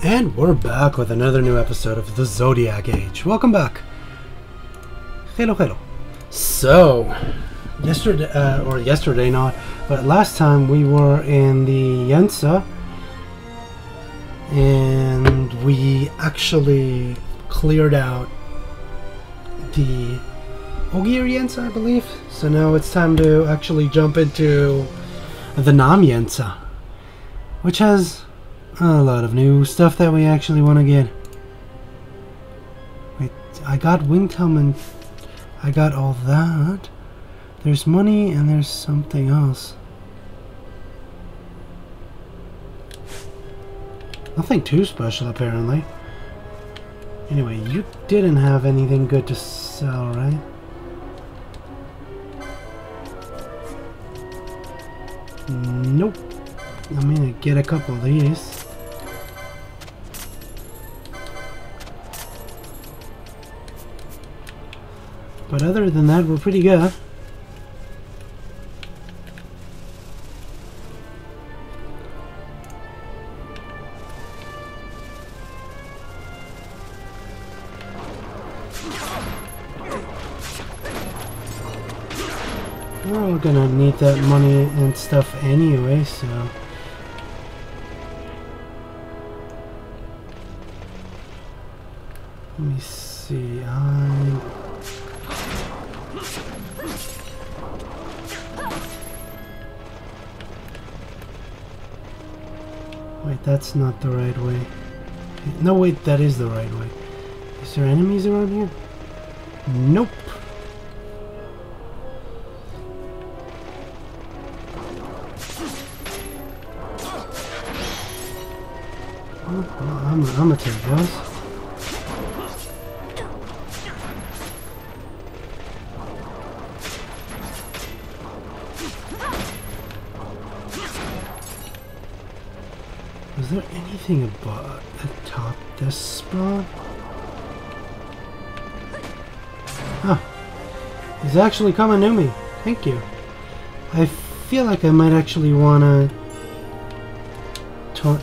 And we're back with another new episode of the Zodiac Age. Welcome back. Hello, hello. So, yesterday not, but last time we were in the XII, and we actually cleared out the XII, I believe. So now it's time to actually jump into the XII, which has a lot of new stuff that we actually want to get. Wait, I got wind helmet. I got all that. There's money and there's something else. Nothing too special, apparently. Anyway, you didn't have anything good to sell, right? Nope. I'm gonna get a couple of these. But other than that, we're pretty good. We're gonna need that money and stuff anyway, so... Let me see, Wait, that's not the right way. No, wait, that is the right way. Is there enemies around here? Nope. I'm gonna take those. Is there anything about atop this spot? Oh, he's actually coming to me. Thank you. I feel like I might actually want to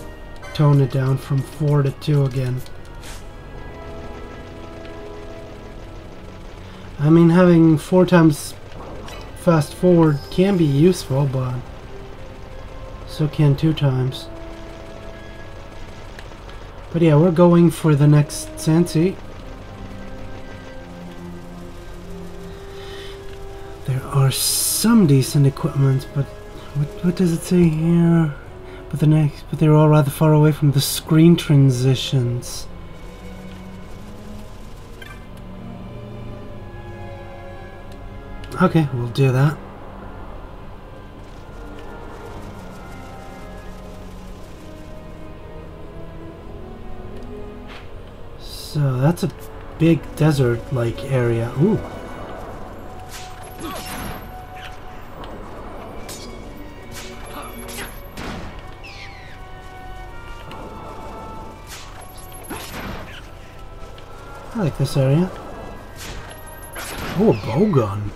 tone it down from 4 to 2 again. I mean, having 4 times fast forward can be useful, but so can 2 times. But yeah, we're going for the next XII. There are some decent equipment, but what does it say here? But they're all rather far away from the screen transitions. Okay, we'll do that. So that's a big desert-like area. Ooh. I like this area. Oh, a bow gun.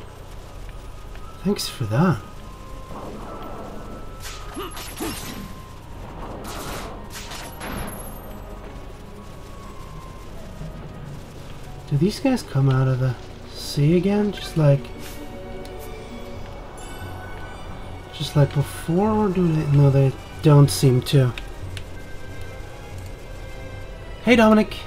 Thanks for that. Do these guys come out of the sea again? Just like before, or do they? No, they don't seem to. Hey, Dominic.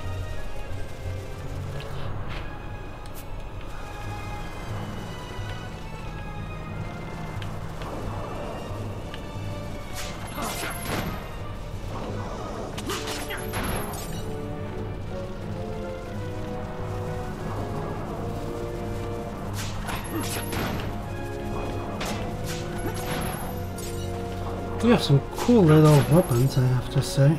You have some cool little weapons, I have to say.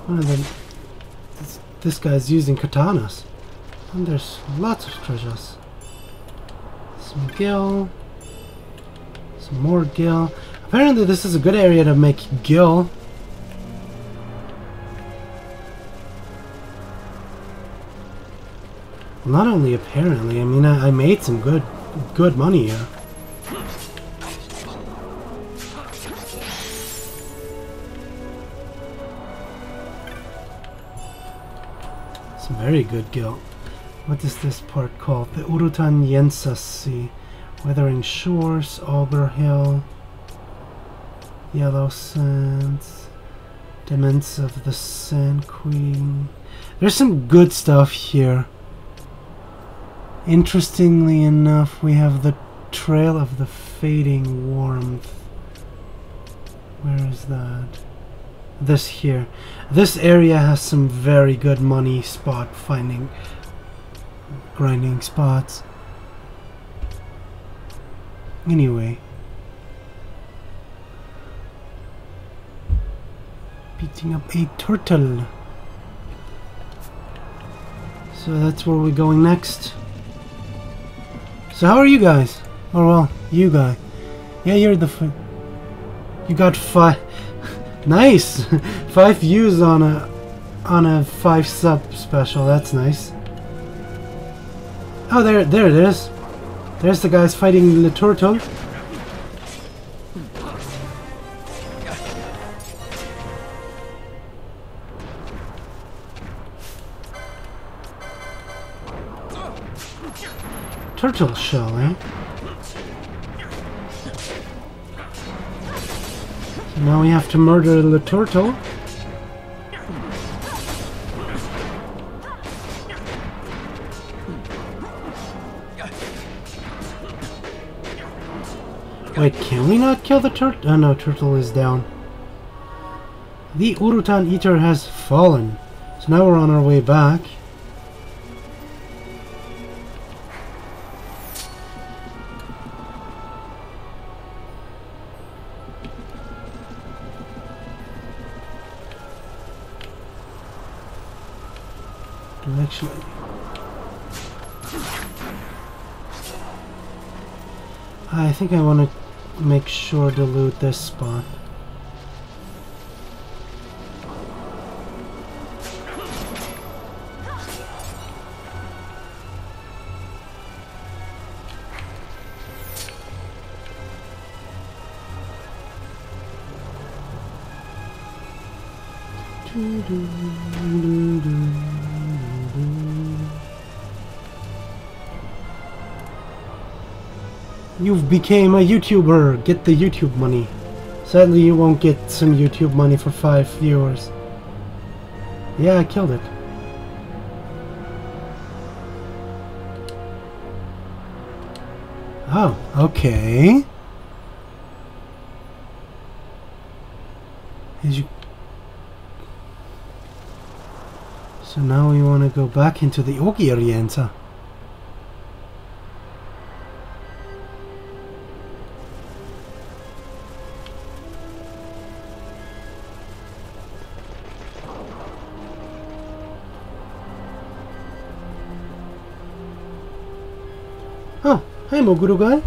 One of them, this guy's using katanas. And there's lots of treasures. Some gil. Some more gil. Apparently this is a good area to make gil. Well, not only apparently, I mean, I made some good money here. It's a very good guild. What is this part called? The Urutan Yensasi. Weathering Shores, Auger Hill, Yellow Sands, Demons of the Sand Queen. There's some good stuff here. Interestingly enough, we have the Trail of the Fading Warmth. Where is that? This here. This area has some very good money spot finding, grinding spots. Anyway. Beating up a turtle. So that's where we're going next. So how are you guys? Oh well, you guy. Yeah, you're the you got 5 nice 5 views on a 5 sub special. That's nice. Oh, there it is. There's the guys fighting the turtle. Turtle shell, eh? So now we have to murder the turtle. Wait, can we not kill the turtle? Oh no, turtle is down. The Urutan Eater has fallen. So now we're on our way back. Actually, I think I want to make sure to loot this spot. You've became a YouTuber. Get the YouTube money. Sadly, you won't get some YouTube money for 5 viewers. Yeah, I killed it. Oh, okay. So now we want to go back into the Ogirienta. Oh, hi Moguru guy.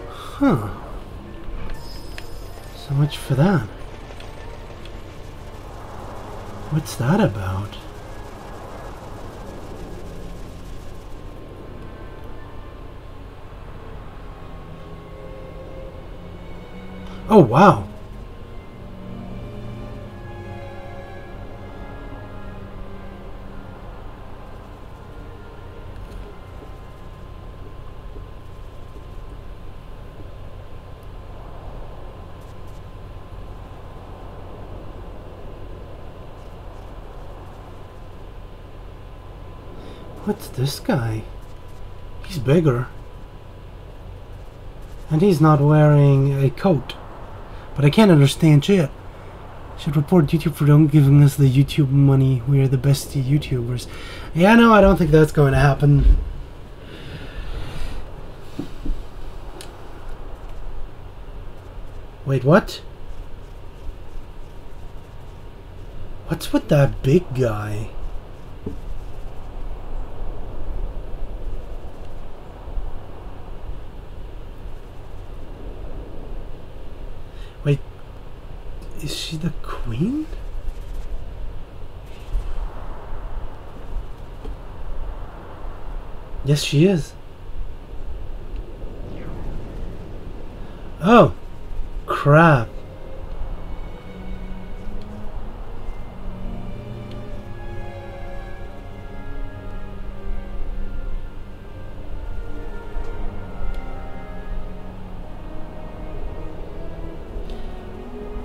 Huh. So much for that. What's that about? Oh, wow. What's this guy? He's bigger. And he's not wearing a coat. But I can't understand shit. Should report YouTube for don't giving us the YouTube money. We are the best YouTubers. Yeah, no, I don't think that's going to happen. Wait, what? What's with that big guy? Wait, is she the queen? Yes, she is. Oh, crap.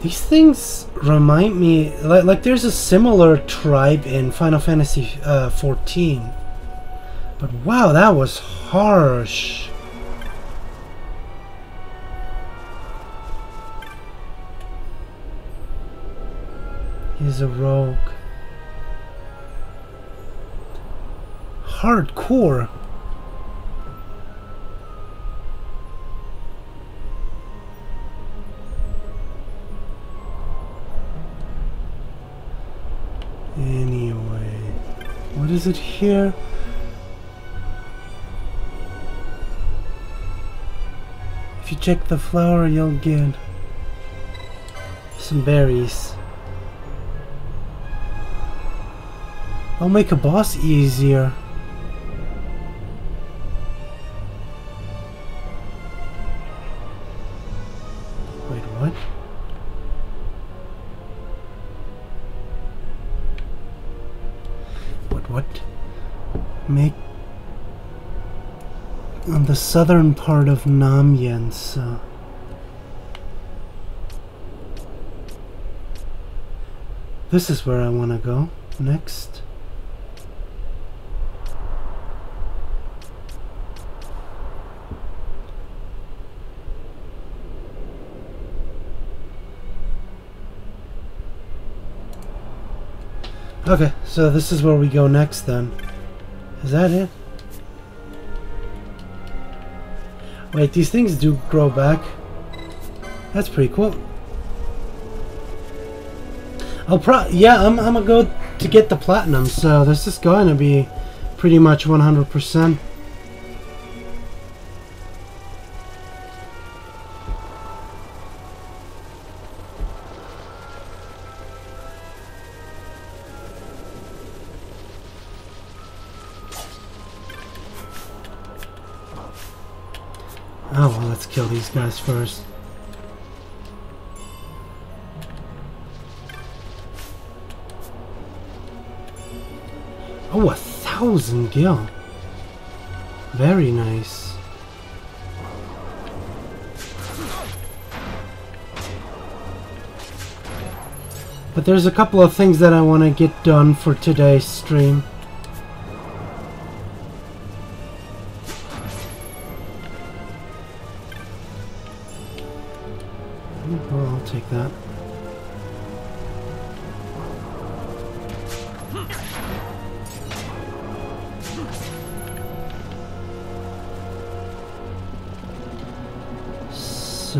These things remind me, like there's a similar tribe in Final Fantasy 14. But wow, that was harsh. He's a rogue. Hardcore. Anyway, what is it here? If you check the flower, you'll get some berries. I'll make a boss easier. Wait, what? What? Make on the southern part of Namyensa. This is where I want to go next. Okay, so this is where we go next then. Is that it? Wait, these things do grow back. That's pretty cool. I'm gonna go to get the platinum, so this is going to be pretty much 100%. Oh, well, let's kill these guys first. Oh, 1,000 gil. Very nice. But there's a couple of things that I want to get done for today's stream. Well, I'll take that. So,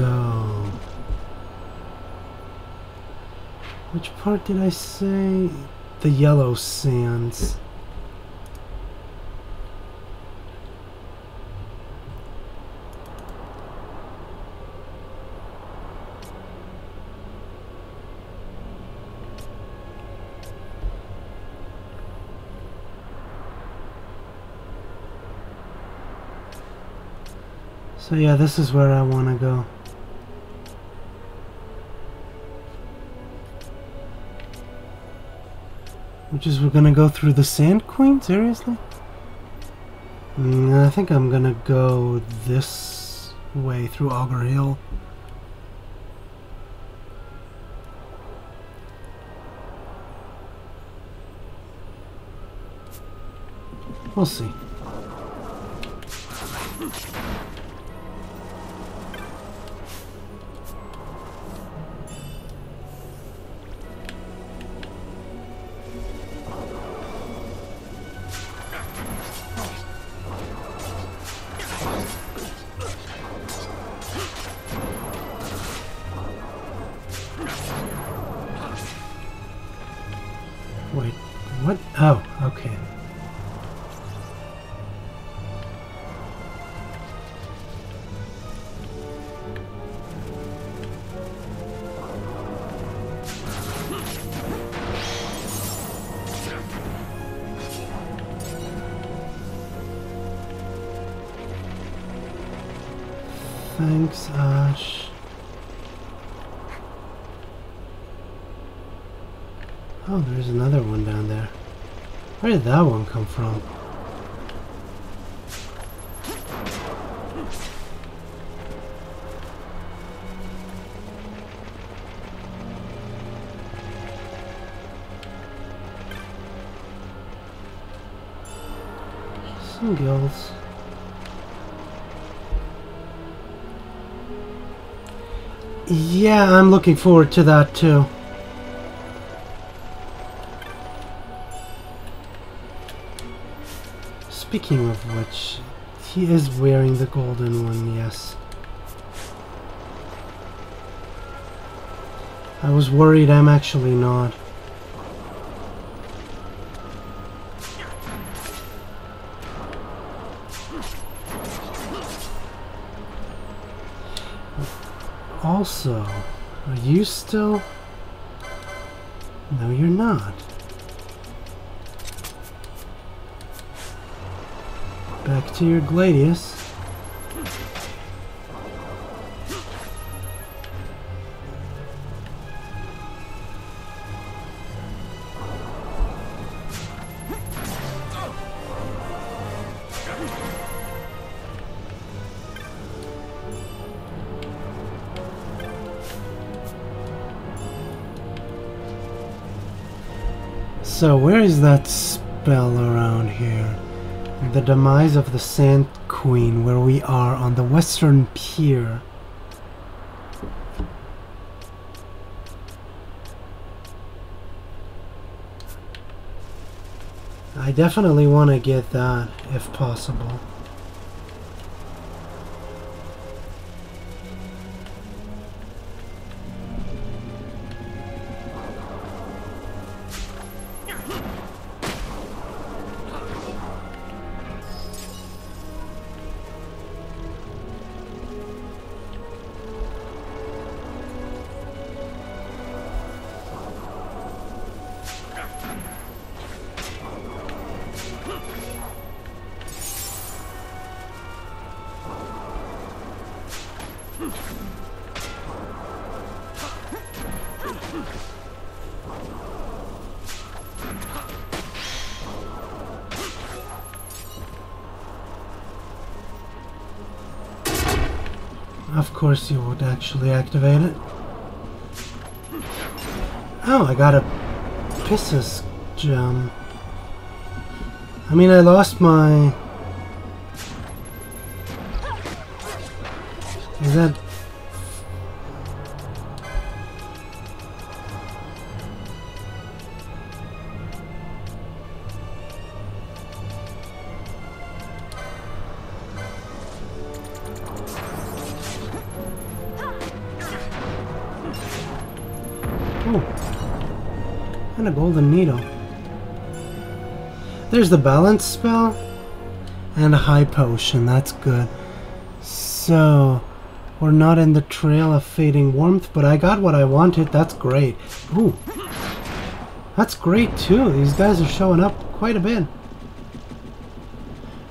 which part did I say? The yellow sands. So yeah, this is where I want to go. Which is, we're gonna go through the Sand Queen? Seriously? I think I'm gonna go this way through Augur Hill. We'll see. Wait, what? Oh, okay. Thanks, Ash. Oh, there's another one down there. Where did that one come from? Some gills. Yeah, I'm looking forward to that too. Speaking of which, he is wearing the golden one, yes. I was worried I'm actually not. Also, are you still? No, you're not. Back to your Gladius. So where is that spell around here? The demise of the Sand Queen, where we are on the Western Pier. I definitely want to get that, if possible. Of course you would actually activate it. Oh, I got a Pisces gem. I mean, I lost my... Is that... and a golden needle. There's the balance spell and a high potion. That's good. So we're not in the trail of fading warmth, but I got what I wanted. That's great. Ooh, that's great too. These guys are showing up quite a bit.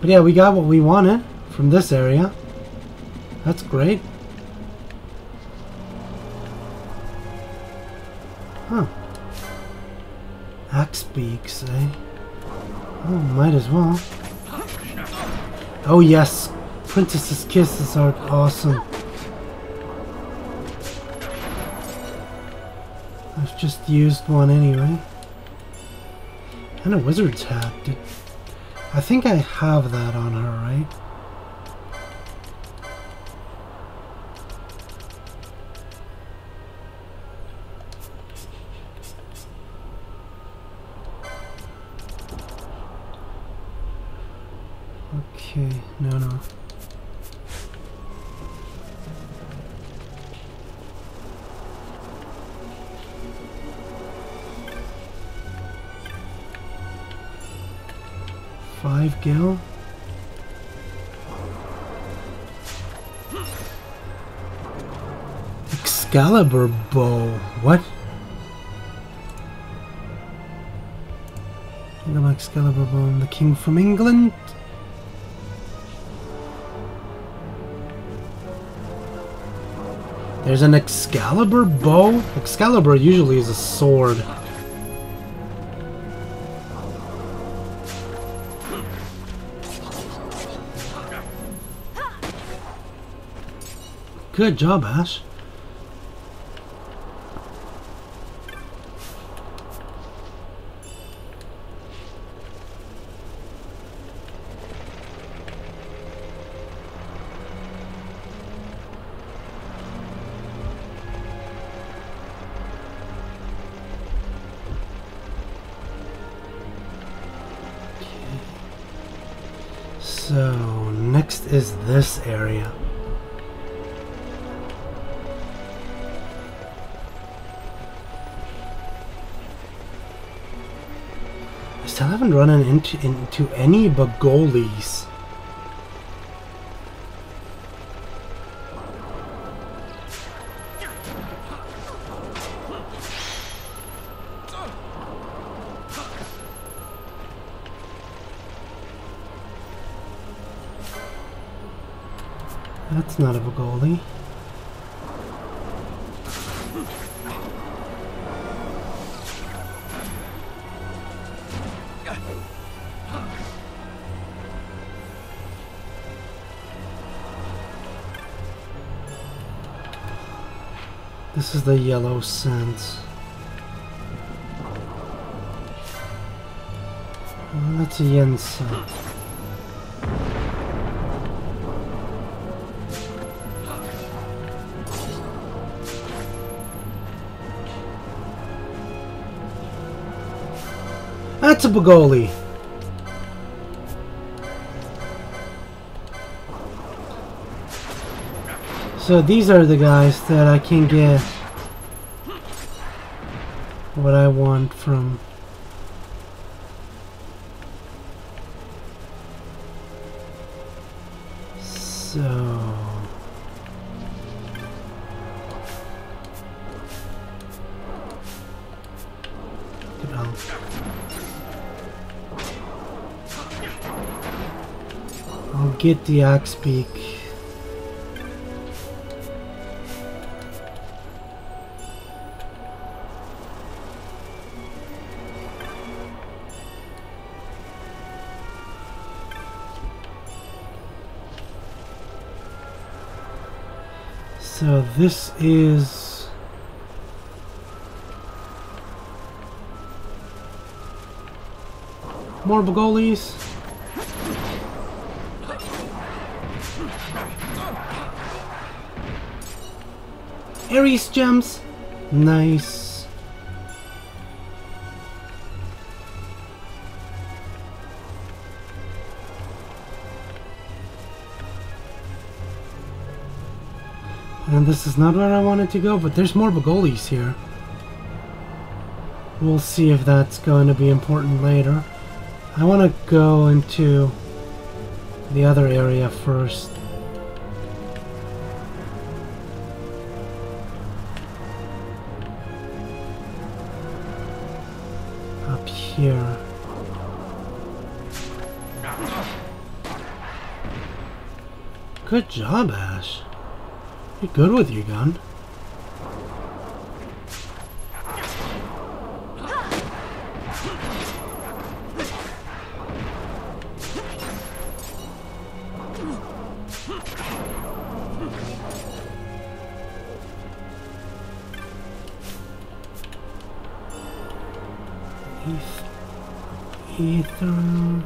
But yeah, we got what we wanted from this area. That's great. Huh. Axe beaks, eh? Oh, might as well. Oh yes, Princess's Kisses are awesome. I've just used one anyway. And a wizard's hat. I think I have that on her, right? Okay, no. Five gil. Excalibur bow. What? Excalibur bow. The king from England. There's an Excalibur bow? Excalibur usually is a sword. Good job, Ash. So, next is this area. I still haven't run into any Bagolis. That's not a Bagoli. This is the yellow scent. Oh, that's a yen scent. That's a Bagoli. So these are the guys that I can get what I want from. So get out. I'll get the axe beak. So this is more Bagolis. Aries gems. Nice. And this is not where I wanted to go, but there's more Bagolis here. We'll see if that's going to be important later. I want to go into the other area first. Up here. Good job, Ash. You're good with your gun. Ether, an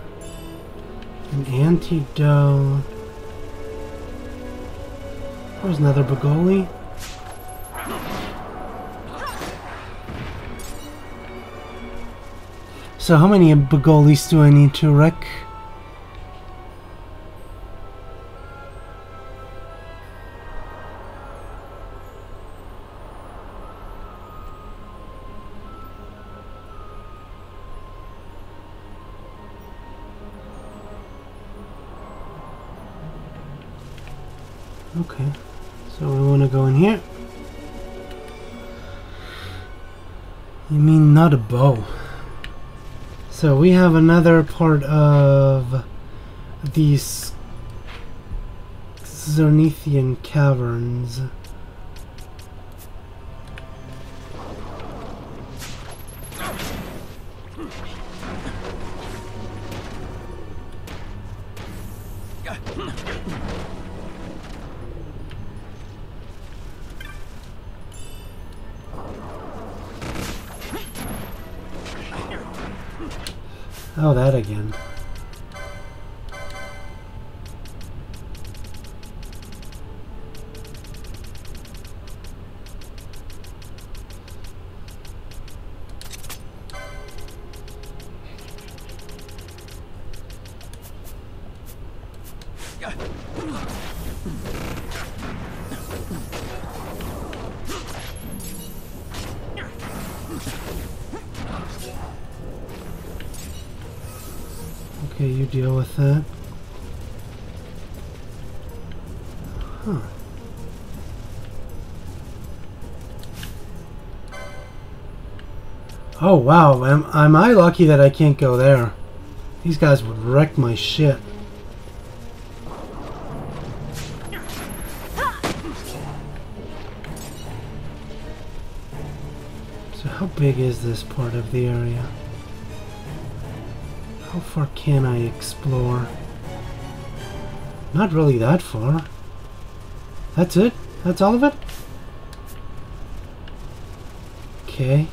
antidote. There's another Bagoli. So how many Bagolis do I need to wreck? Okay, so we want to go in here. You mean not a bow? So we have another part of these Zornithian caverns. Oh, that again. Okay, you deal with that. Huh. Oh wow, am I lucky that I can't go there? These guys would wreck my shit. So how big is this part of the area? How far can I explore? Not really that far. That's it? That's all of it? Okay.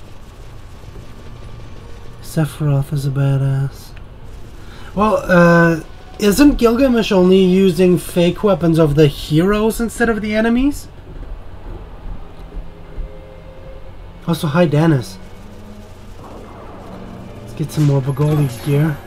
Sephiroth is a badass. Well, isn't Gilgamesh only using fake weapons of the heroes instead of the enemies? Also, hi Dennis. Let's get some more Bagoli gear.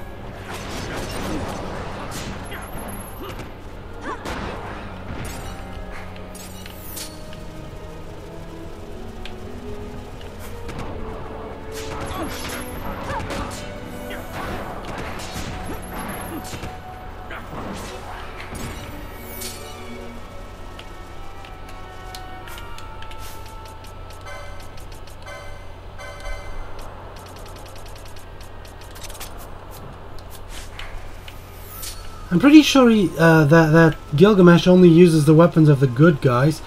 I'm pretty sure that Gilgamesh only uses the weapons of the good guys,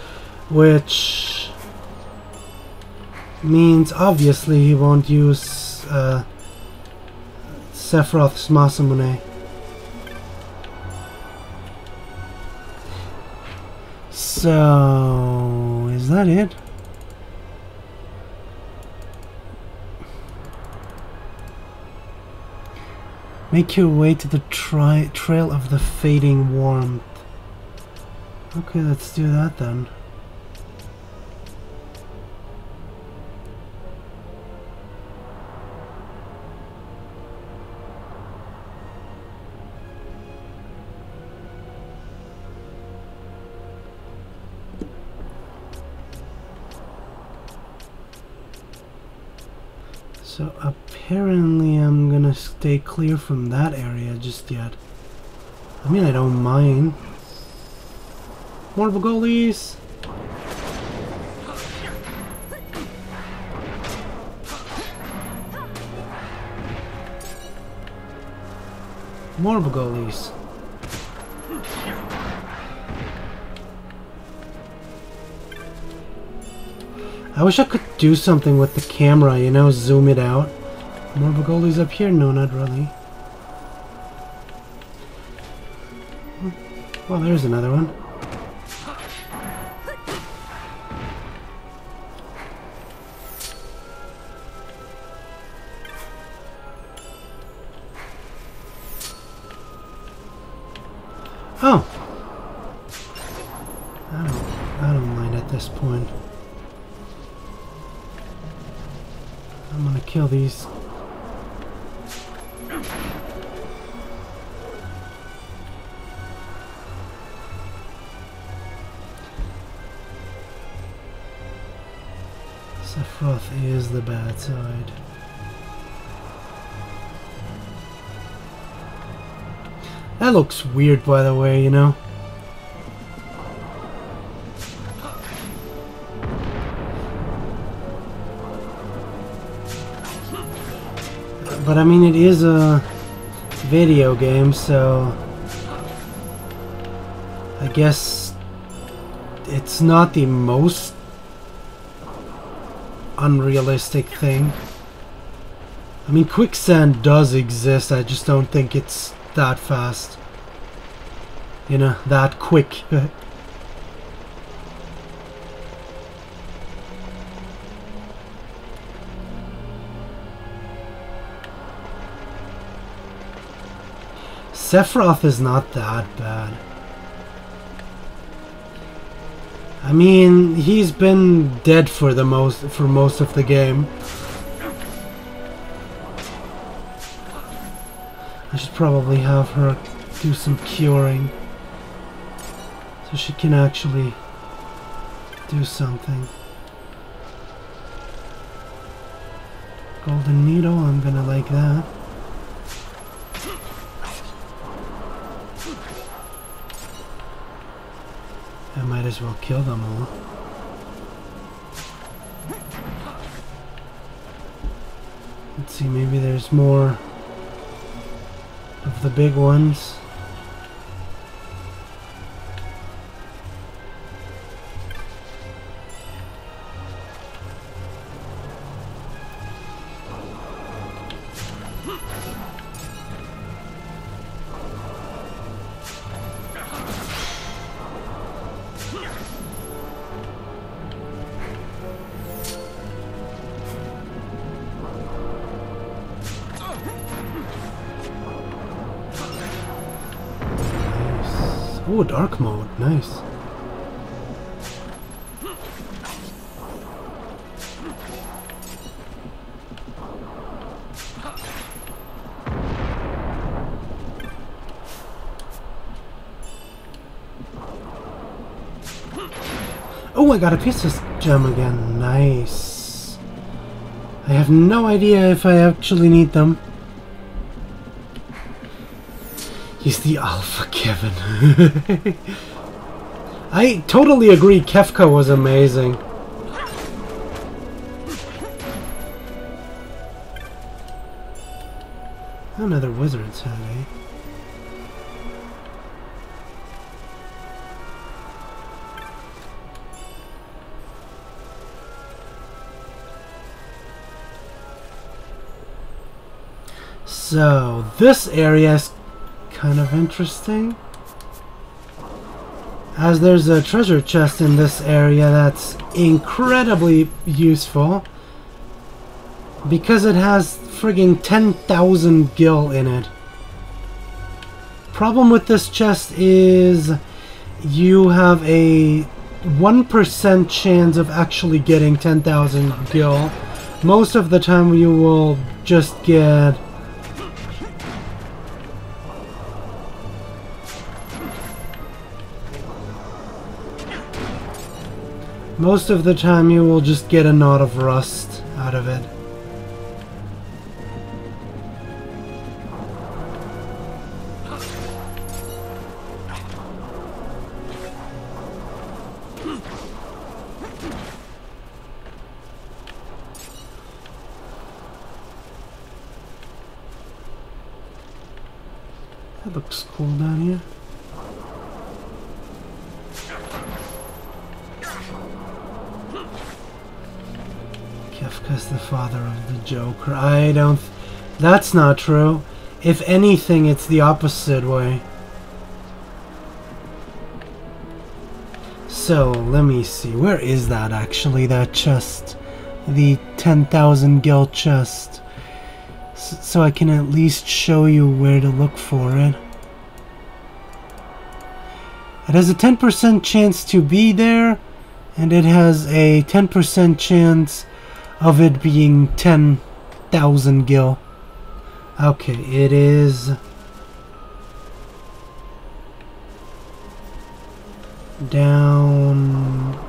which means obviously he won't use Sephiroth's Masamune. So, is that it? Make your way to the trail of the fading warmth. Okay, let's do that then. So apparently I'm gonna stay clear from that area just yet. I mean, I don't mind. More Bagolis! More Bagolis. I wish I could do something with the camera, you know, zoom it out. More Bagolis up here? No, not really. Well, there's another one. Oh! I don't mind at this point. I'm gonna kill these. Sephiroth is the bad side. That looks weird, by the way, you know? But I mean, it is a video game, so I guess it's not the most unrealistic thing. I mean, quicksand does exist, I just don't think it's that fast. you know, that quick. Sephiroth is not that bad. I mean, he's been dead for most of the game. I should probably have her do some curing so she can actually do something. Golden needle, I'm gonna like that. I might as well kill them all. Let's see, maybe there's more of the big ones. Oh, dark mode, nice. Oh, I got a piece of gem again, nice. I have no idea if I actually need them. He's the alpha Kevin. I totally agree, Kefka was amazing. Another wizard's head, eh? So, this area is kind of interesting, as there's a treasure chest in this area that's incredibly useful because it has frigging 10,000 gil in it. Problem with this chest is you have a 1% chance of actually getting 10,000 gil. Most of the time you will just get a knot of rust out of it. That looks cool down here. Kefka's the father of the Joker. I don't... That's not true. If anything, it's the opposite way. So, let me see. Where is that actually, that chest? The 10,000 gil chest. So I can at least show you where to look for it. It has a 10% chance to be there, and it has a 10% chance of it being 10,000 gil. Okay, it is down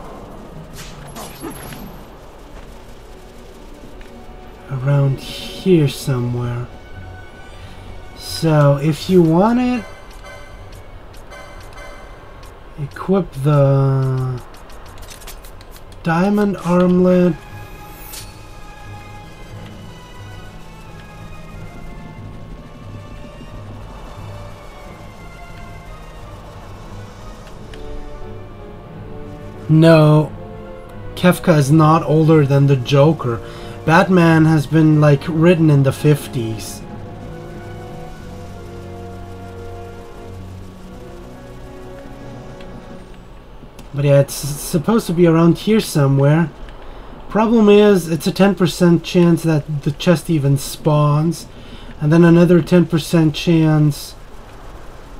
around here somewhere. So if you want it, equip the diamond armlet. No, Kefka is not older than the Joker. Batman has been, like, written in the 50s. But yeah, it's supposed to be around here somewhere. Problem is, it's a 10% chance that the chest even spawns, and then another 10% chance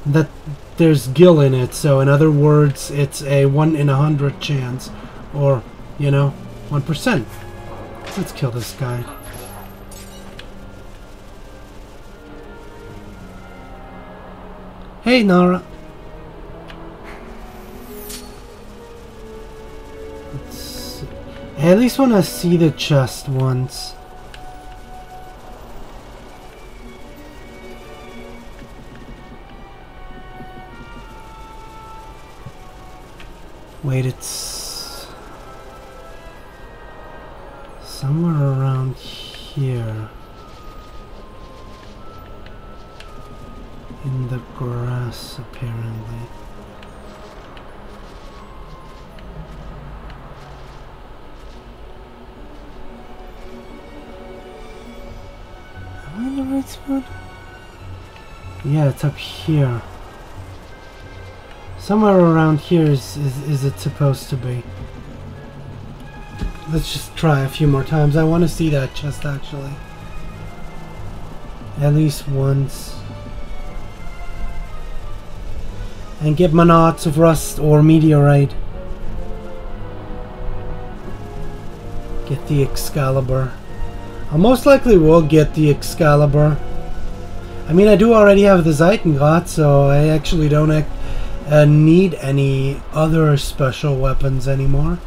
that there's gil in it. So in other words, it's a 1 in 100 chance, or, you know, 1%. Let's kill this guy. Hey, Nara. I at least want to see the chest once. Wait, it's somewhere around here. In the grass, apparently. Am I in the right spot? Yeah, it's up here. Somewhere around here is it supposed to be. Let's just try a few more times. I want to see that chest, actually. At least once. And get my knots of rust or meteorite. Get the Excalibur. I most likely will get the Excalibur. I mean, I do already have the Zeitengott, so I actually don't need any other special weapons anymore.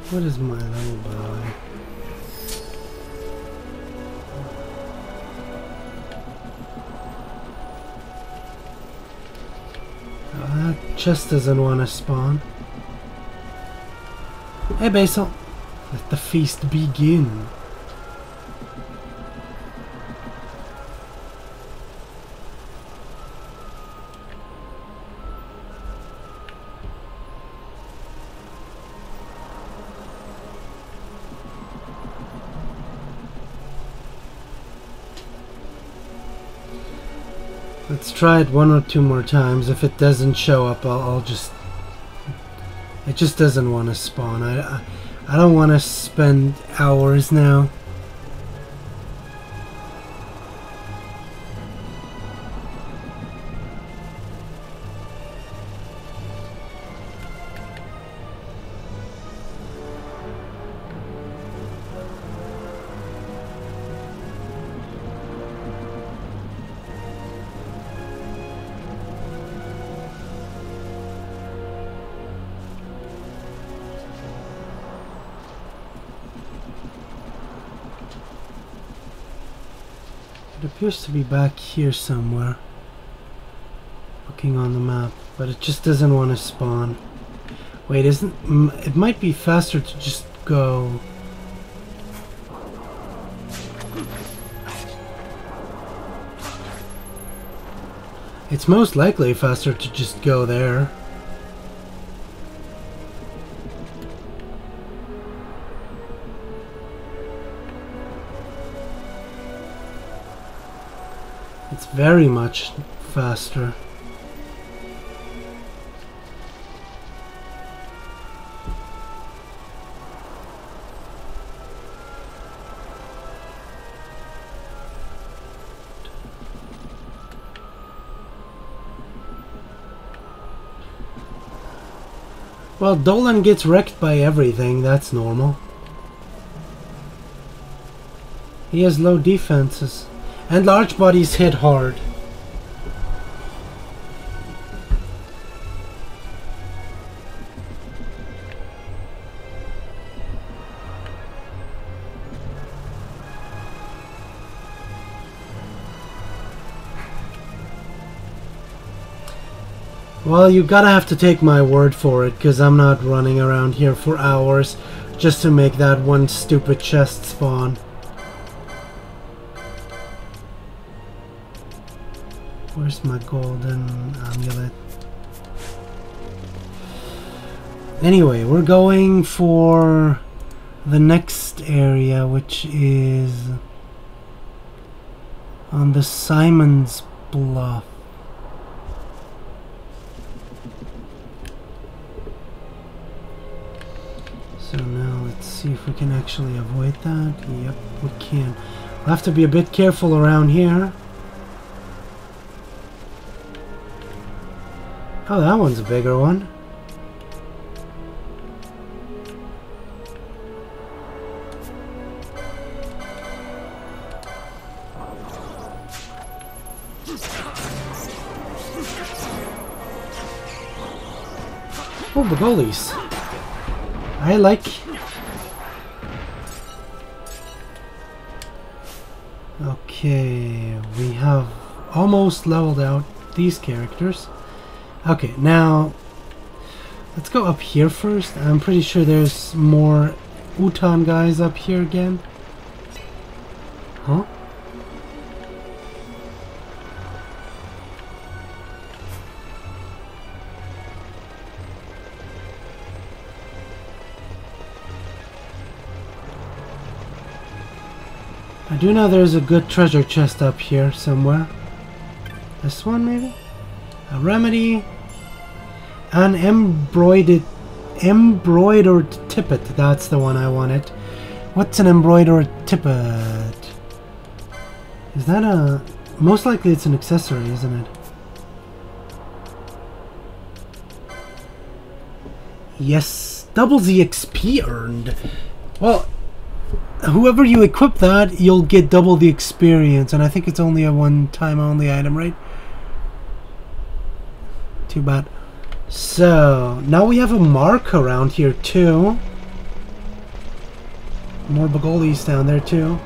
What is my level, by the way? Oh, that chest doesn't want to spawn. Hey, Basil. Let the feast begin. Let's try it one or two more times. If it doesn't show up, I'll just... It just doesn't want to spawn. I don't want to spend hours now. It appears to be back here somewhere. Looking on the map, but it just doesn't want to spawn. Wait, it might be faster to just go. It's most likely faster to just go there. It's very much faster. Well, Dolan gets wrecked by everything, that's normal. He has low defenses. And large bodies hit hard. Well, you gotta have to take my word for it, because I'm not running around here for hours just to make that one stupid chest spawn. Where's my golden amulet? Anyway, we're going for the next area, which is on the Simon's Bluff. So now let's see if we can actually avoid that. Yep, we can. We'll have to be a bit careful around here. Oh, that one's a bigger one. Oh, the goalies. I like. Okay, we have almost leveled out these characters. Okay, now let's go up here first. I'm pretty sure there's more Utan guys up here again. Huh? I do know there's a good treasure chest up here somewhere. This one maybe? A remedy. An embroidered tippet. That's the one I wanted. What's an embroidered tippet? Is that a... Most likely it's an accessory, isn't it? Yes. Double the XP earned. Well, whoever you equip that, you'll get double the experience. And I think it's only a one-time only item, right? Too bad. So, now we have a mark around here too. More Bagolis down there too.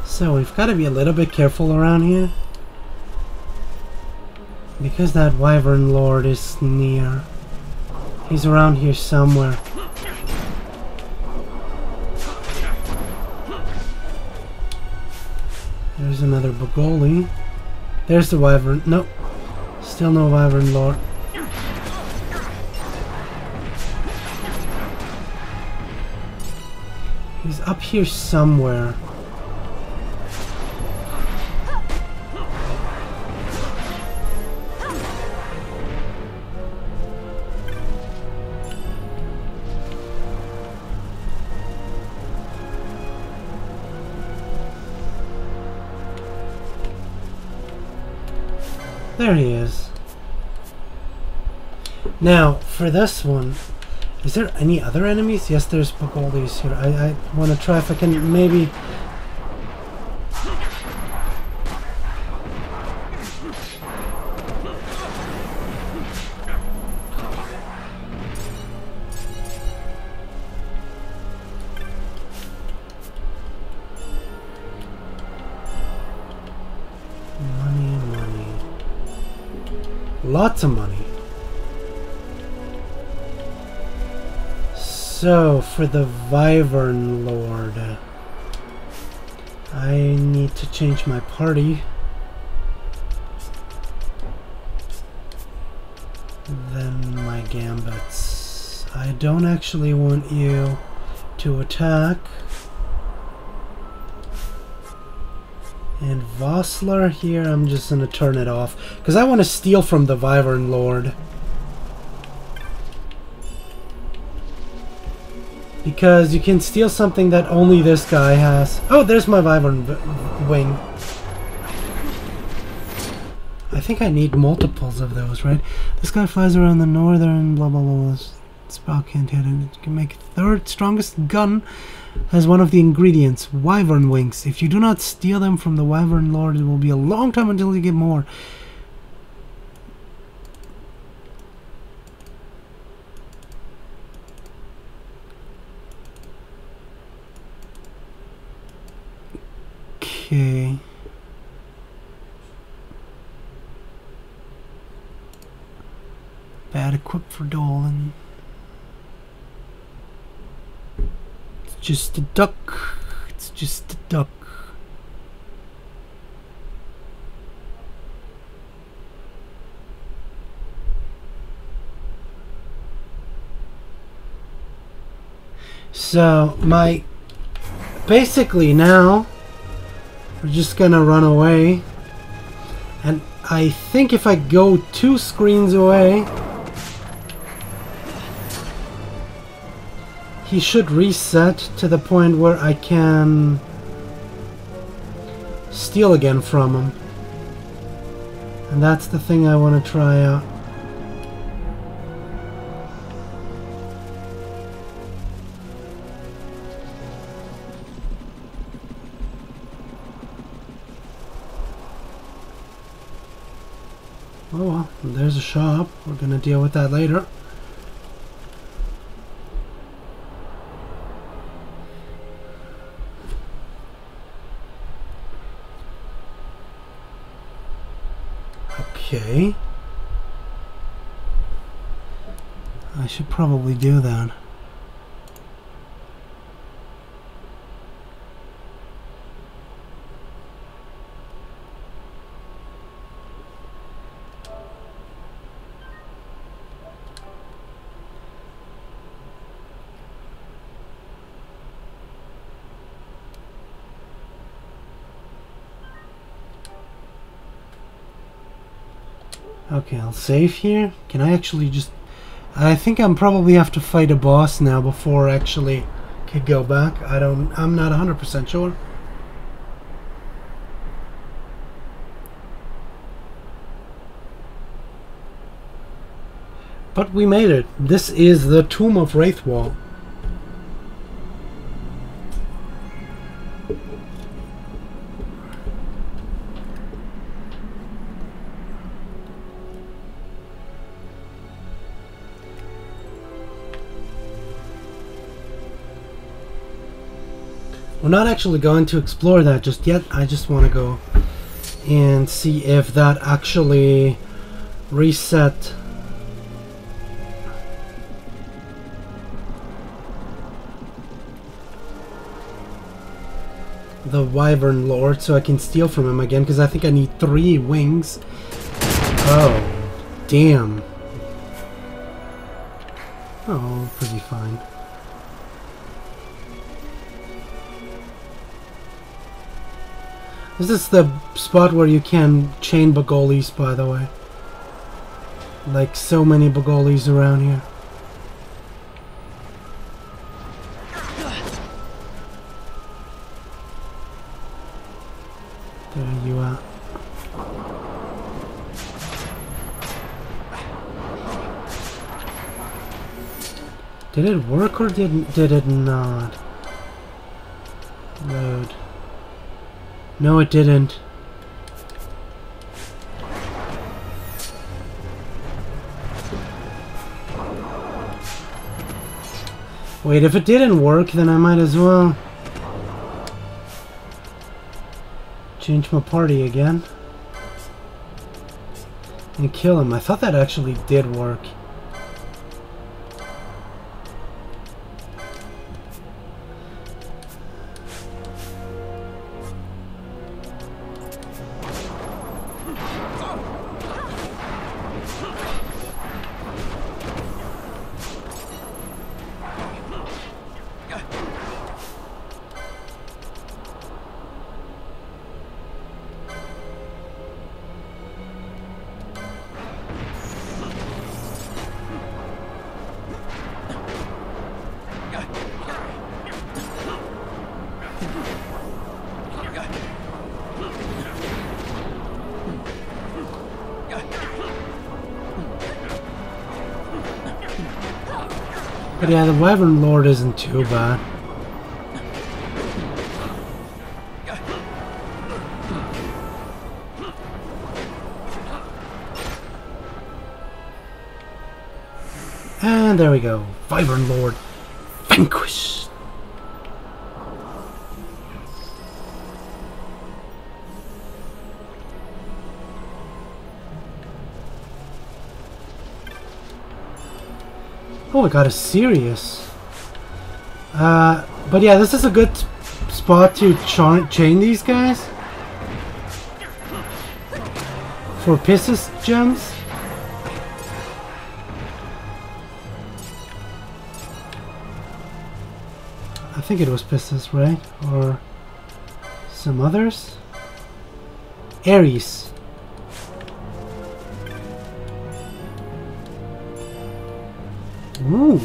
So we've got to be a little bit careful around here, because that Wyvern Lord is near. He's around here somewhere. There's another Bagoli. There's the Wyvern. Nope. Still no Wyvern Lord. He's up here somewhere. There he is. Now, for this one, is there any other enemies? Yes, there's Bagolis here. I want to try if I can maybe... Lots of money. So, for the Wyvern Lord, I need to change my party. Then my gambits. I don't actually want you to attack. And Vossler here, I'm just going to turn it off. Because I want to steal from the Wyvern Lord. Because you can steal something that only this guy has. Oh, there's my Wyvern wing. I think I need multiples of those, right? This guy flies around the northern blah blah blah. Spell can't hit it. It can make third strongest gun. Has one of the ingredients, wyvern wings. If you do not steal them from the wyvern lord, it will be a long time until you get more. Okay. Bad equipped for Dolan. It's just a duck. It's just a duck. So basically now we're just gonna run away, and I think if I go 2 screens away, he should reset to the point where I can steal again from him. And that's the thing I want to try out. Oh well, there's a shop. We're gonna deal with that later. Okay. I should probably do that. Okay, I'll save here. Can I actually just... I think I'm probably have to fight a boss now before I actually could go back. I'm not 100% sure. But we made it. This is the Tomb of Wraithwall. We're not actually going to explore that just yet. I just want to go and see if that actually reset the Wyvern Lord so I can steal from him again, because I think I need 3 wings. Oh, damn. Oh, pretty fine. This is the spot where you can chain Bogolis, by the way. Like so many Bogolis around here. There you are. Did it work or did it not? Load. No, it didn't. Wait, if it didn't work, then I might as well change my party again and kill him. I thought that actually did work. But yeah, the Wyvern Lord isn't too bad. And there we go. Wyvern Lord vanquished. Oh, I got a Sirius. But yeah, this is a good spot to chain these guys for Pisces gems. I think it was Pisces, right? Or some others? Aries. Ooh.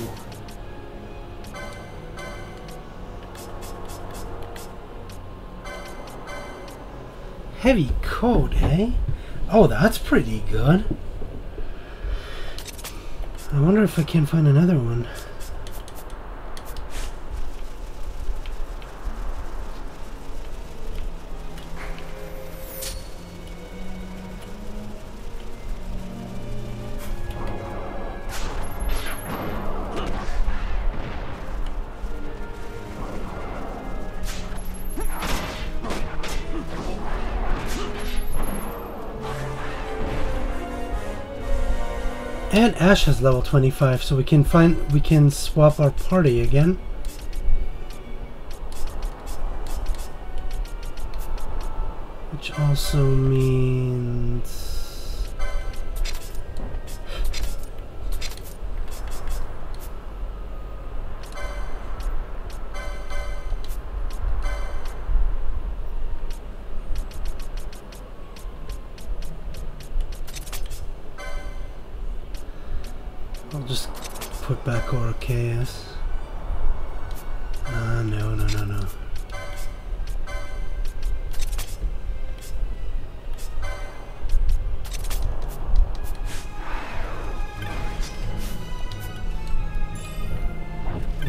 Heavy coat, eh? Oh, that's pretty good. I wonder if I can find another one. And Ash has level 25, so we can swap our party again. Which also means I'll just put back Orcaeus. No.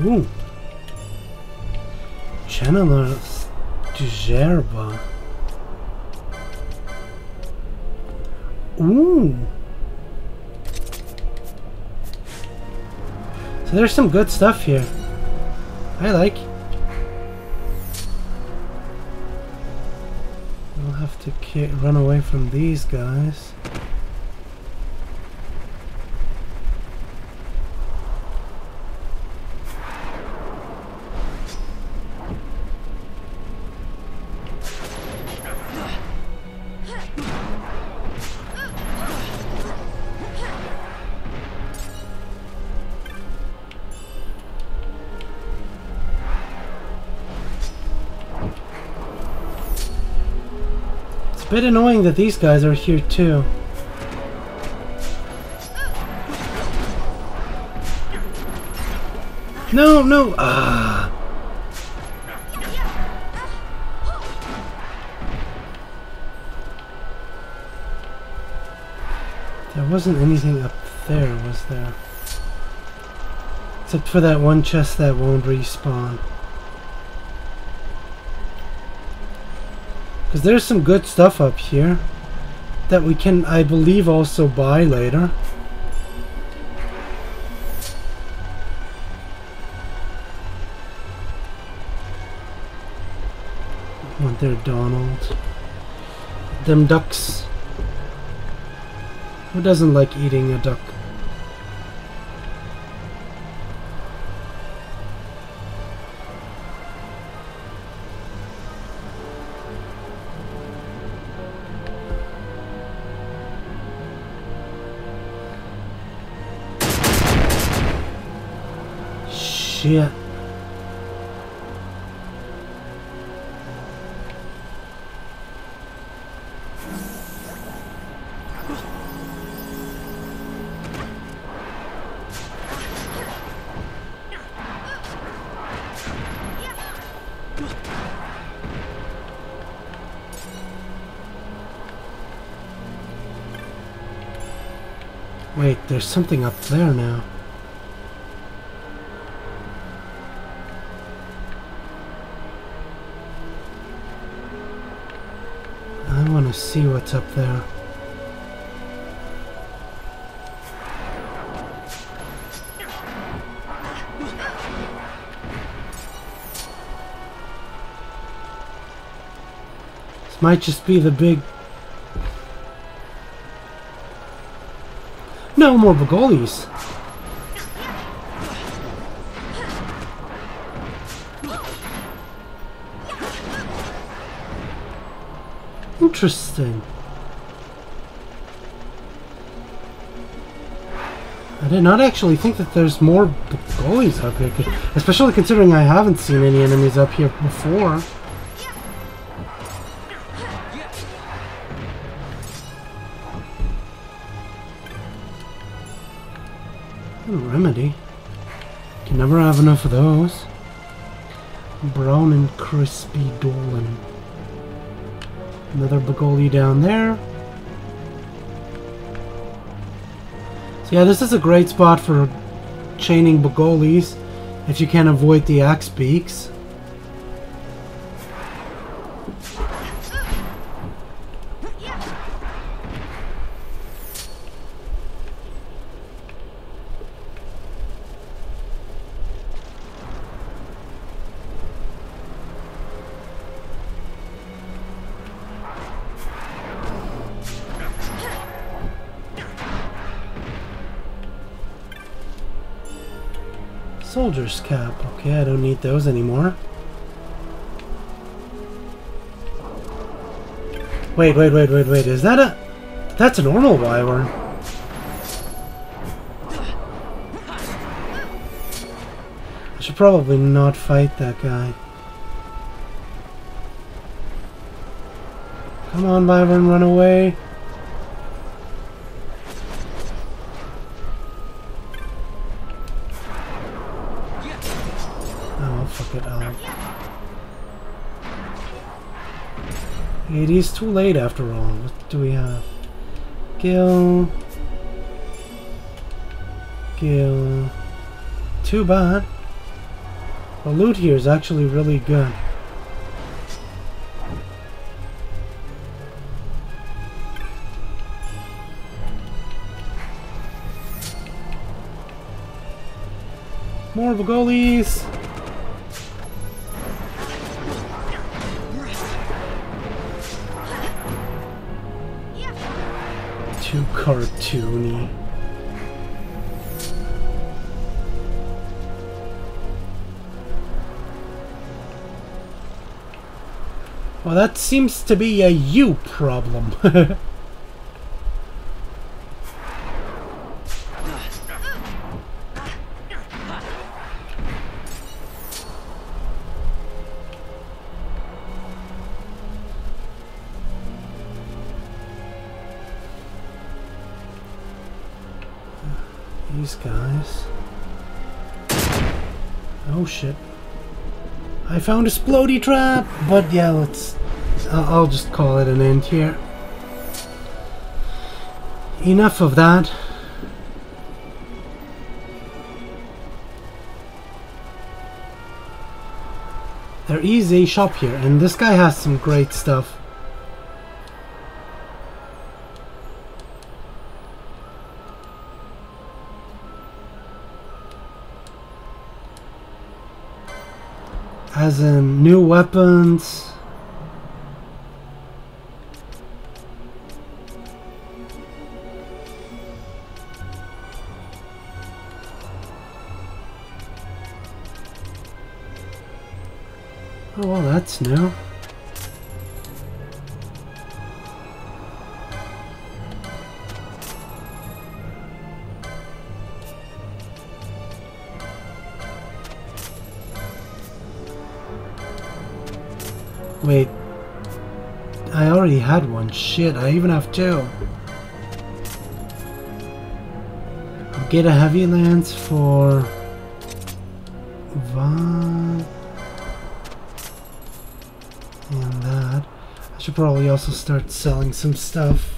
Ooh. Channeler Dujerba. Ooh. So there's some good stuff here. I like. I'll have to run away from these guys. It's a bit annoying that these guys are here too. No! Ah! There wasn't anything up there, was there? Except for that one chest that won't respawn. Because there's some good stuff up here that we can, I believe, also buy later. Want there, Donald. Them ducks. Who doesn't like eating a duck? Shit. Wait, there's something up there now. see what's up there. This might just be the big... No more Bagolis. Interesting. I did not actually think that there's more Bagolis up here, especially considering I haven't seen any enemies up here before. Remedy. Can never have enough of those. Brown and crispy Dolan. Another Bagoli down there. So yeah, this is a great spot for chaining Bagolis if you can avoid the axe beaks. Soldier's cap. Okay, I don't need those anymore. Wait. Is that a... That's a normal wyvern. I should probably not fight that guy. Come on, wyvern, run away. It is too late after all. What do we have? Gil. Too bad. The loot here is actually really good. More Bagolis! Too cartoony. Well, that seems to be a you problem. These guys. Oh shit. I found a splody trap! But yeah, let's... I'll just call it an end here. Enough of that. There is a shop here, and this guy has some great stuff. As in new weapons. Oh, well, that's new. Wait, I already had one. Shit, I even have two. I'll get a heavy lance for Von and that. I should probably also start selling some stuff.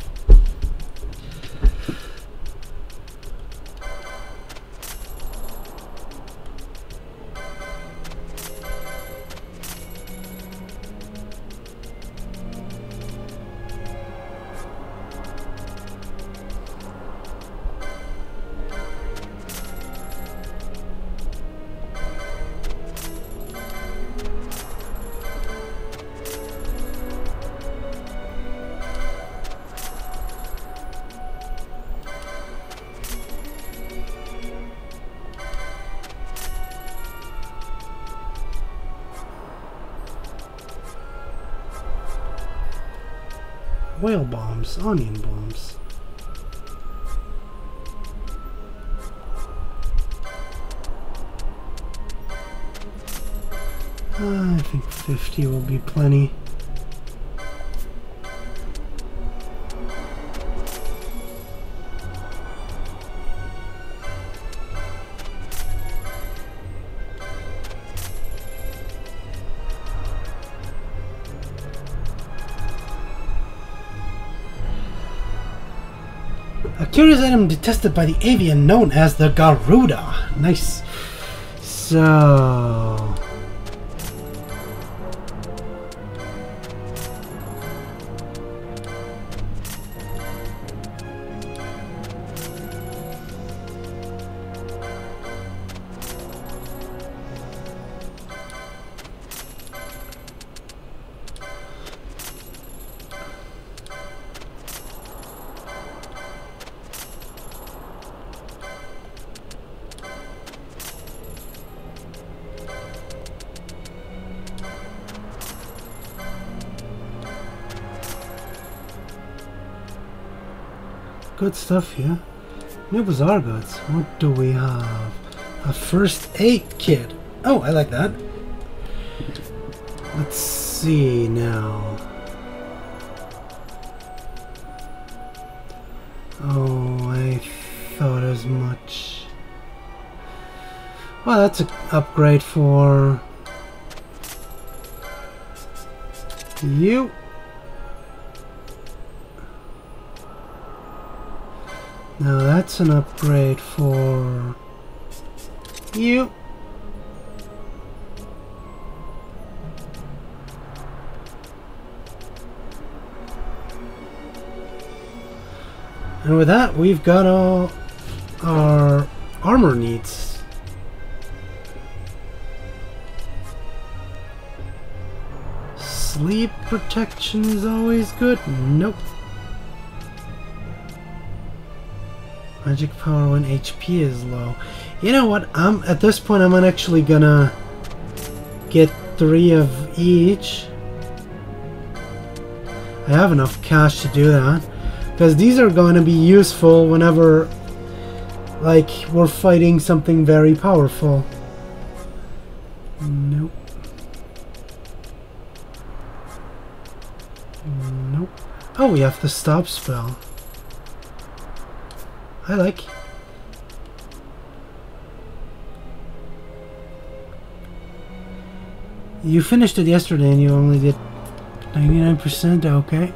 Whale bombs, onion bombs. I think 50 will be plenty. A curious item detested by the avian known as the Garuda. Nice. So... good stuff here. New Bazaar goods. What do we have? A first aid kit. Oh, I like that. Let's see now. Oh, I thought as much. Well, that's an upgrade for you. Now that's an upgrade for you. And with that, we've got all our armor needs. Sleep protection is always good. Nope. Magic power when HP is low. You know what? At this point I'm actually gonna get 3 of each. I have enough cash to do that. Because these are going to be useful whenever, like, we're fighting something very powerful. Nope. Nope. Oh, we have the stop spell. I like. You finished it yesterday and you only did 99%, okay.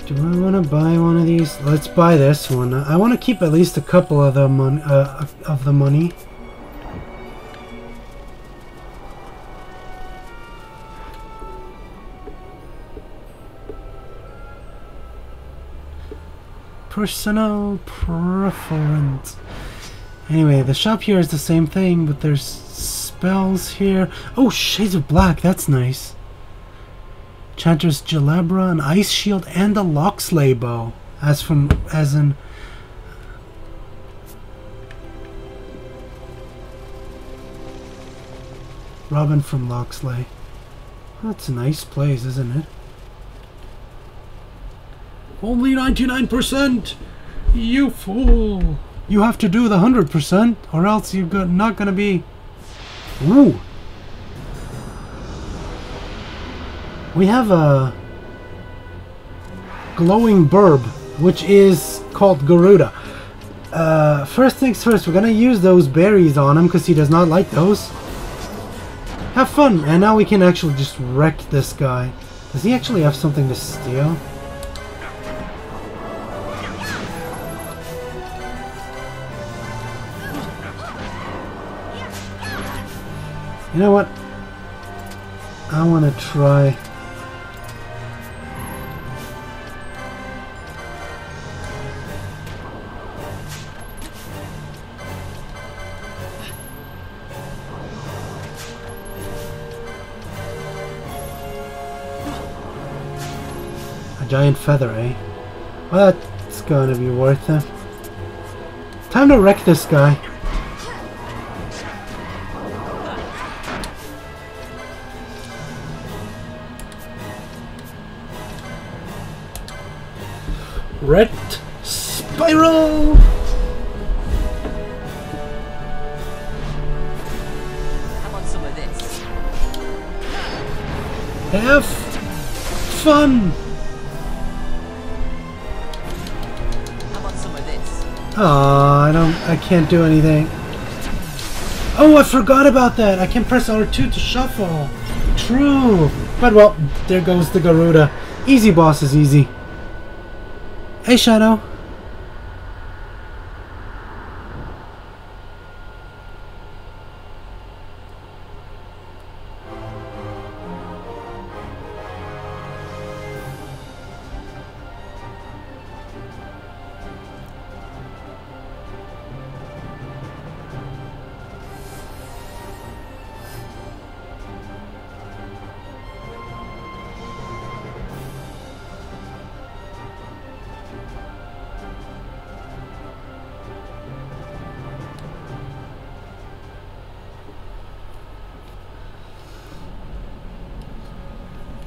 Do I want to buy one of these? Let's buy this one. I want to keep at least a couple of the money. Personal preference. Anyway, the shop here is the same thing, but there's spells here. Oh, Shades of Black, that's nice. Chanter's Gelabra, an Ice Shield, and a Loxley bow. As in Robin from Loxley. That's a nice place, isn't it? Only 99%! You fool! You have to do the 100%, or else you're not gonna be... Ooh! We have a glowing burb, which is called Garuda. First things first, we're gonna use those berries on him, because he does not like those. Have fun! And now we can actually just wreck this guy. Does he actually have something to steal? You know what? I want to try. A giant feather, eh? Well, that's gonna be worth it. Time to wreck this guy. Red Spiral! How about some of this? Have fun! How about some of this? Aw, I can't do anything. Oh, I forgot about that! I can press R2 to shuffle. True. But well, there goes the Garuda. Easy boss is easy. Hey, Shadow.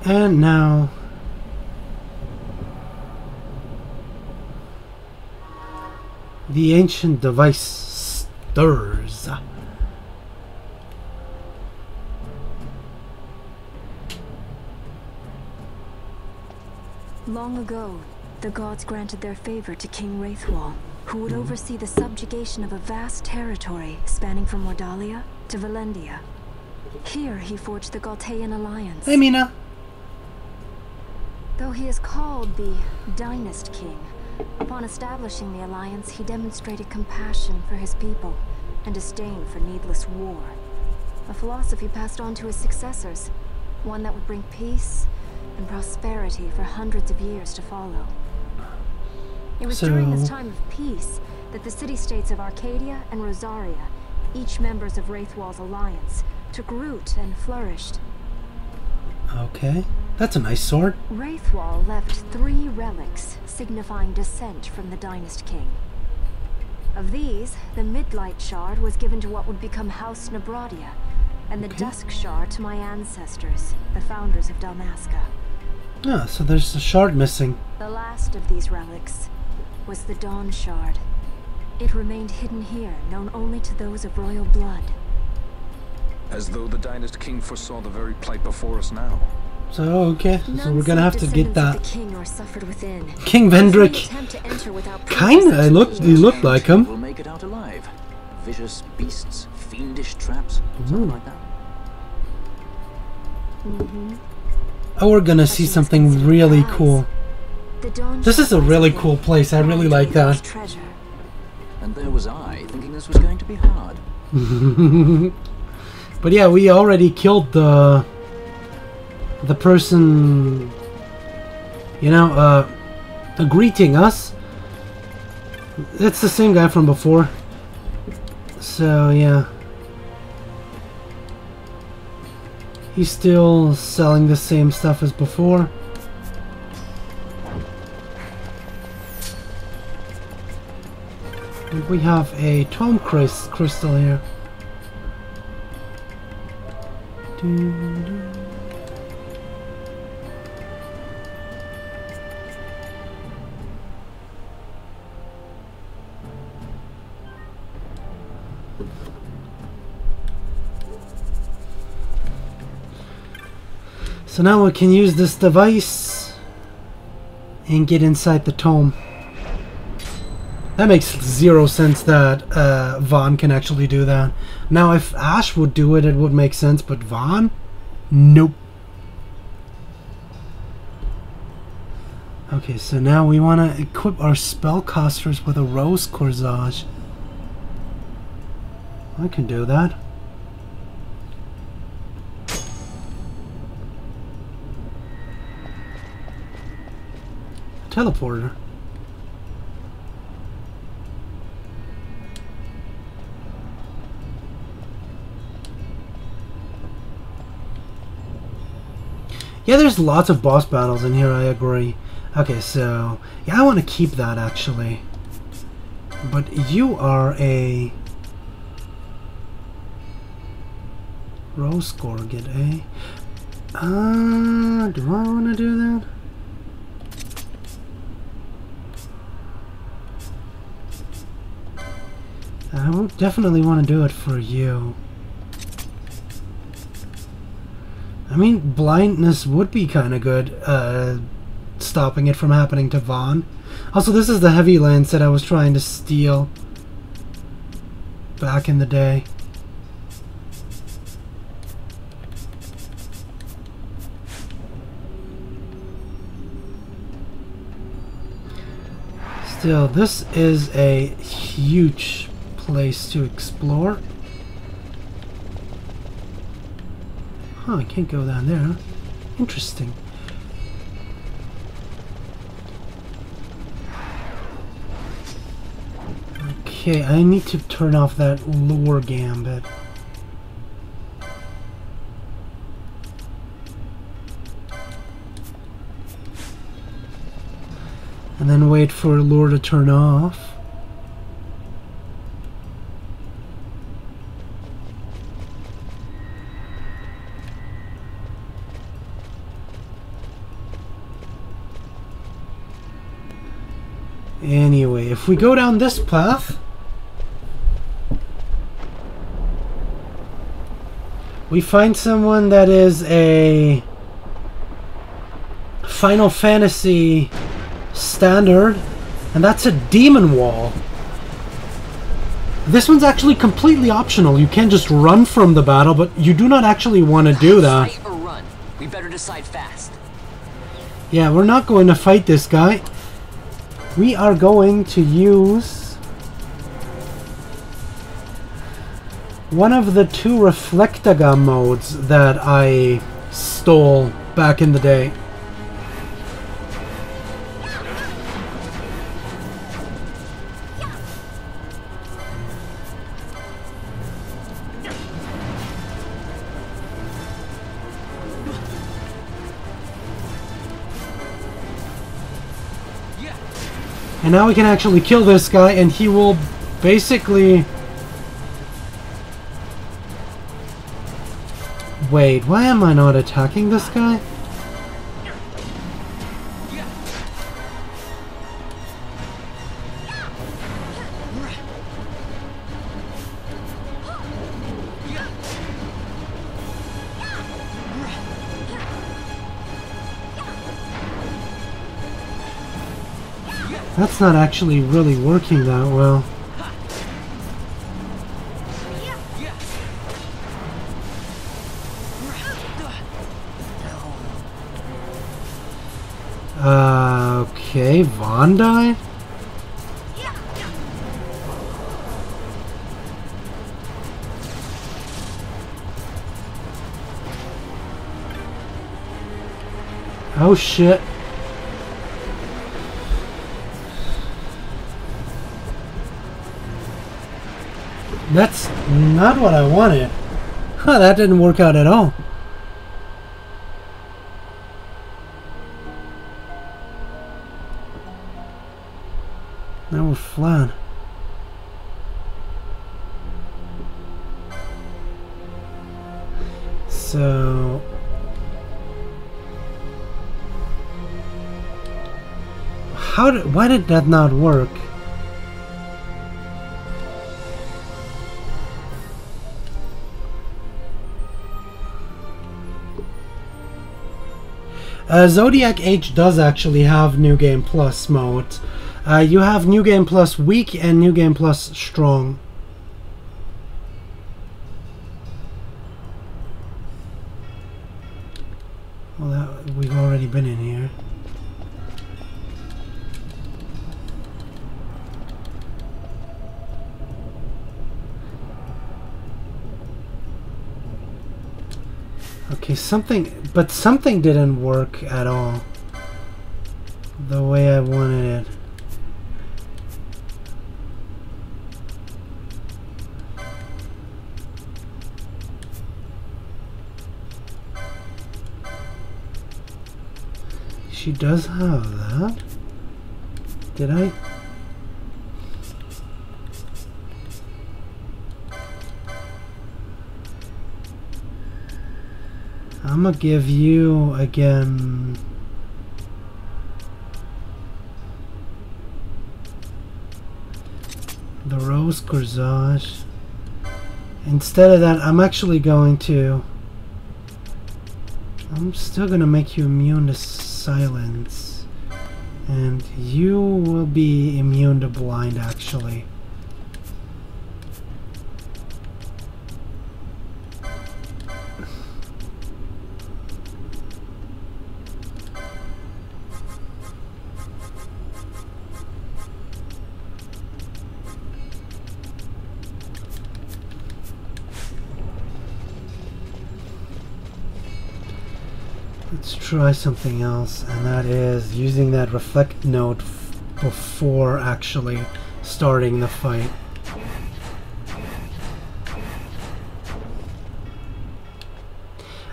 And now the ancient device stirs. Long ago, the gods granted their favor to King Wraithwall, who would oversee the subjugation of a vast territory spanning from Mordalia to Valendia. Here he forged the Galtean alliance. Hey, Mina. Though he is called the Dynast King, upon establishing the alliance, he demonstrated compassion for his people and disdain for needless war. A philosophy passed on to his successors, one that would bring peace and prosperity for hundreds of years to follow. It was during this time of peace that the city-states of Arcadia and Rosaria, each members of Wraithwall's alliance, took root and flourished. Okay. That's a nice sword. Wraithwall left 3 relics signifying descent from the Dynast King. Of these, the Midlight Shard was given to what would become House Nabradia, and the Dusk Shard to my ancestors, the founders of Dalmasca. Ah, so there's a shard missing. The last of these relics was the Dawn Shard. It remained hidden here, known only to those of royal blood. As though the Dynast King foresaw the very plight before us now. So, okay, so we're gonna have to get that. King Vendrick. Kinda, he looked like him. Will make it out alive. Vicious beasts, fiendish traps, something like that. Oh, we're gonna see something really cool. This is a really cool place. I really like that. And there was I, thinking this was going to be hard. But yeah, we already killed the person, you know, greeting us. It's the same guy from before. So yeah, he's still selling the same stuff as before. And we have a tome crystal here. So now we can use this device and get inside the tome. That makes 0 sense that Vaughn can actually do that. Now if Ash would do it, it would make sense, but Vaughn? Nope. Okay, so now we want to equip our spellcasters with a rose corsage. I can do that. Teleporter. Yeah, there's lots of boss battles in here, I agree. Okay, so yeah, I want to keep that actually. But you are a Rose Gorget, eh? Do I want to do that? I would definitely want to do it for you. I mean, blindness would be kind of good, stopping it from happening to Vaughn. Also, this is the heavy lance that I was trying to steal back in the day. Still, this is a huge place to explore. Huh, I can't go down there, huh? Interesting. Okay, I need to turn off that lure gambit. And then wait for lure to turn off. Anyway, if we go down this path, we find someone that is a Final Fantasy standard, and that's a demon wall. This one's actually completely optional. You can just run from the battle, but you do not actually want to do that. Fight or run? We better decide fast. Yeah, we're not going to fight this guy. We are going to use one of the two Reflectaga modes that I stole back in the day. And now we can actually kill this guy, and he will basically... Wait, why am I not attacking this guy? That's not actually really working that well. Okay, Vaughn died? Oh shit. That's not what I wanted. Huh, that didn't work out at all. Now we're flat. So... why did that not work? Zodiac H does actually have New Game Plus mode. You have New Game Plus Weak and New Game Plus Strong. Well, we've already been in here. Okay, something didn't work at all the way I wanted it. She does have that. Did I? I'm gonna give you again. The Rose Corsage. Instead of that, I'm actually going to. I'm still gonna make you immune to silence. And you will be immune to blind, actually. Let's try something else, and that is using that reflect node before actually starting the fight.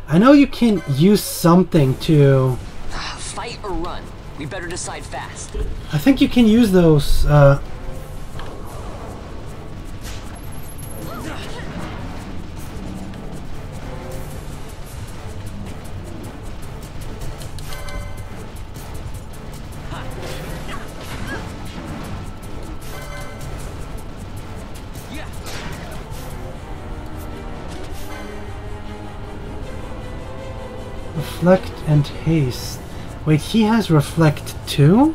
I know you can use something to... Fight or run? We better decide fast. I think you can use those... Reflect and haste. Wait, he has reflect too?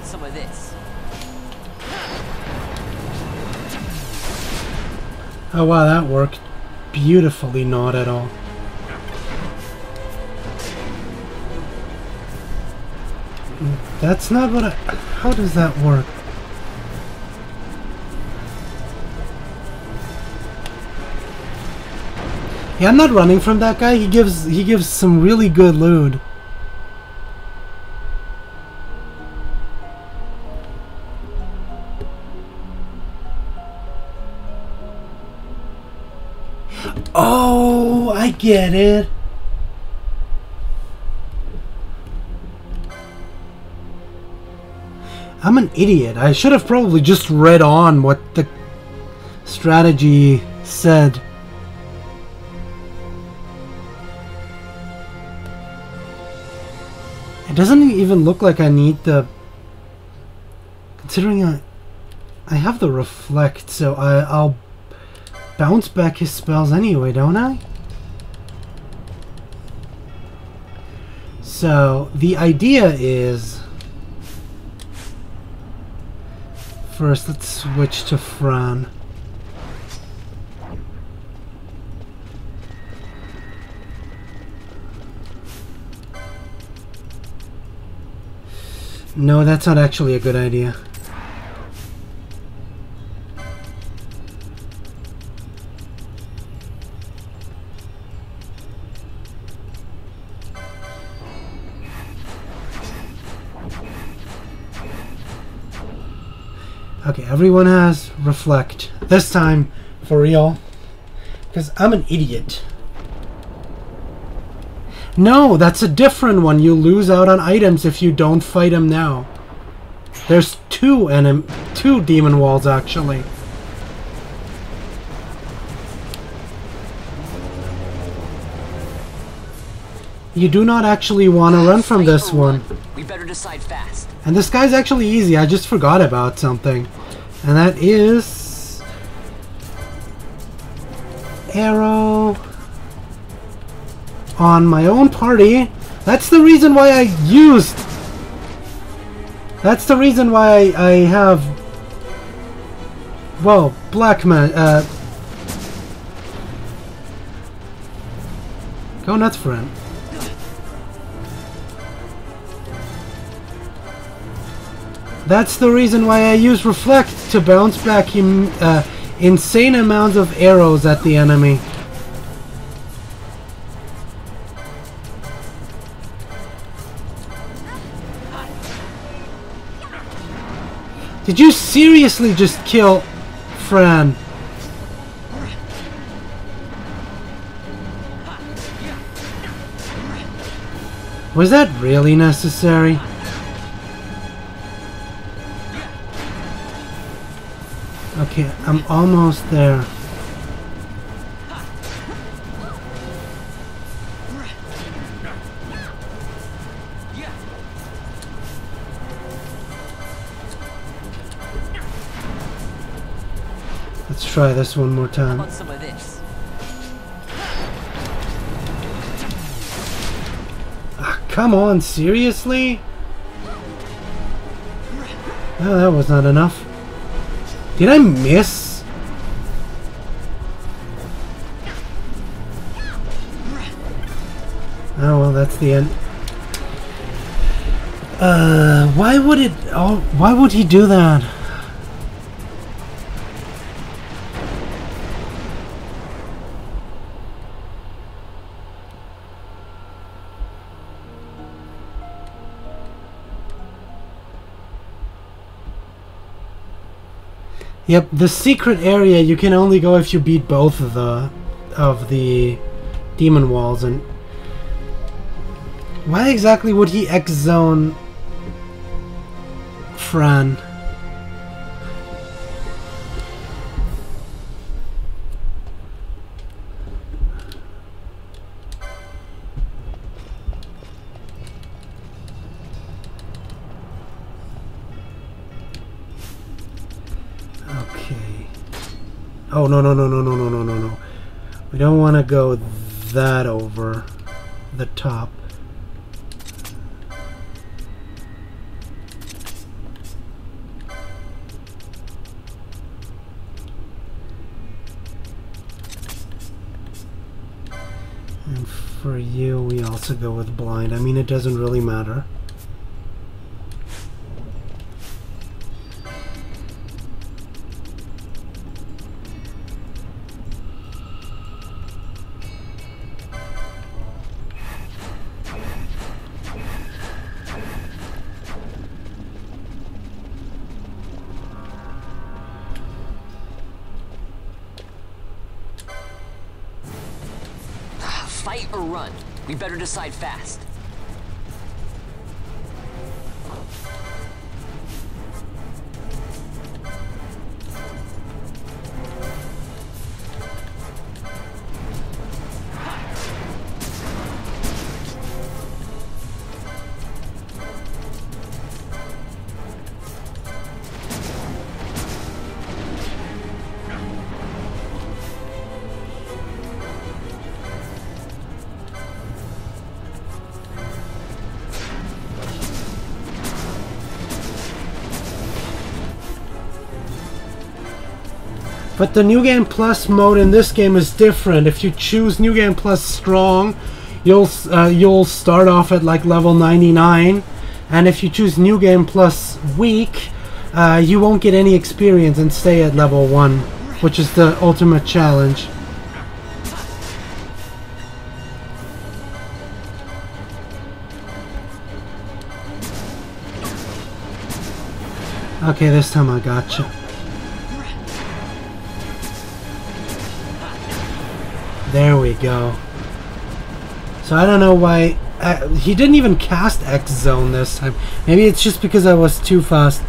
Some of this. Oh wow, that worked beautifully, not at all. That's not what I... How does that work? Yeah, I'm not running from that guy. He gives some really good loot. Oh, I get it. I'm an idiot. I should have probably just read on what the strategy said. It doesn't even look like I need the... Considering I have the reflect, so I'll bounce back his spells anyway, don't I? So, the idea is... First, let's switch to Fran. No, that's not actually a good idea. Okay, everyone has reflect. This time, for real. Because I'm an idiot. No, that's a different one. You lose out on items if you don't fight him now. There's two demon walls, actually. You do not actually want to run from this one. We better decide fast. And this guy's actually easy. I just forgot about something. And that is... Arrow... on my own party. That's the reason why I used... That's the reason why I have... Whoa, black man, go nuts, friend. That's the reason why I use Reflect to bounce back insane amounts of arrows at the enemy. Did you seriously just kill Fran? Was that really necessary? Okay, I'm almost there. Let's try this one more time. How about some of this? Ah, come on, seriously? Oh, that was not enough. Did I miss? Oh well, that's the end. Why would it? Oh, why would he do that? Yep, the secret area you can only go if you beat both of the demon walls. And why exactly would he X-zone Fran? Oh, no, no, no, no, no, no, no, no, no. We don't want to go that over the top. And for you, we also go with blind. I mean, it doesn't really matter. Fight or run? We better decide fast. But the New Game Plus mode in this game is different. If you choose New Game Plus Strong, you'll start off at like level 99, and if you choose New Game Plus Weak, you won't get any experience and stay at level 1, which is the ultimate challenge. Okay, this time I gotcha. There we go. So I don't know why he didn't even cast X Zone this time. Maybe it's just because I was too fast.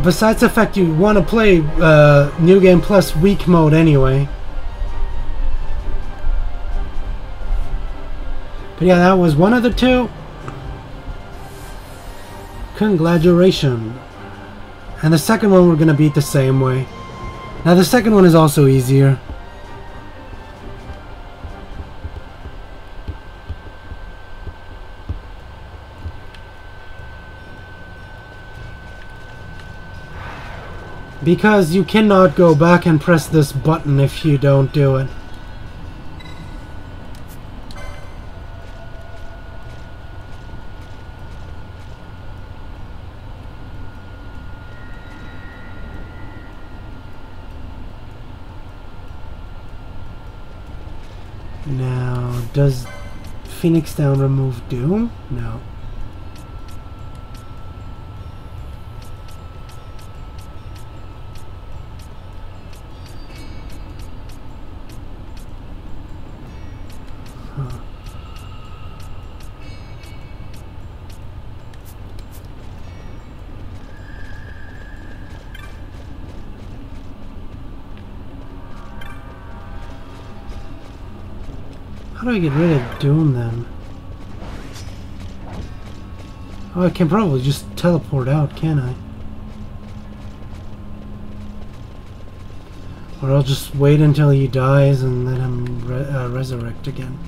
Besides the fact you want to play New Game Plus Weak mode anyway. But yeah, that was one of the two. Congratulations. And the second one we're gonna beat the same way. Now the second one is also easier. Because you cannot go back and press this button if you don't do it. Now, does Phoenix Down remove Doom? No. Huh. How do I get rid of Doom then? Oh, I can probably just teleport out, can I? Or I'll just wait until he dies and let him resurrect again.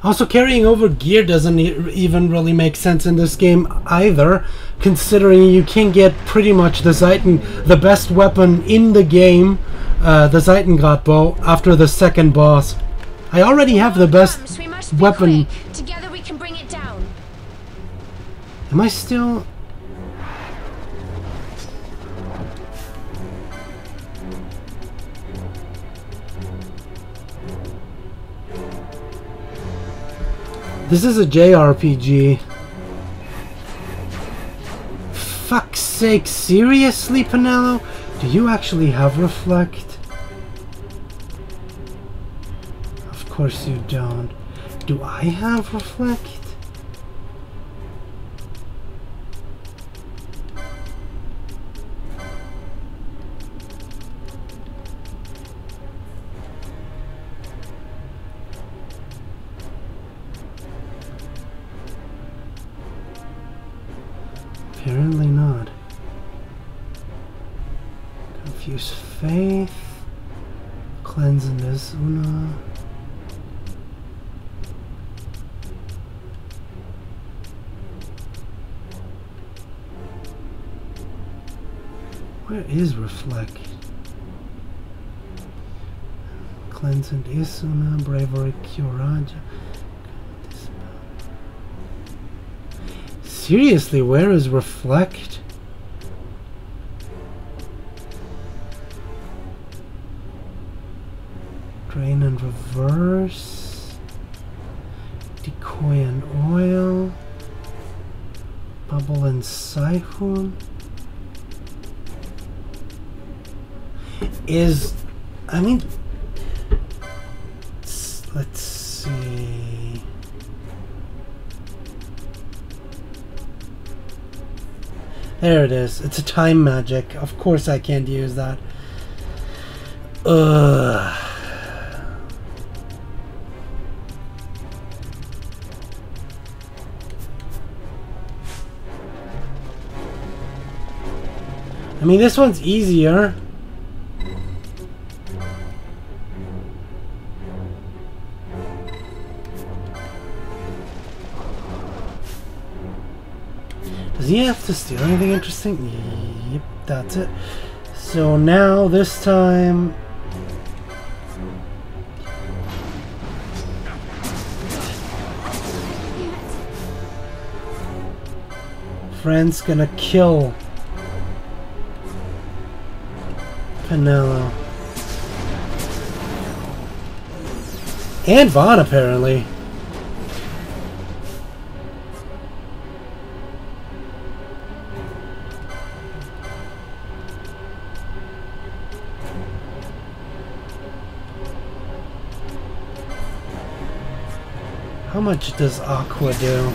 Also, carrying over gear doesn't even really make sense in this game either, considering you can get pretty much the best weapon in the game, the Zeitengott bow, after the second boss. I already have the best weapon. Together we can bring it down. Am I still... This is a JRPG. Fuck's sake, seriously, Penelo? Do you actually have Reflect? Of course you don't. Do I have Reflect? Apparently not. Confuse Faith. Cleanse and Desuna. Where is Reflect? Cleanse and Isuna, Bravery, Curaja. Seriously, where is Reflect? Drain and Reverse. Decoy and Oil. Bubble and Siphon. I mean, let's see. There it is. It's a time magic. Of course I can't use that. Ugh. I mean, this one's easier. Does he have to steal anything interesting? Yep, that's it. So now, this time... Friend's gonna kill Penelo. And Vaughn, apparently. How much does Aqua do?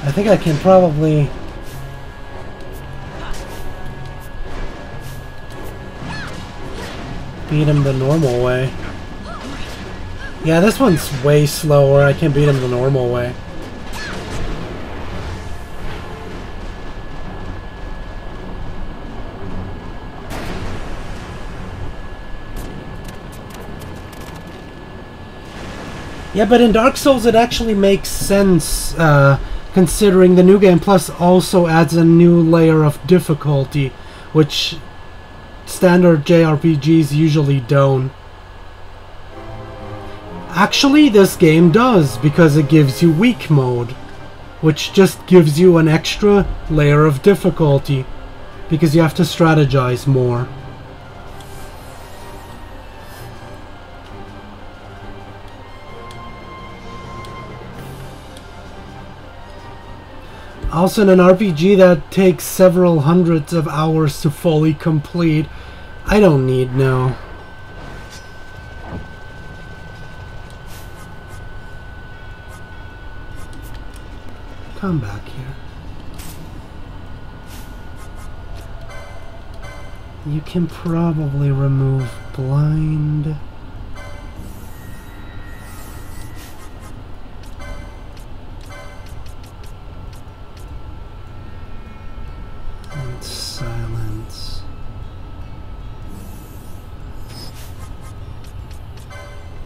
I think I can probably... beat him the normal way. Yeah, this one's way slower. I can beat him the normal way. Yeah, but in Dark Souls it actually makes sense, considering the New Game Plus also adds a new layer of difficulty, which standard JRPGs usually don't. Actually, this game does, because it gives you weak mode, which just gives you an extra layer of difficulty, because you have to strategize more. Also, in an RPG that takes several hundreds of hours to fully complete, I don't need no. Come back here. You can probably remove blind. And silence.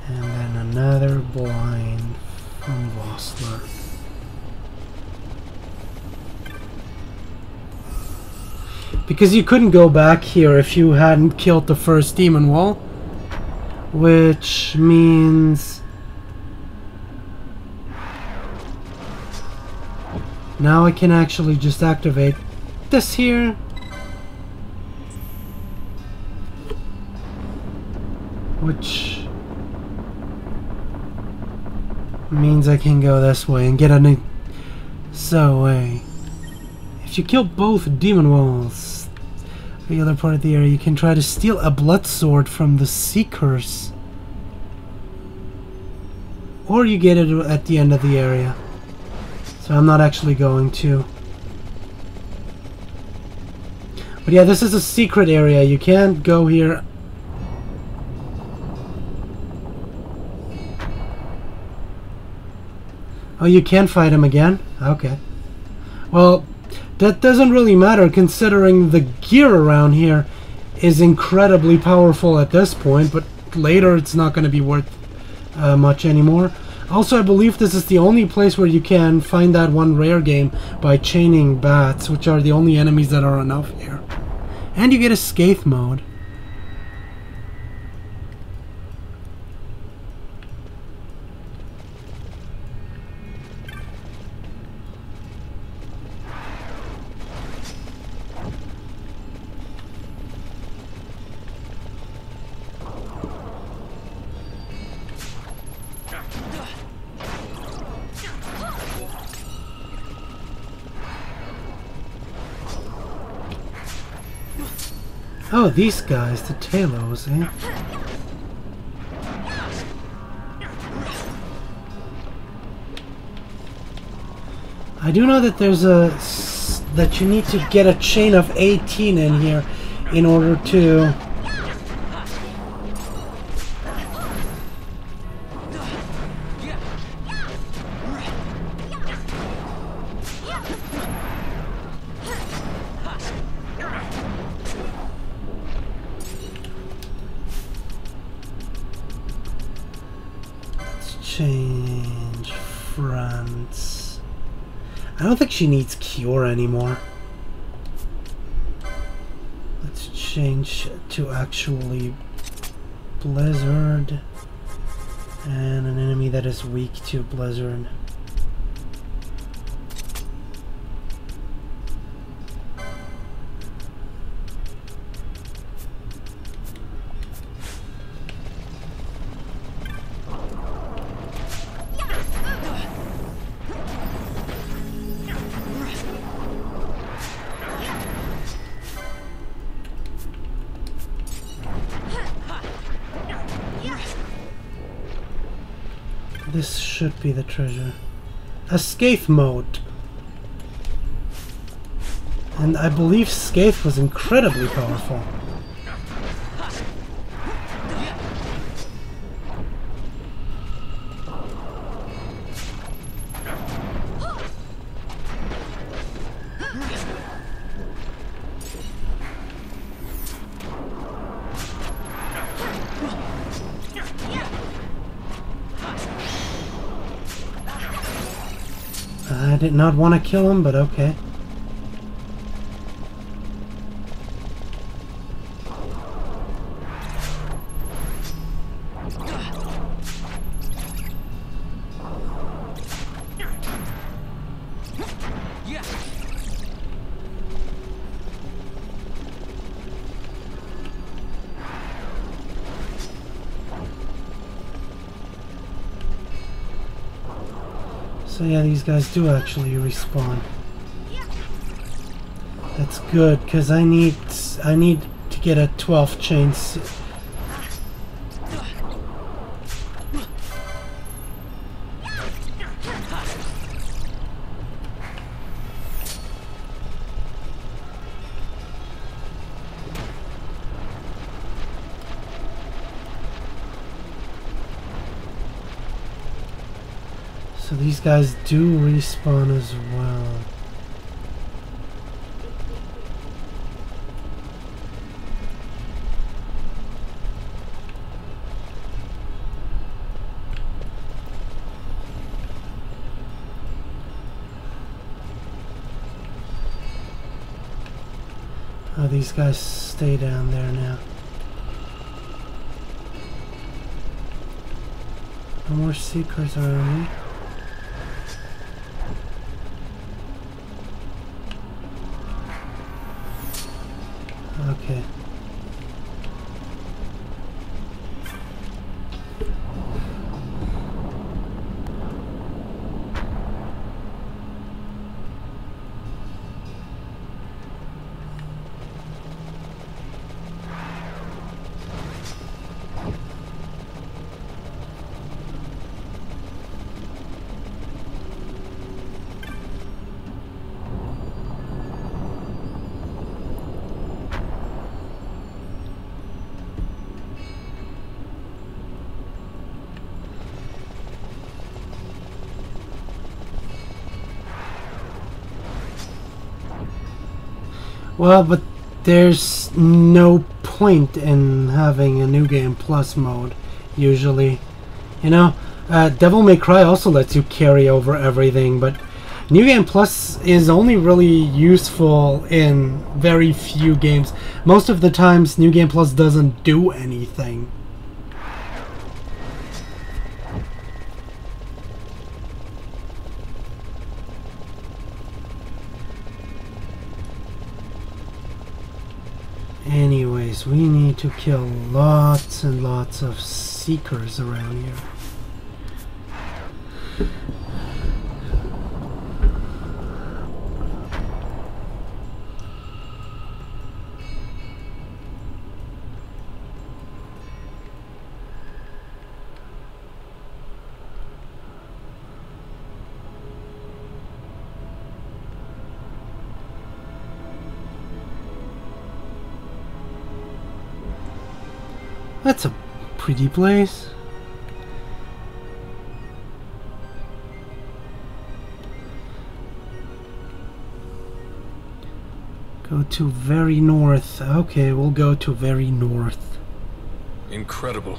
And then another blind from Vossler. Because you couldn't go back here if you hadn't killed the first demon wall. Which means... now I can actually just activate this here. Which means I can go this way and get a new... so way. If you kill both demon walls, the other part of the area, you can try to steal a blood sword from the Seekers. Or you get it at the end of the area. So I'm not actually going to. But yeah, this is a secret area. You can't go here. Oh, you can fight him again? Okay. Well, that doesn't really matter, considering the gear around here is incredibly powerful at this point, but later it's not going to be worth much anymore. Also, I believe this is the only place where you can find that one rare game by chaining bats, which are the only enemies that are enough here. And you get a Scathe mode. Oh, these guys, the Talos, eh? I do know that there's a... that you need to get a chain of 18 in here in order to... change fronts. I don't think she needs cure anymore. Let's change to actually Blizzard and an enemy that is weak to Blizzard. This should be the treasure. Escape mode. And I believe Scathe was incredibly powerful. I did not want to kill him, but okay. So yeah, these guys do actually respawn. That's good, because I need to get a 12 chains. So these guys do respawn as well. Oh, these guys stay down there now. No more seekers around me. Okay. Well, but there's no point in having a New Game Plus mode, usually. You know, Devil May Cry also lets you carry over everything, but New Game Plus is only really useful in very few games. Most of the times, New Game Plus doesn't do anything. Anyways, we need to kill lots and lots of seekers around here. That's a pretty place. Go to very north. Okay, we'll go to very north. Incredible.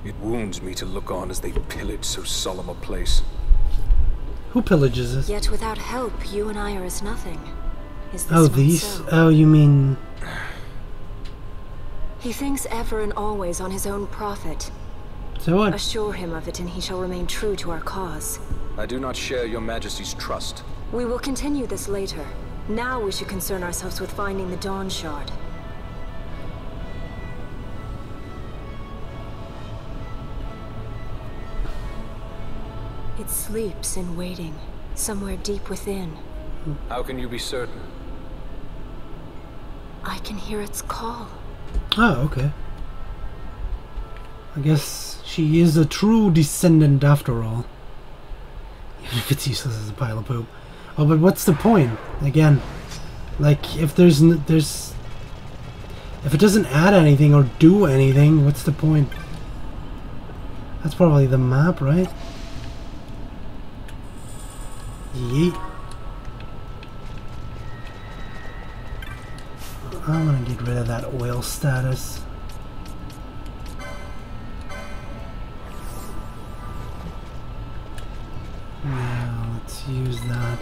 It wounds me to look on as they pillage so solemn a place. Who pillages us? Yet without help, you and I are as nothing. Is this Oh, one these? so? Oh, you mean... He thinks ever and always on his own profit. So what? Assure him of it and he shall remain true to our cause. I do not share your majesty's trust. We will continue this later. Now we should concern ourselves with finding the Dawn Shard. It sleeps in waiting, somewhere deep within. How can you be certain? I can hear its call. Oh, okay. I guess she is a true descendant after all. Even if it's useless as a pile of poop. Oh, but what's the point? Again, like, if if it doesn't add anything or do anything, what's the point? That's probably the map, right? Yeet. I want to get rid of that oil status. Yeah, let's use that.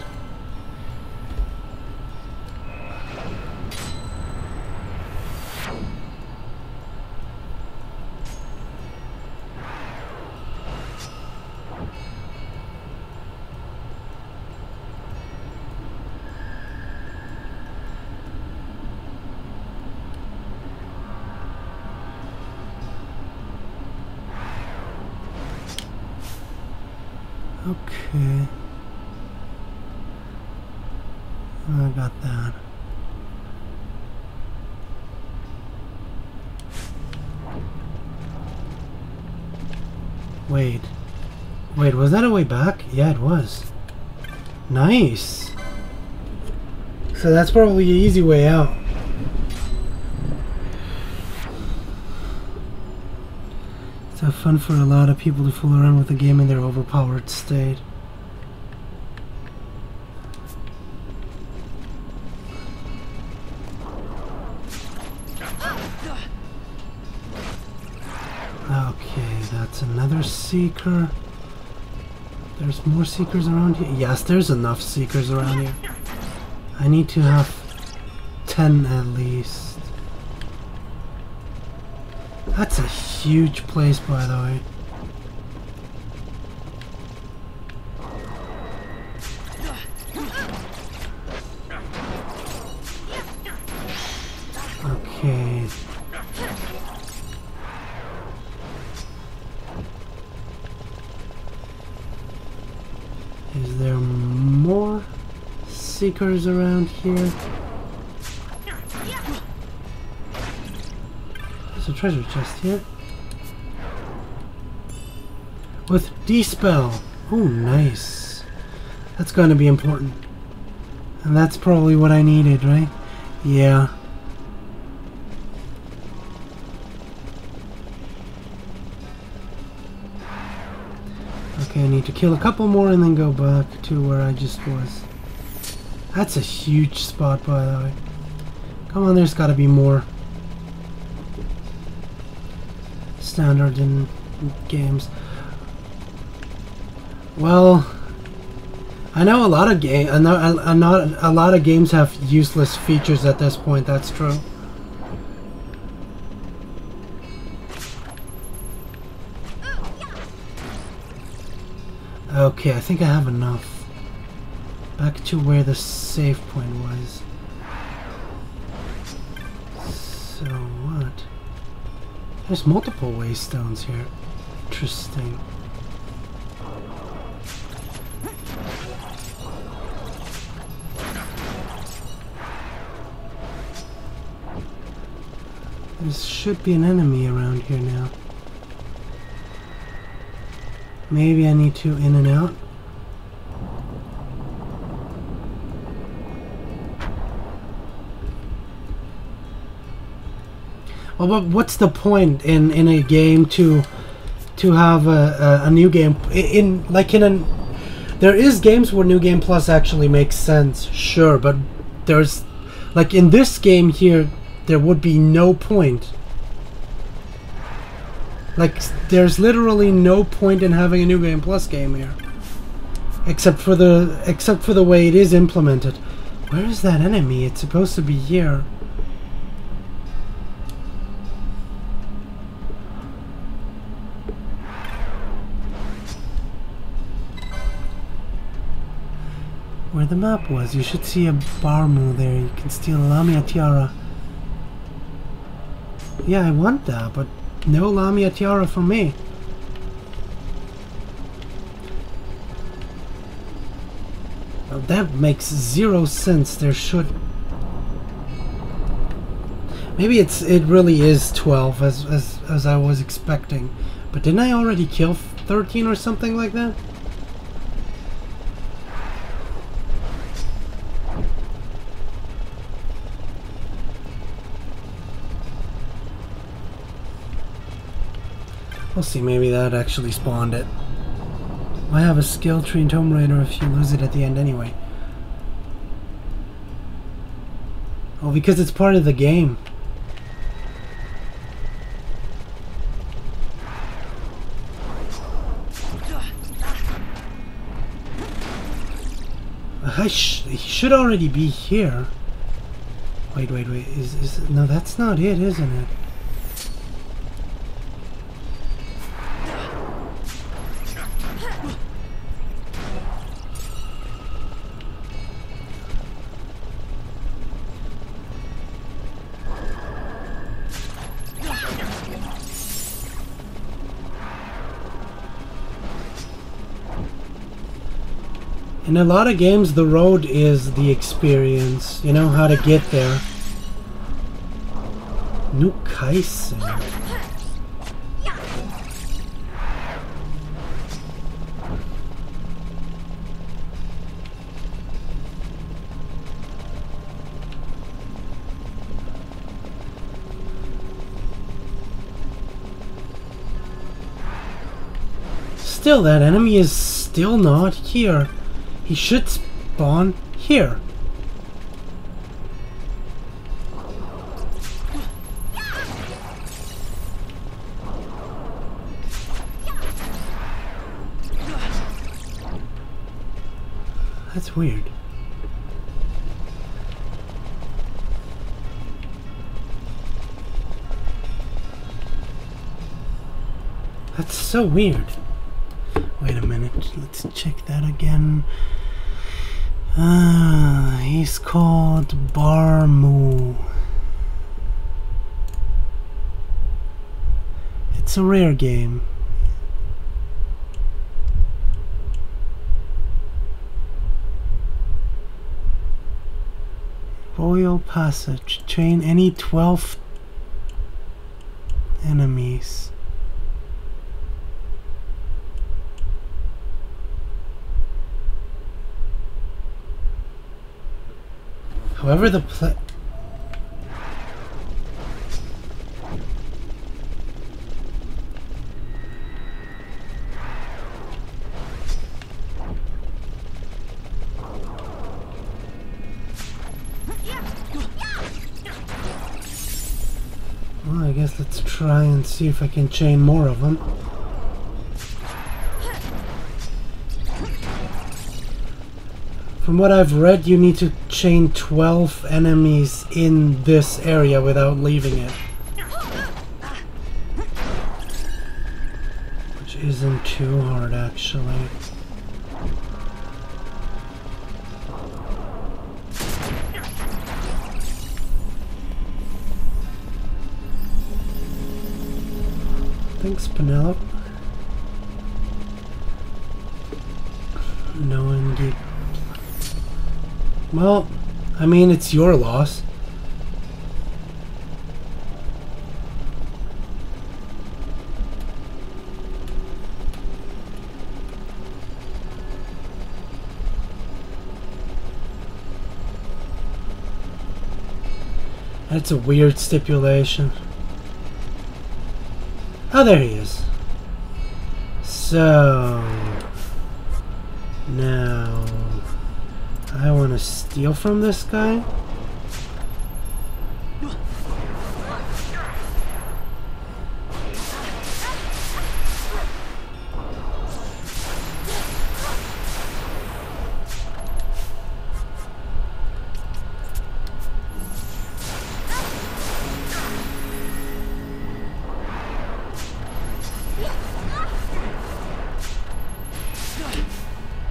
Okay. I got that. Wait. Wait, was that a way back? Yeah, it was. Nice. So that's probably an easy way out. It's fun for a lot of people to fool around with the game in their overpowered state. Okay, that's another seeker. There's more seekers around here. Yes, there's enough seekers around here. I need to have 10 at least. That's a huge place, by the way. Okay. Is there more seekers around here? There's a treasure chest here. With Dispel. Oh, nice. That's going to be important. And that's probably what I needed, right? Yeah. Okay, I need to kill a couple more and then go back to where I just was. That's a huge spot, by the way. Come on, there's got to be more. Standard in games. Well, I know a lot of a lot of games have useless features at this point. That's true. Okay, I think I have enough. Back to where the save point was. So what? There's multiple waystones here. Interesting. There should be an enemy around here now. Maybe I need to in and out. Well, but what's the point in a game to have a new game there is games where New Game Plus actually makes sense, sure, but there's like in this game here there would be no point. Like there's literally no point in having a New Game Plus game here, except for the way it is implemented. Where is that enemy? It's supposed to be here. Where the map was, you should see a Barmu there. You can steal Lamia Tiara. Yeah, I want that, but no Lamia Tiara for me. Well, that makes zero sense. There should... Maybe it really is 12 as I was expecting. But didn't I already kill 13 or something like that? We'll see, maybe that actually spawned it. I have a skill tree in Tomb Raider if you lose it at the end anyway. Oh, because it's part of the game. He should already be here. Wait. No, that's not it, isn't it? In a lot of games, the road is the experience. You know how to get there. New XII. Still, that enemy is still not here. He should spawn here. That's weird. That's so weird. Wait a minute, let's check that again. He's called Barmu. It's a rare game. Royal Passage. Chain any 12 enemies. However, the well, I guess let's try and see if I can chain more of them. From what I've read, you need to chain 12 enemies in this area without leaving it. Which isn't too hard, actually. Thanks, Penelope. No, indeed. Well, I mean, it's your loss. That's a weird stipulation. Oh, there he is. So now I want to steal from this guy.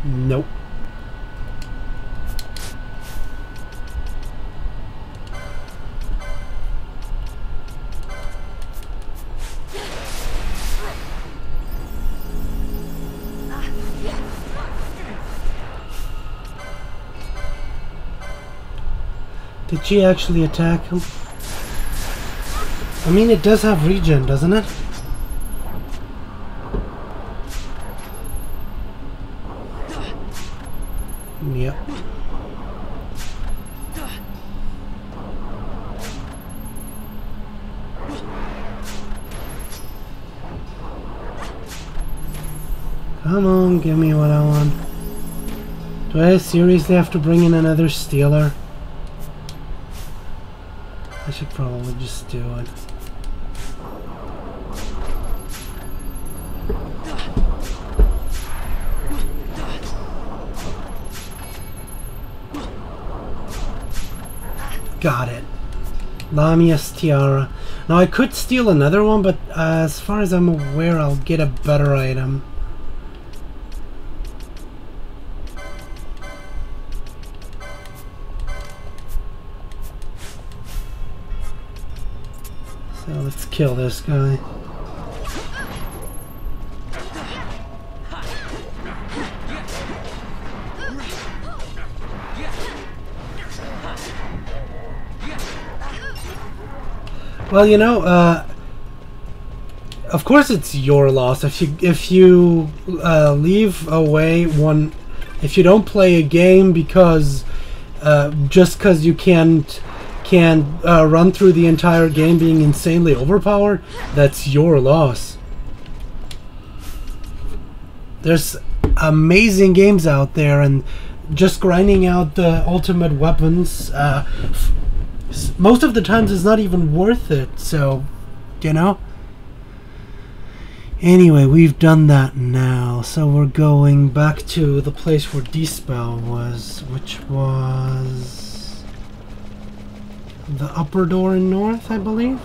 Nope. Did she actually attack him? I mean, it does have regen, doesn't it? Yep. Come on, give me what I want. Do I seriously have to bring in another stealer? I should probably just do it. Got it. Lamia's tiara. Now I could steal another one, but as far as I'm aware, I'll get a better item. So let's kill this guy. Well, you know, of course it's your loss if you leave away one, if you don't play a game because just because you can't run through the entire game being insanely overpowered, that's your loss. There's amazing games out there, and just grinding out the ultimate weapons most of the times is not even worth it, so, you know. Anyway, we've done that now, so we're going back to the place where Dispel was, which was the upper door in north, I believe.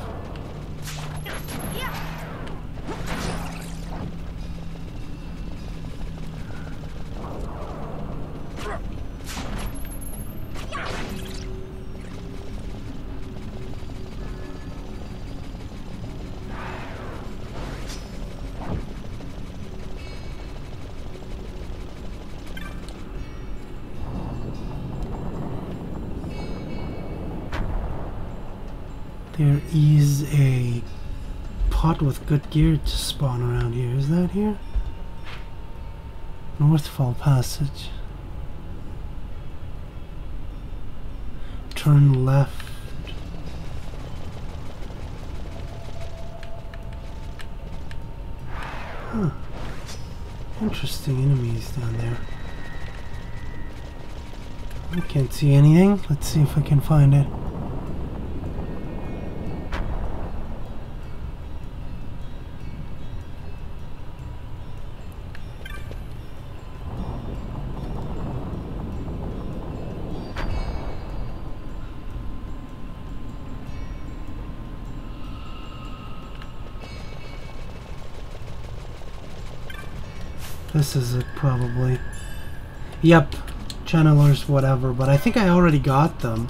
There is a pot with good gear to spawn around here. Is that here? Northfall Passage. Turn left. Huh. Interesting enemies down there. I can't see anything. Let's see if I can find it. This is it, probably. Yep, channelers, whatever, but I think I already got them.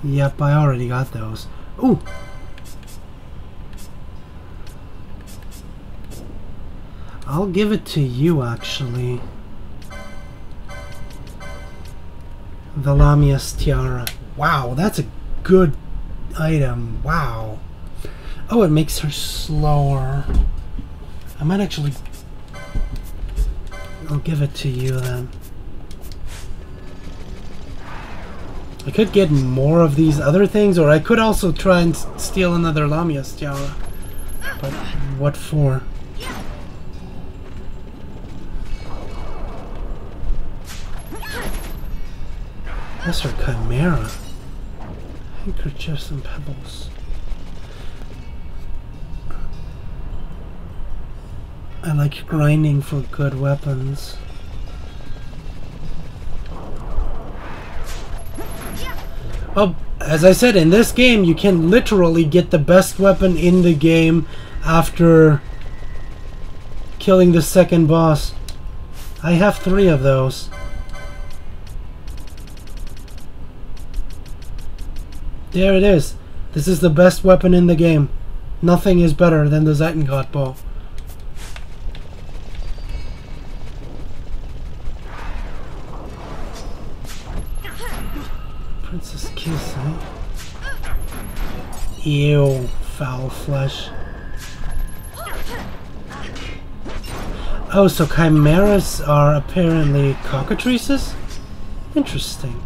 Yep, I already got those. Ooh! I'll give it to you, actually. The Lamia's tiara. Wow, that's a good item. Wow. Oh, it makes her slower. I might actually... I'll give it to you then. I could get more of these other things, or I could also try and steal another Lamia's tiara. But what for? That's her chimera. Handkerchiefs and pebbles. I like grinding for good weapons. Well, as I said, in this game you can literally get the best weapon in the game after killing the second boss. I have 3 of those. There it is. This is the best weapon in the game. Nothing is better than the Zeitengott bow. Princess Kiss, eh? Ew, foul flesh. Oh, so chimeras are apparently cockatrices? Interesting.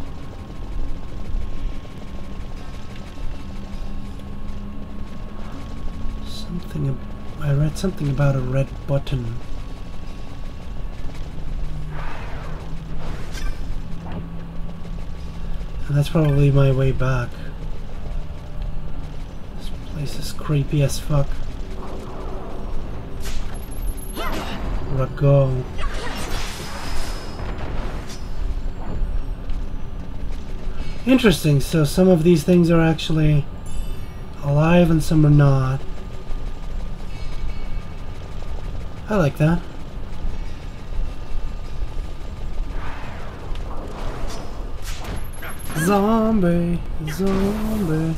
I read something about a red button. And that's probably my way back. This place is creepy as fuck. Go. Interesting, so some of these things are actually alive and some are not. I like that. Zombie, zombie.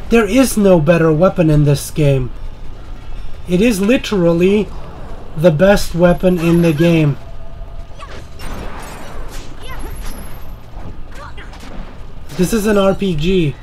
There is no better weapon in this game. It is literally the best weapon in the game. This is an RPG.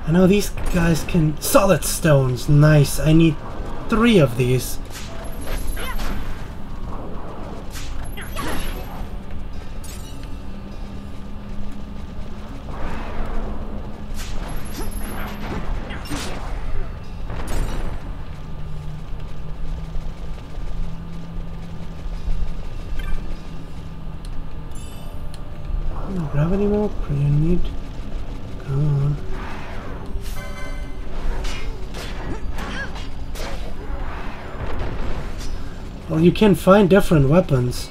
I know these guys can... Solid stones, nice. I need 3 of these. Don't grab any more? Pretty neat. Come on. Well, you can find different weapons.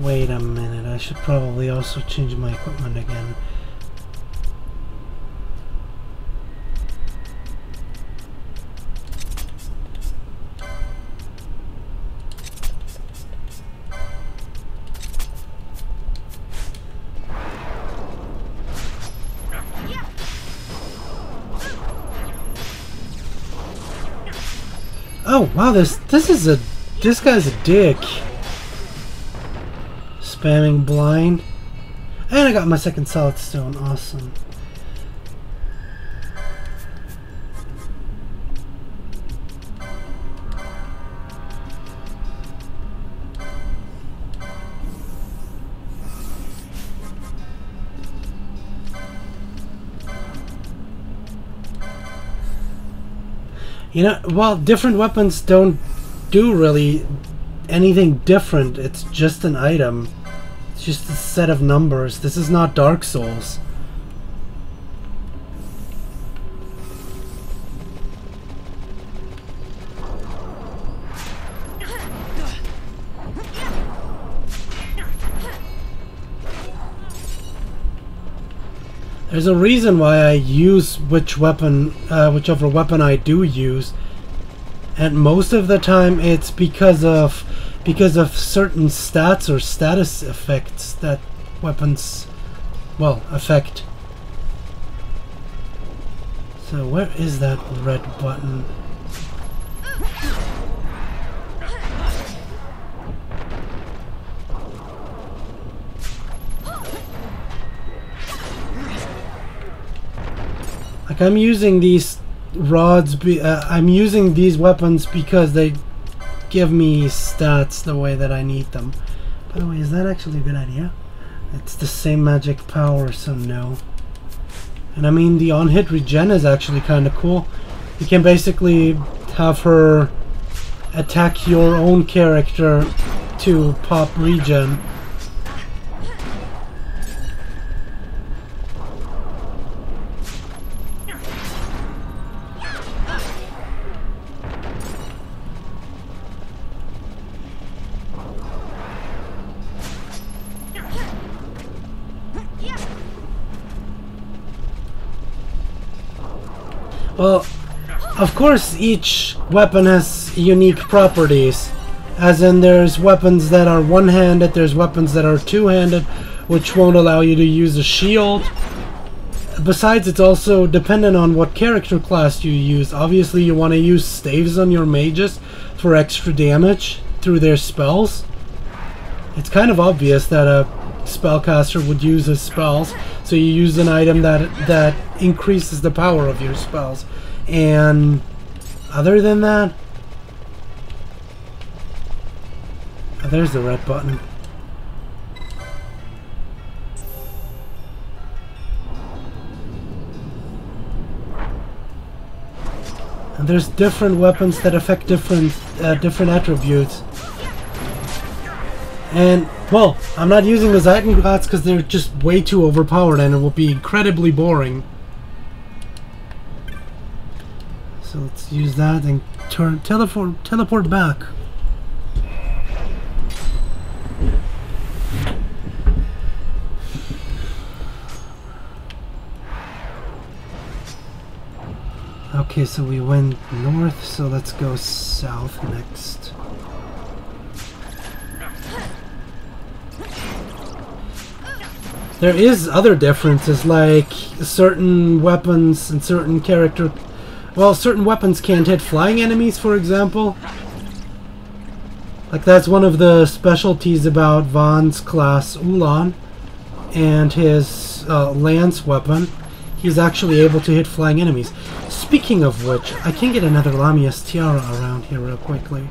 Wait a minute, I should probably also change my equipment again. Oh wow, this guy's a dick. Spamming blind. And I got my second solid stone. Awesome. You know, well, different weapons don't do really anything different. It's just an item. It's just a set of numbers. This is not Dark Souls. There's a reason why I use whichever weapon I do use, and most of the time it's because of certain stats or status effects that weapons, well, affect. So where is that red button? Like, I'm using these rods, I'm using these weapons because they give me stats the way that I need them. By the way, is that actually a good idea? It's the same magic power, so no. And I mean, the on-hit regen is actually kind of cool. You can basically have her attack your own character to pop regen. Well, of course each weapon has unique properties. As in there's weapons that are one-handed, there's weapons that are two-handed, which won't allow you to use a shield. Besides, it's also dependent on what character class you use. Obviously you want to use staves on your mages for extra damage through their spells. It's kind of obvious that a spellcaster would use his spells, so you use an item that increases the power of your spells. And other than that, oh, there's the red button. And there's different weapons that affect different attributes. And, well, I'm not using the Zeitengratz because they're just way too overpowered and it will be incredibly boring. So let's use that and teleport back. Okay, so we went north, so let's go south next. There is other differences, like certain weapons and certain character... Well, certain weapons can't hit flying enemies, for example. Like, that's one of the specialties about Vaughn's class, Ulan, and his lance weapon. He's actually able to hit flying enemies. Speaking of which, I can get another Lamia's tiara around here real quickly.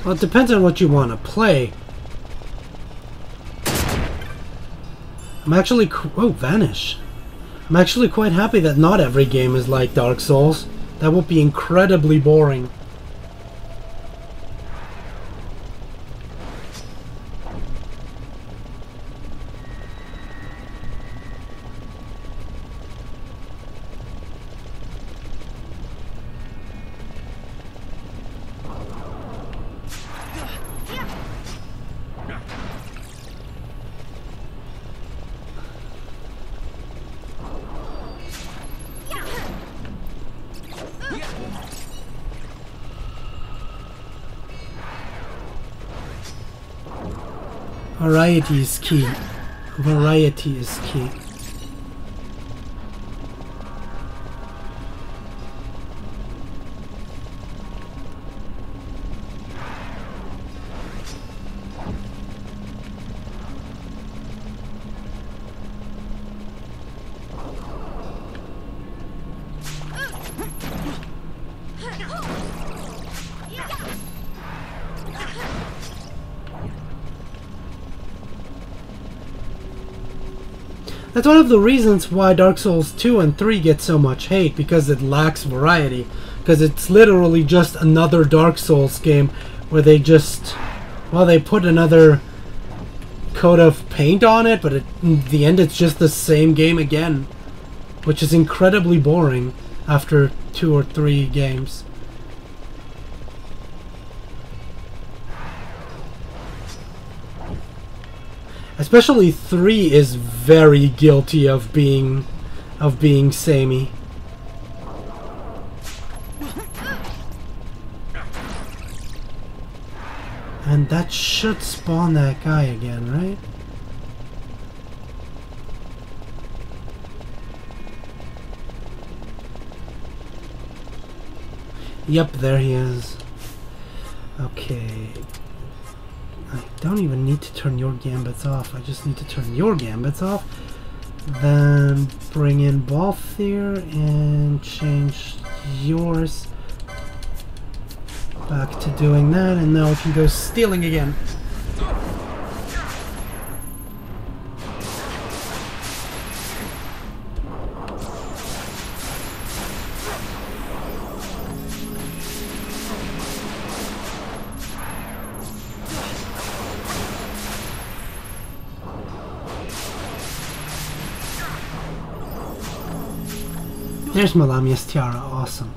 Well, it depends on what you want to play. I'm actually... Oh, vanish. I'm actually quite happy that not every game is like Dark Souls. That would be incredibly boring. Variety is key. Variety is key. That's one of the reasons why Dark Souls 2 and 3 get so much hate, because it lacks variety. Because it's literally just another Dark Souls game where they just... well, they put another coat of paint on it, but in the end it's just the same game again. Which is incredibly boring after 2 or 3 games. Especially 3 is very guilty of being samey. And that should spawn that guy again, right? Yep, there he is. Okay. I don't even need to turn your gambits off. I just need to turn your gambits off Then bring in Balthier and change yours back to doing that, and now we can go stealing again. There's Melamia's tiara, awesome.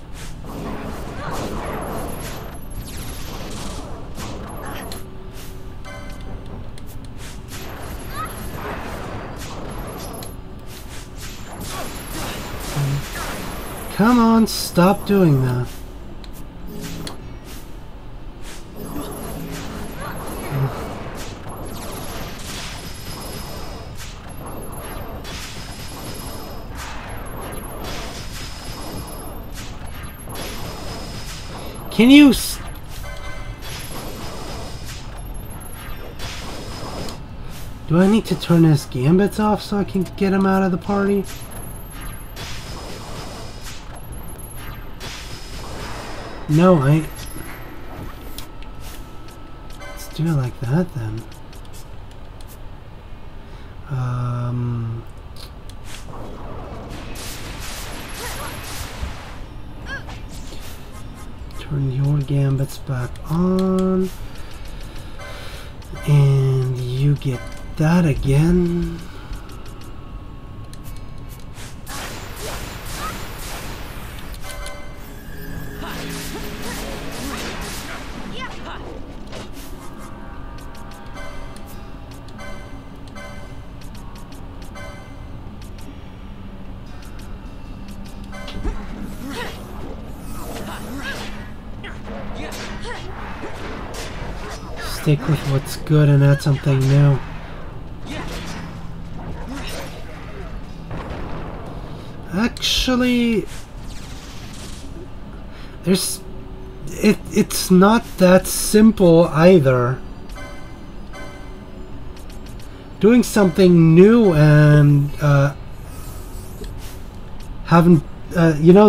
Come on, stop doing that. Can you do I need to turn his gambits off so I can get him out of the party? No, let's do it like that then. Turn your gambits back on, and you get that again. Stick with what's good and add something new. Actually, it's not that simple either. Doing something new and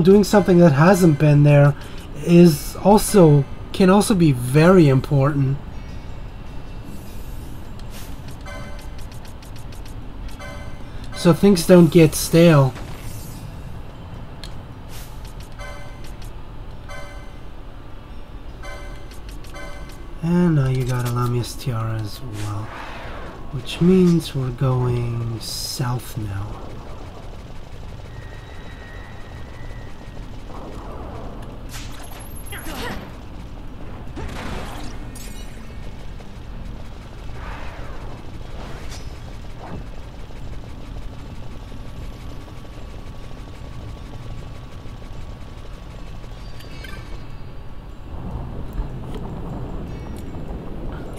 doing something that hasn't been there can also be very important. So things don't get stale. And now you got Alamia's tiara as well, which means we're going south now.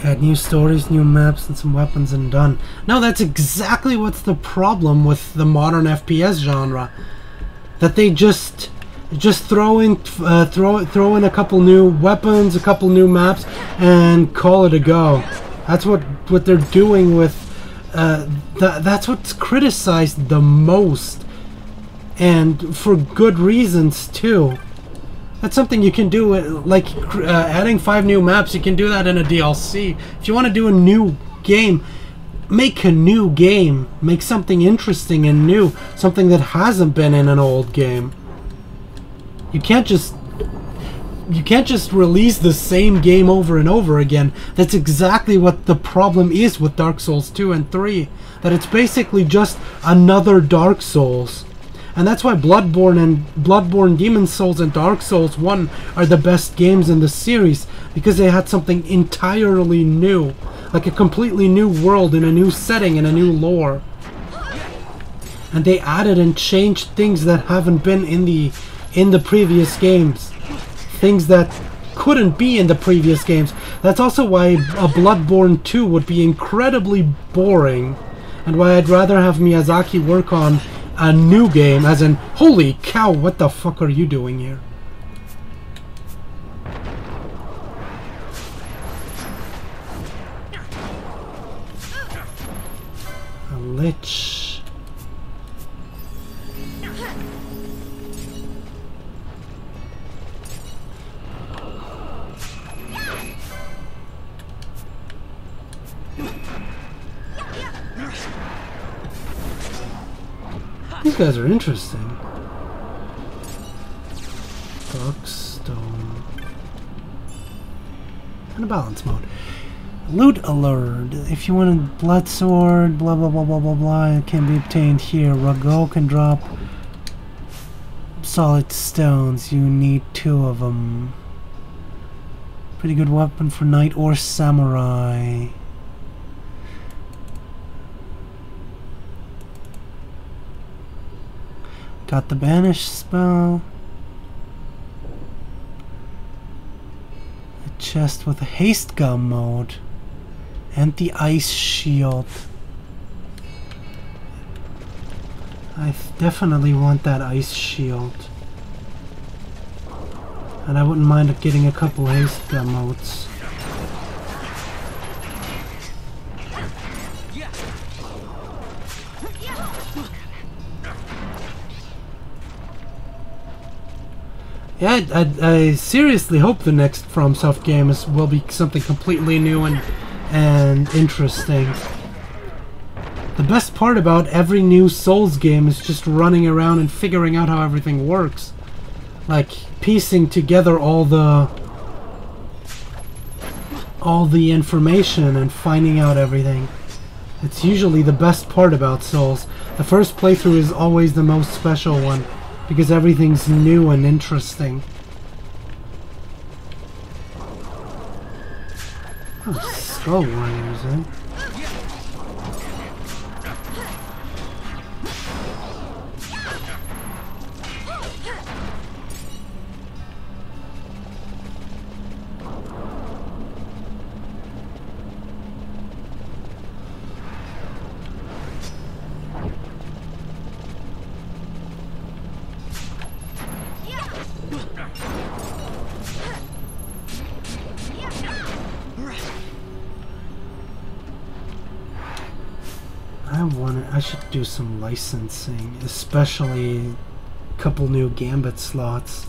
Add new stories, new maps, and some weapons, and done. No, that's exactly what's the problem with the modern FPS genre. That they just throw in a couple new weapons, a couple new maps, and call it a go. That's what they're doing with. That's what's criticized the most, and for good reasons too. That's something you can do, like adding 5 new maps. You can do that in a DLC. If you want to do a new game, make a new game. Make something interesting and new. Something that hasn't been in an old game. You can't just release the same game over and over again. That's exactly what the problem is with Dark Souls 2 and 3. That it's basically just another Dark Souls. And that's why Bloodborne, Demon's Souls, and Dark Souls 1 are the best games in the series, because they had something entirely new, like a completely new world in a new setting and a new lore. And they added and changed things that haven't been in the previous games, things that couldn't be in the previous games. That's also why a Bloodborne 2 would be incredibly boring, and why I'd rather have Miyazaki work on a new game, as in, holy cow, what the fuck are you doing here? A lich. These guys are interesting. Dark stone. And a balance mode. Loot alert. If you want a blood sword, blah blah blah blah blah blah, it can be obtained here. Rago can drop solid stones. You need 2 of them. Pretty good weapon for knight or samurai. Got the banish spell. A chest with a haste gun mode. And the ice shield. I definitely want that ice shield. And I wouldn't mind getting a couple haste gun modes. Yeah, I seriously hope the next FromSoft game will be something completely new and interesting. The best part about every new Souls game is just running around and figuring out how everything works. Like, piecing together all the information and finding out everything. It's usually the best part about Souls. The first playthrough is always the most special one, because everything's new and interesting. Oh, Skull Warriors, eh? I should do some licensing, especially a couple new Gambit slots.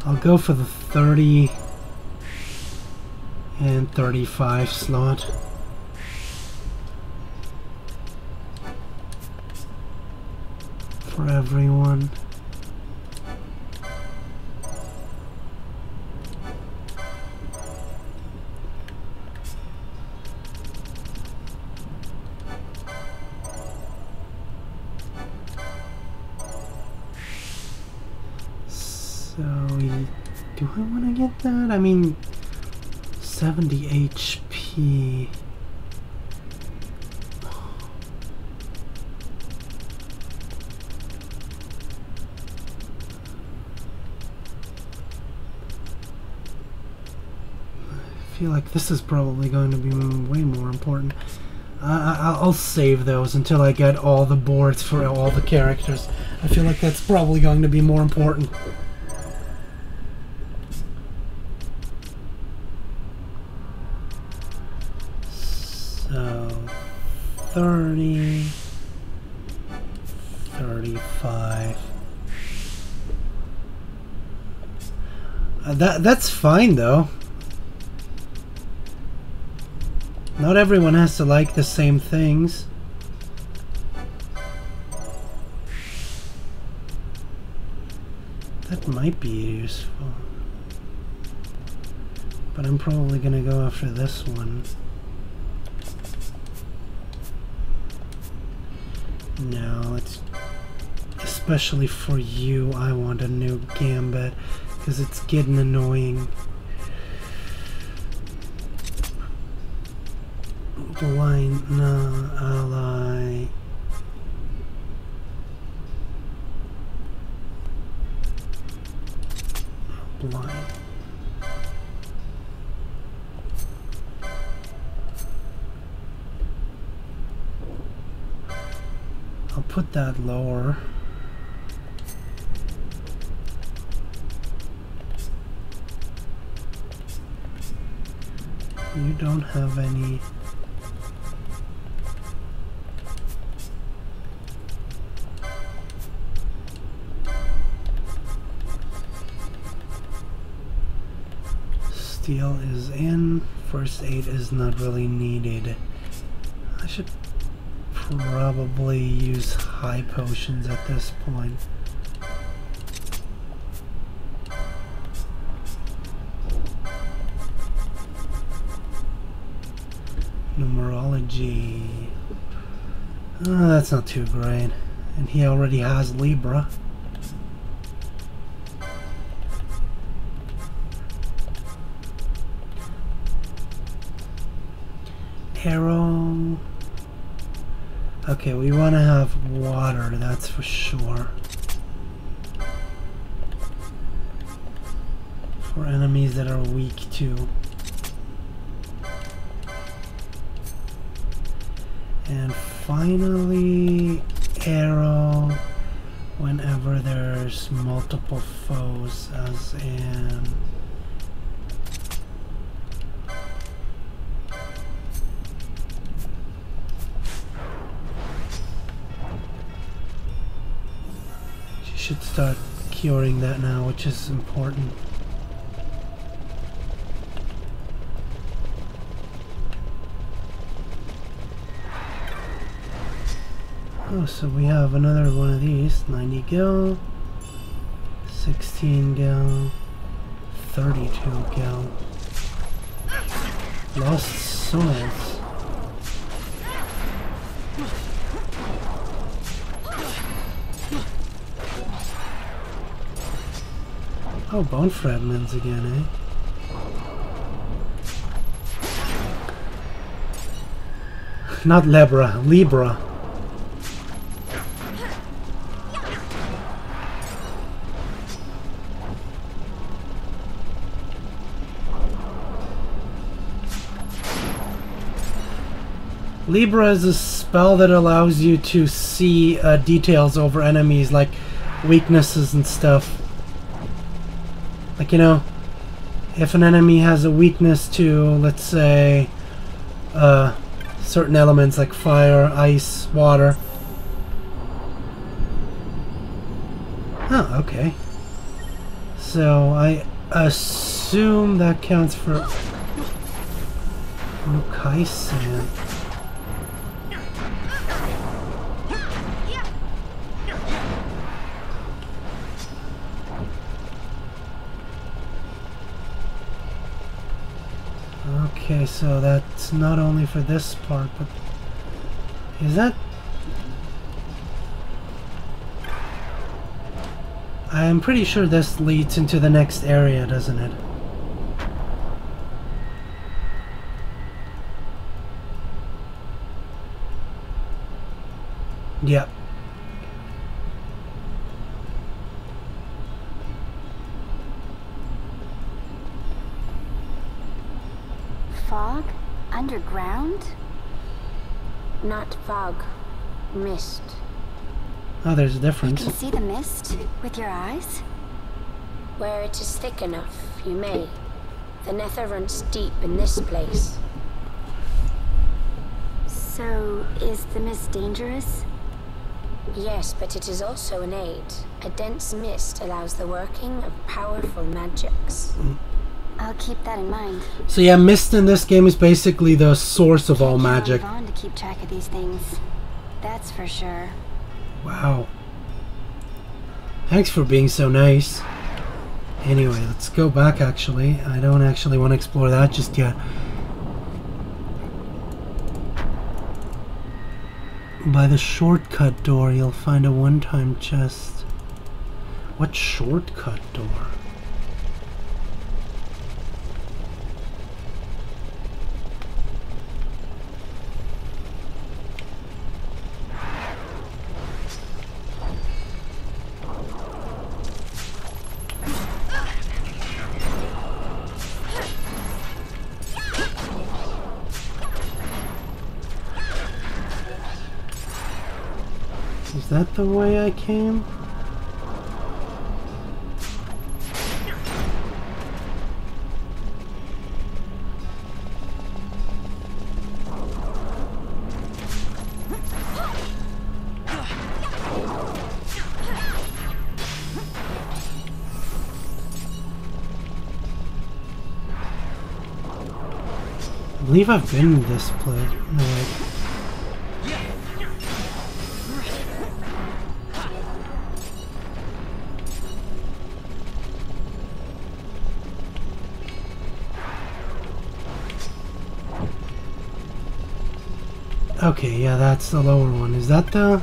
I'll go for the 30 and 35 slot. For everyone. Do I want to get that? I mean, 70 HP. I feel like this is probably going to be way more important. I'll save those until I get all the boards for all the characters. I feel like that's probably going to be more important. So, 30, 35. That's fine though. Not everyone has to like the same things. That might be useful. But I'm probably gonna go after this one. No, it's especially for you. I want a new Gambit because it's getting annoying. Blind, no, ally. Blind. I'll put that lower. You don't have any. Steel is in. First aid is not really needed. I should probably use high potions at this point. Numerology. Oh, that's not too great. And he already has Libra. Arrow. Okay, we want to have water, that's for sure. For enemies that are weak to. And finally, arrow whenever there's multiple foes, as in... should start curing that now, which is important. Oh, so we have another one of these. 90 gil, 16 gil, 32 gil. Lost souls. Oh, bone fragments again, eh? Not Libra, Libra. Libra is a spell that allows you to see details over enemies, like weaknesses and stuff. Like, you know, if an enemy has a weakness to, let's say, certain elements like fire, ice, water. Oh, okay. So I assume that counts for Mukai-san. Okay, so that's not only for this part, but is that... I'm pretty sure this leads into the next area, doesn't it? Yep. Fog? Underground? Not fog. Mist. Oh, there's a You difference. can see the mist with your eyes? Where it is thick enough, you may. The nether runs deep in this place. So, is the mist dangerous? Yes, but it is also an aid. A dense mist allows the working of powerful magics. I'll keep that in mind. So yeah, mist in this game is basically the source of all Can't count on magic. Vaughn to keep track of these things. That's for sure. Wow. Thanks for being so nice. Anyway, let's go back actually. I don't actually want to explore that just yet. By the shortcut door, you'll find a one-time chest. What shortcut door? Is that the way I came? I believe I've been in this place. No, Okay, yeah, that's the lower one. Is that the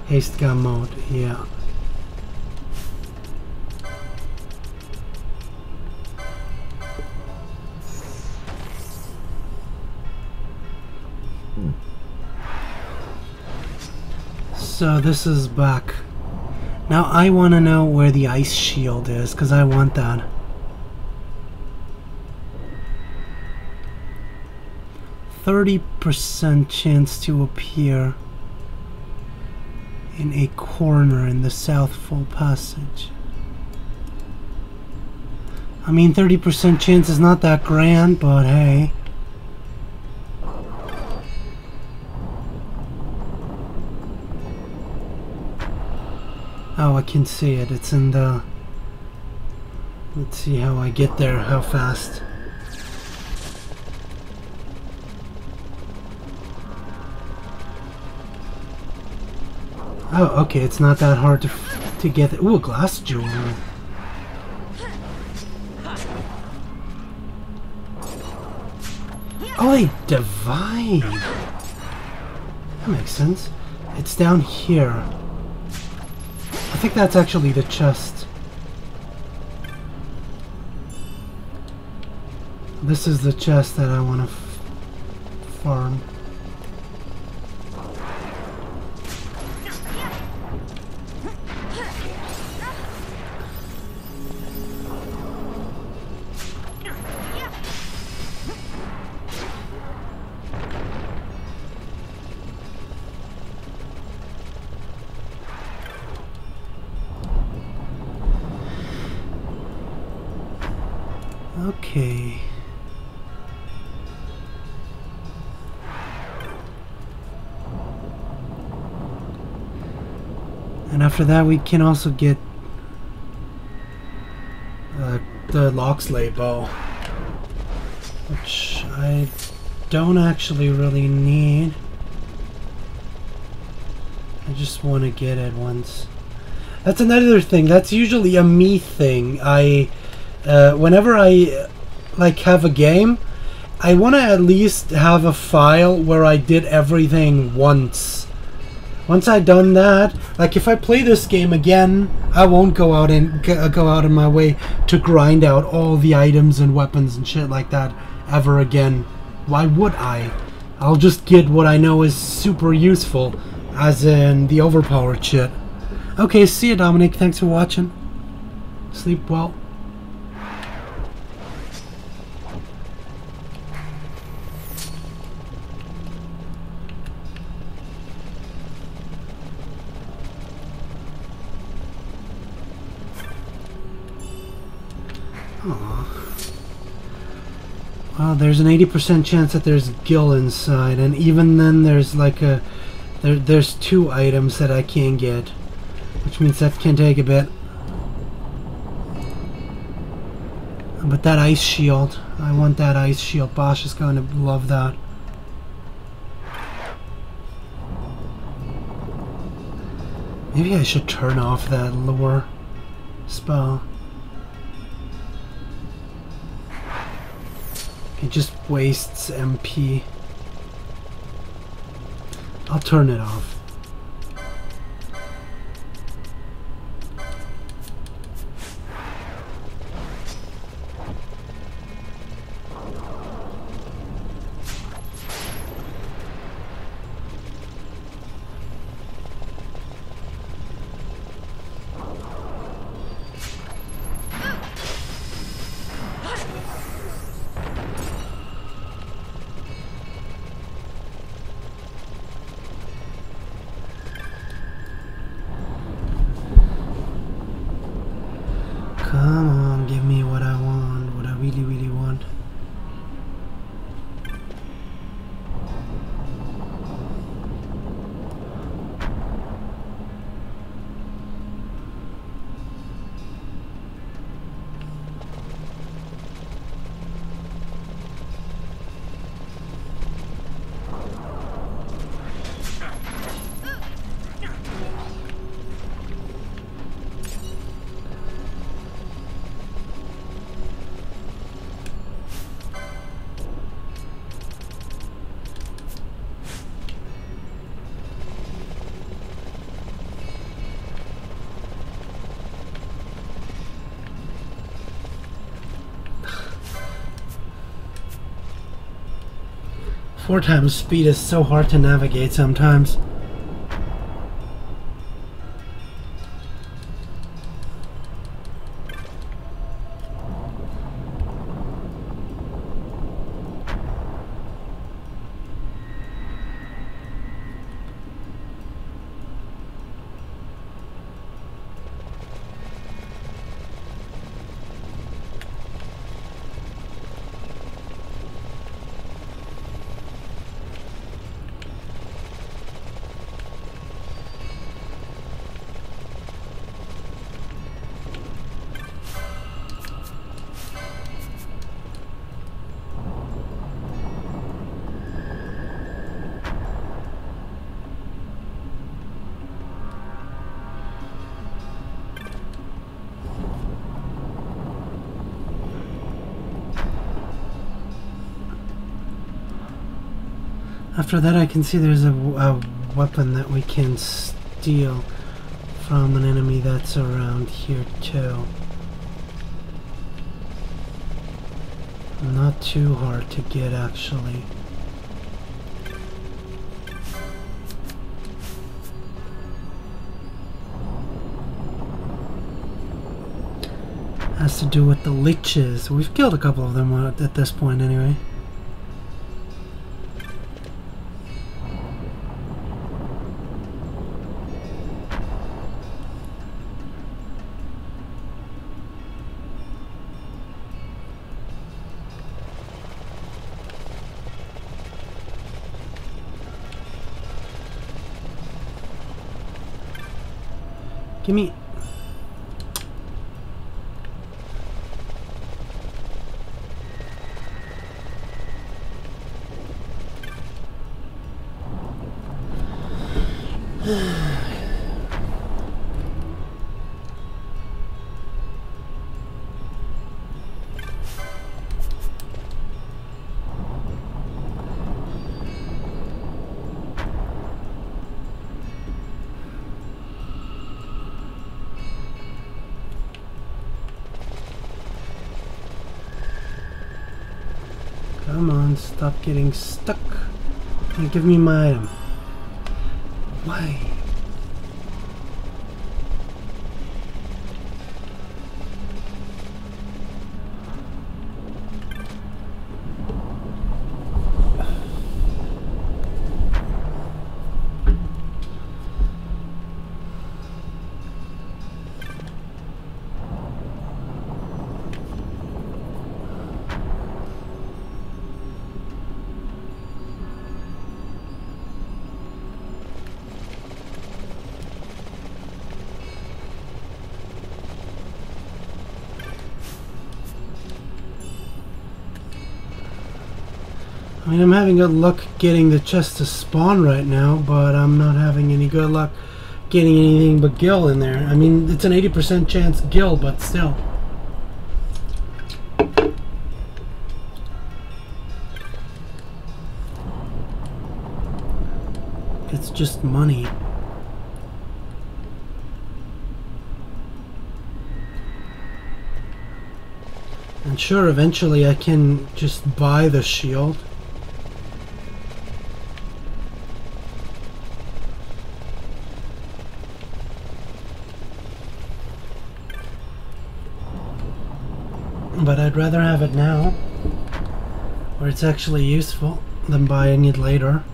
haste gun mode? Yeah. So this is back. Now I want to know where the ice shield is, because I want that. 30% chance to appear in a corner in the South Full Passage. I mean, 30% chance is not that grand, but hey. Oh, I can see it. It's in the... Let's see how I get there, how fast. Oh, okay, it's not that hard to get. Ooh, a glass jewel. Oh, they divide. That makes sense. It's down here. I think that's actually the chest. This is the chest that I want to farm. Okay. And after that we can also get the Locksley bow, which I don't actually really need. I just want to get it once. That's another thing. That's usually a me thing. Whenever I like have a game, I want to at least have a file where I did everything once. Once I've done that, like if I play this game again, I won't go out of my way to grind out all the items and weapons and shit like that ever again. Why would I? I'll just get what I know is super useful, as in the overpowered shit. Okay, see you, Dominic. Thanks for watching. Sleep well. Well, there's an 80% chance that there's Gil inside, and even then there's like there's 2 items that I can get, which means that can take a bit. But that ice shield, I want that ice shield. Bosch is going to love that. Maybe I should turn off that lure spell. It just wastes MP. I'll turn it off. 4 times speed is so hard to navigate sometimes. After that, I can see there's a weapon that we can steal from an enemy that's around here too. Not too hard to get, actually. Has to do with the leeches. We've killed a couple of them at this point anyway. Give me... Come on, stop getting stuck. And give me my item. Why? I mean, I'm having good luck getting the chest to spawn right now, but I'm not having any good luck getting anything but Gil in there. I mean, it's an 80% chance Gil, but still. It's just money. And sure, eventually I can just buy the shield. But I'd rather have it now, where it's actually useful, than buying it later.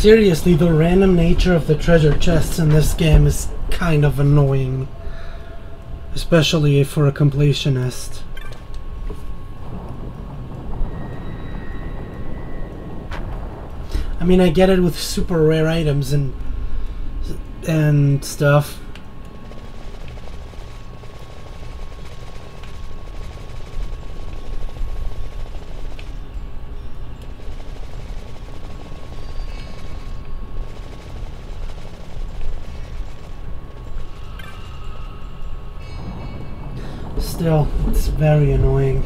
Seriously, the random nature of the treasure chests in this game is kind of annoying. Especially for a completionist. I mean, I get it with super rare items and stuff. Still, it's very annoying.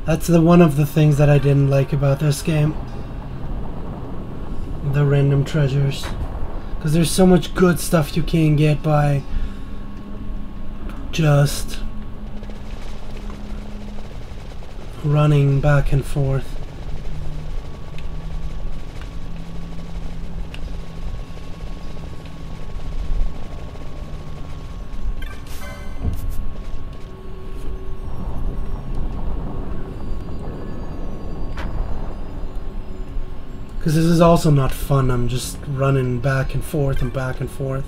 That's one of the things that I didn't like about this game. The random treasures. Because there's so much good stuff you can get by just running back and forth. Because this is also not fun, I'm just running back and forth and back and forth.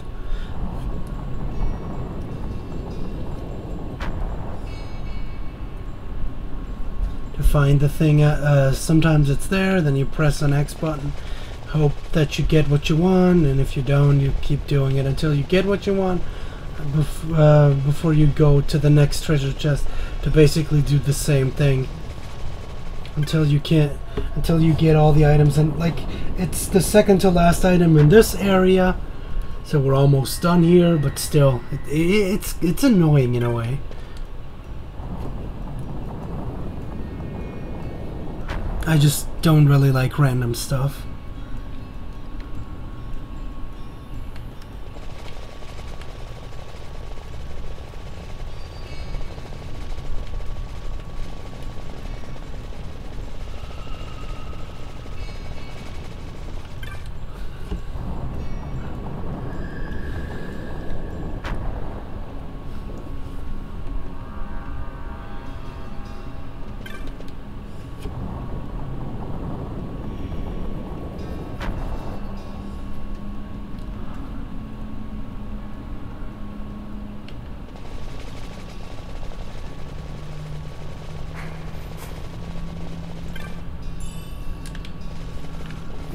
To find the thing, sometimes it's there, then you press an X button, hope that you get what you want, and if you don't, you keep doing it until you get what you want, before you go to the next treasure chest to basically do the same thing. Until you get all the items, and like it's the second to last item in this area, so we're almost done here, but still it's annoying in a way. I just don't really like random stuff.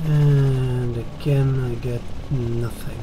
And again, I get nothing.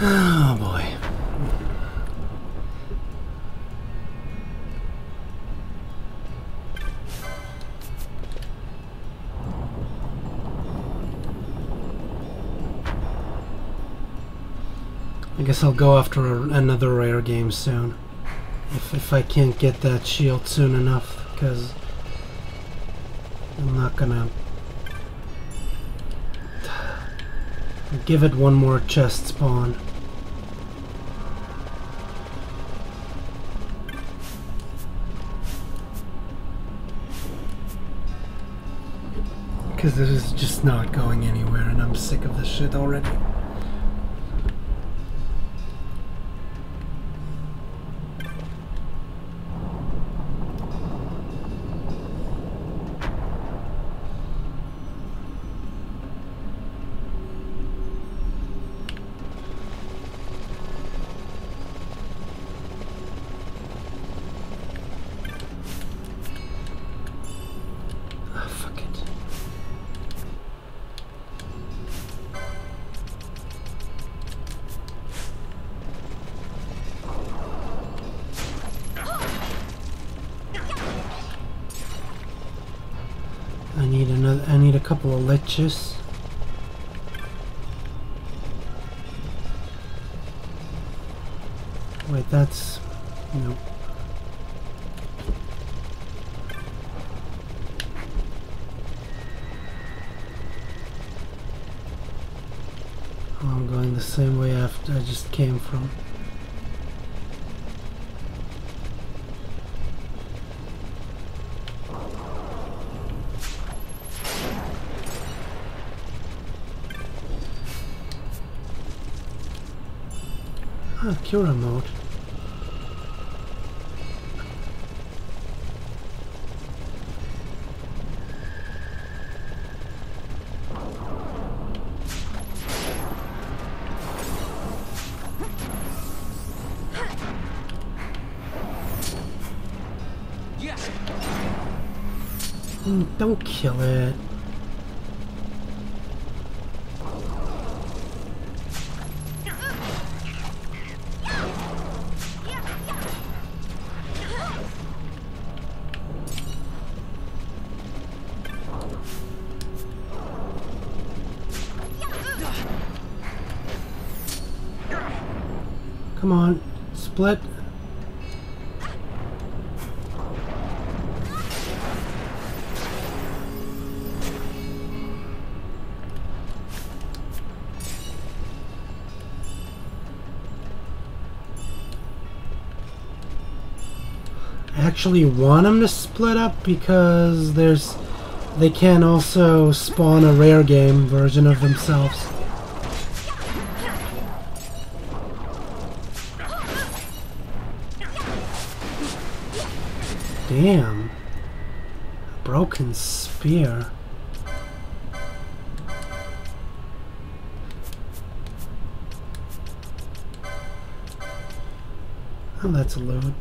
Oh boy. I guess I'll go after another rare game soon. If I can't get that shield soon enough, because I'm not gonna give it one more chest spawn. Because this is just not going anywhere and I'm sick of this shit already. I need a couple of liches. Wait, that's... Nope. Oh, I'm going the same way after I just came from. Ah, Cura mode. Yes. Don't kill it. Come on, split. I actually want them to split up because they can also spawn a rare game version of themselves. Damn. Broken spear. Oh, that's a loot.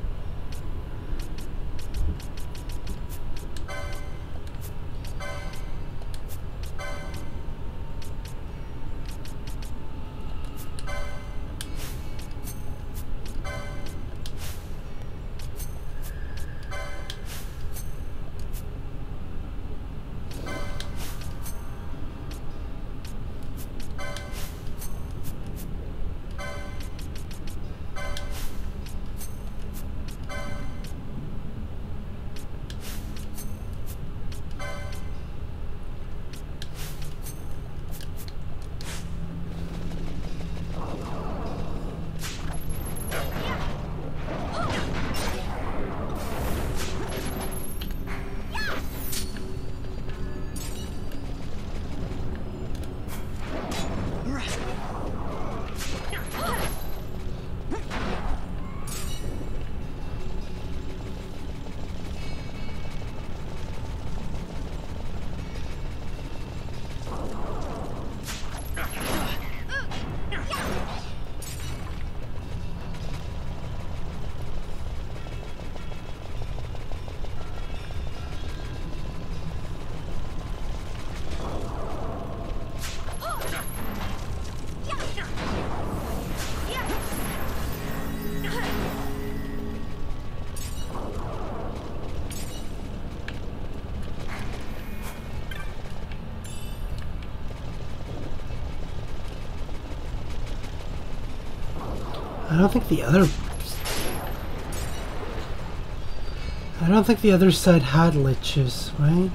I don't think the other side had liches, right?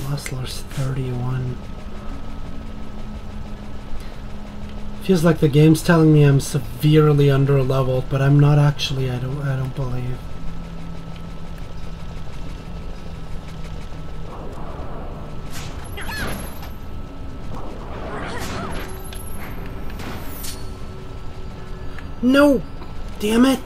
Hustler's 31. Feels like the game's telling me I'm severely under-leveled, but I'm not actually, I don't believe. No! Damn it!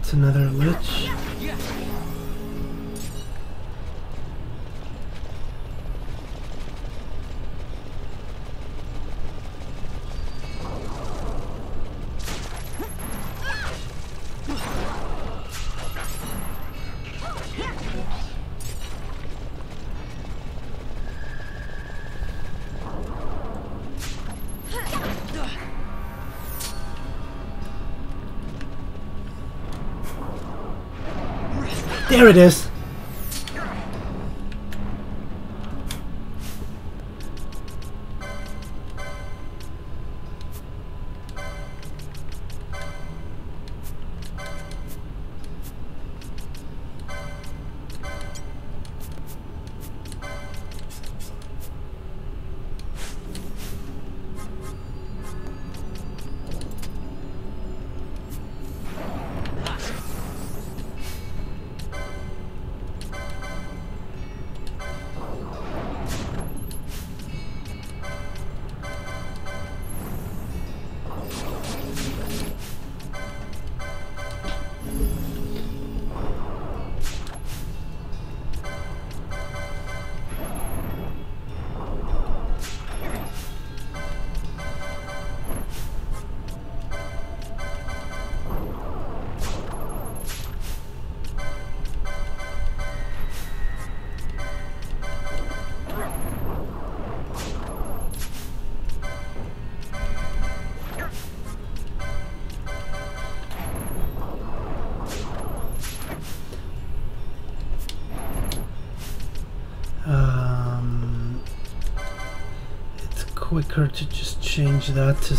It's another lich. There it is. It's quicker to just change that to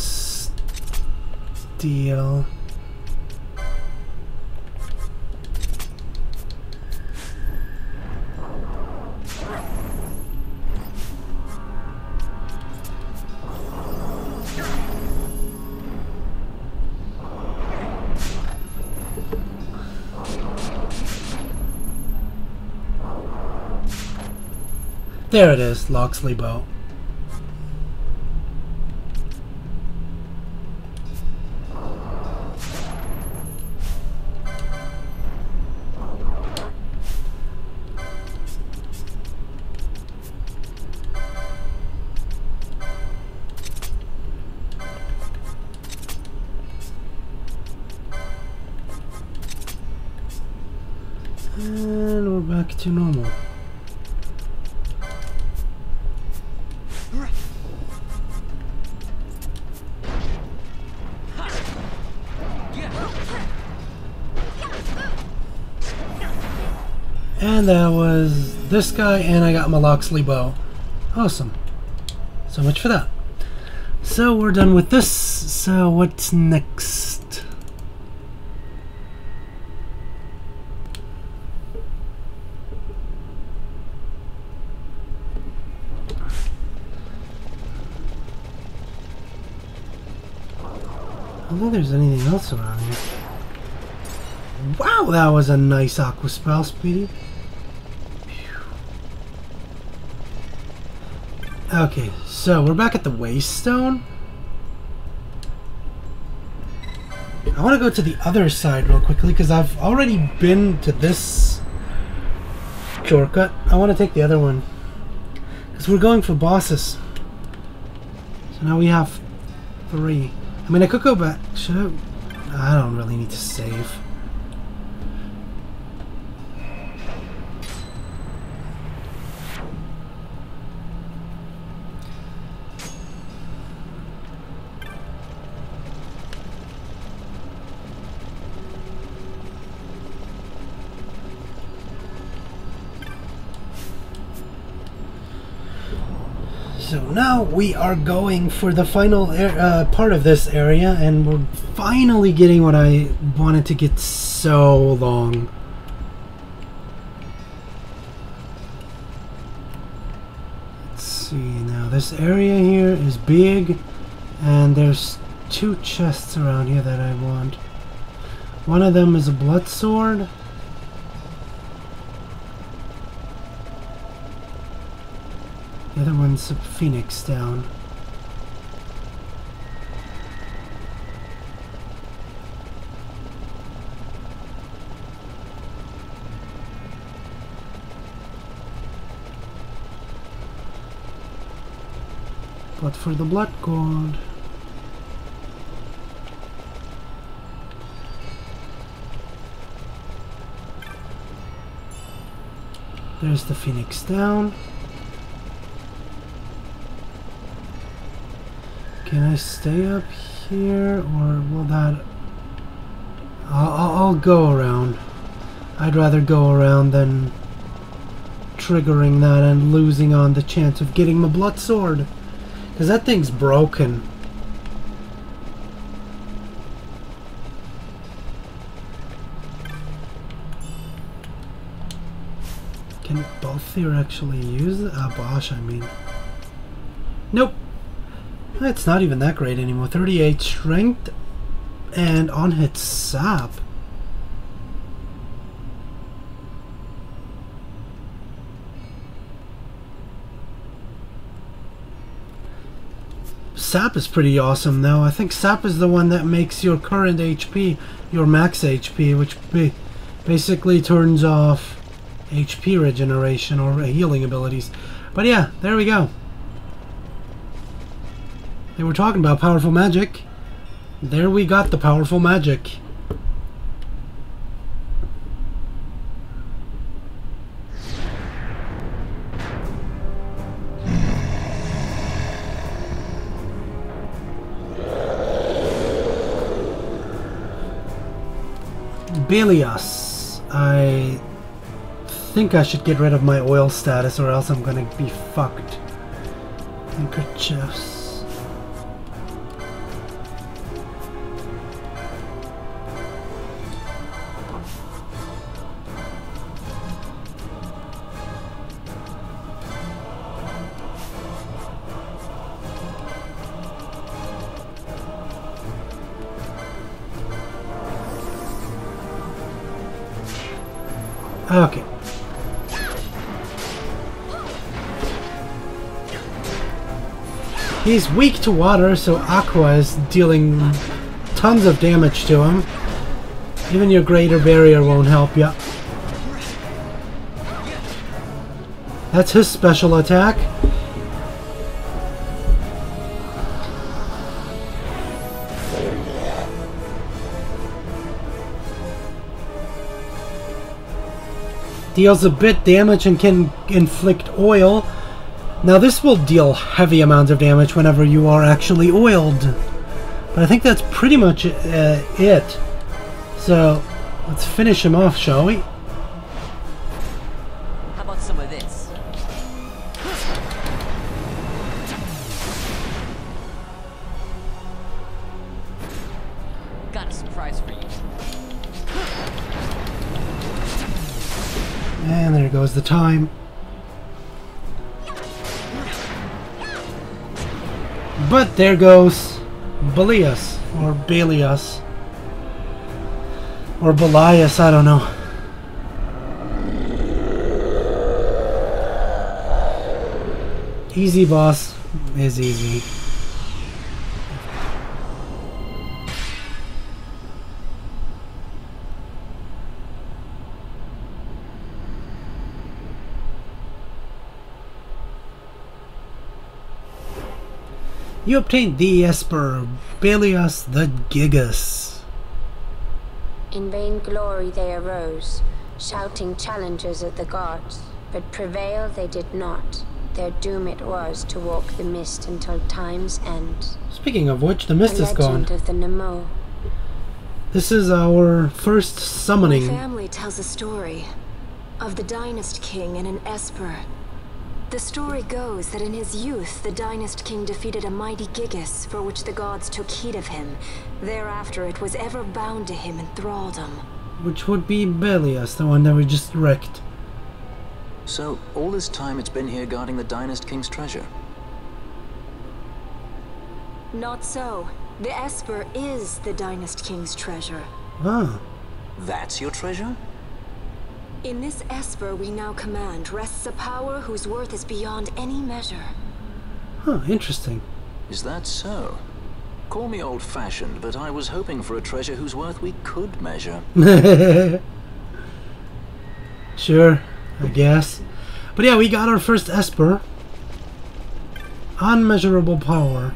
steel. There it is, Locksley bow. And we're back to normal. And that was this guy, and I got my Locksley bow. Awesome. So much for that. So we're done with this. So what's next? I don't think there's anything else around here. Wow, that was a nice aqua spell, Speedy. Okay, so we're back at the Waystone. I want to go to the other side real quickly because I've already been to this shortcut. I want to take the other one because we're going for bosses. So now we have 3. I mean, I could go back. Should I don't really need to save. So now we are going for the final part of this area, and we're finally getting what I wanted to get so long. Let's see, now this area here is big, and there's 2 chests around here that I want. One of them is a blood sword. The other one's a phoenix down. But for the blood god. There's the Phoenix down. Can I stay up here, or will that... I'll go around. I'd rather go around than triggering that and losing on the chance of getting my blood sword. Because that thing's broken. Can both here actually use it? Bosh, I mean. Nope. It's not even that great anymore. 38 strength and on hit sap. Sap is pretty awesome though. I think sap is the one that makes your current HP your max HP, which basically turns off HP regeneration or healing abilities. But yeah, there we go. They were talking about powerful magic. There we got the powerful magic. Belias. I think I should get rid of my oil status or else I'm gonna be fucked. Handkerchiefs. Okay. He's weak to water, so Aqua is dealing tons of damage to him. Even your greater barrier won't help you. That's his special attack. Deals a bit damage and can inflict oil. Now this will deal heavy amounts of damage whenever you are actually oiled. But I think that's pretty much it. So let's finish him off, shall we? How about some of this? Got a surprise for you. And there goes the time. But there goes Belias, or Belias, or Belias, I don't know. Easy boss is easy. You obtained the Esper, Belias the Gigas. In vain glory they arose, shouting challenges at the gods, but prevail they did not. Their doom it was to walk the mist until time's end. Speaking of which, the mist is gone. Legend of the Nemo. This is our first summoning. My family tells a story of the Dynast King and an Esper. The story goes that in his youth, the Dynast King defeated a mighty Gigas, for which the gods took heed of him. Thereafter, it was ever bound to him in thraldom. Which would be Belias, the one that we just wrecked. So, all this time it's been here guarding the Dynast King's treasure? Not so. The Esper is the Dynast King's treasure. Ah. That's your treasure? In this Esper we now command rests a power whose worth is beyond any measure. Huh, interesting. Is that so? Call me old-fashioned, but I was hoping for a treasure whose worth we could measure. Sure, I guess. But yeah, we got our first Esper. unmeasurable power,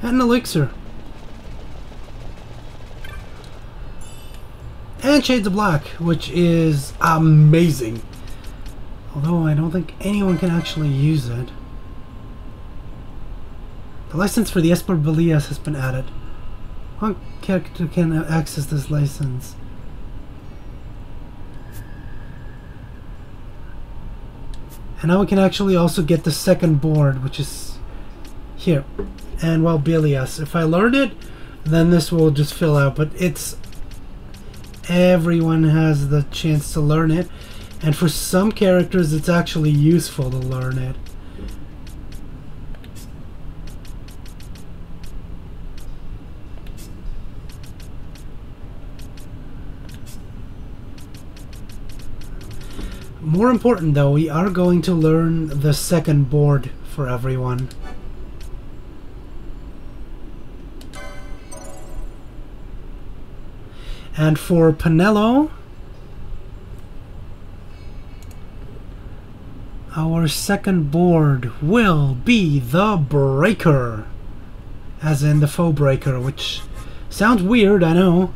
and an elixir. And Shades of Black, which is amazing. Although I don't think anyone can actually use it. The license for the Esper Belias has been added. One character can access this license. And now we can actually also get the second board, which is here. And well, Belias. If I learn it, then this will just fill out. But it's... everyone has the chance to learn it. And for some characters, it's actually useful to learn it. More important though, we are going to learn the second board for everyone. And for Penelo, our second board will be the Breaker. As in the Foe Breaker, which sounds weird, I know.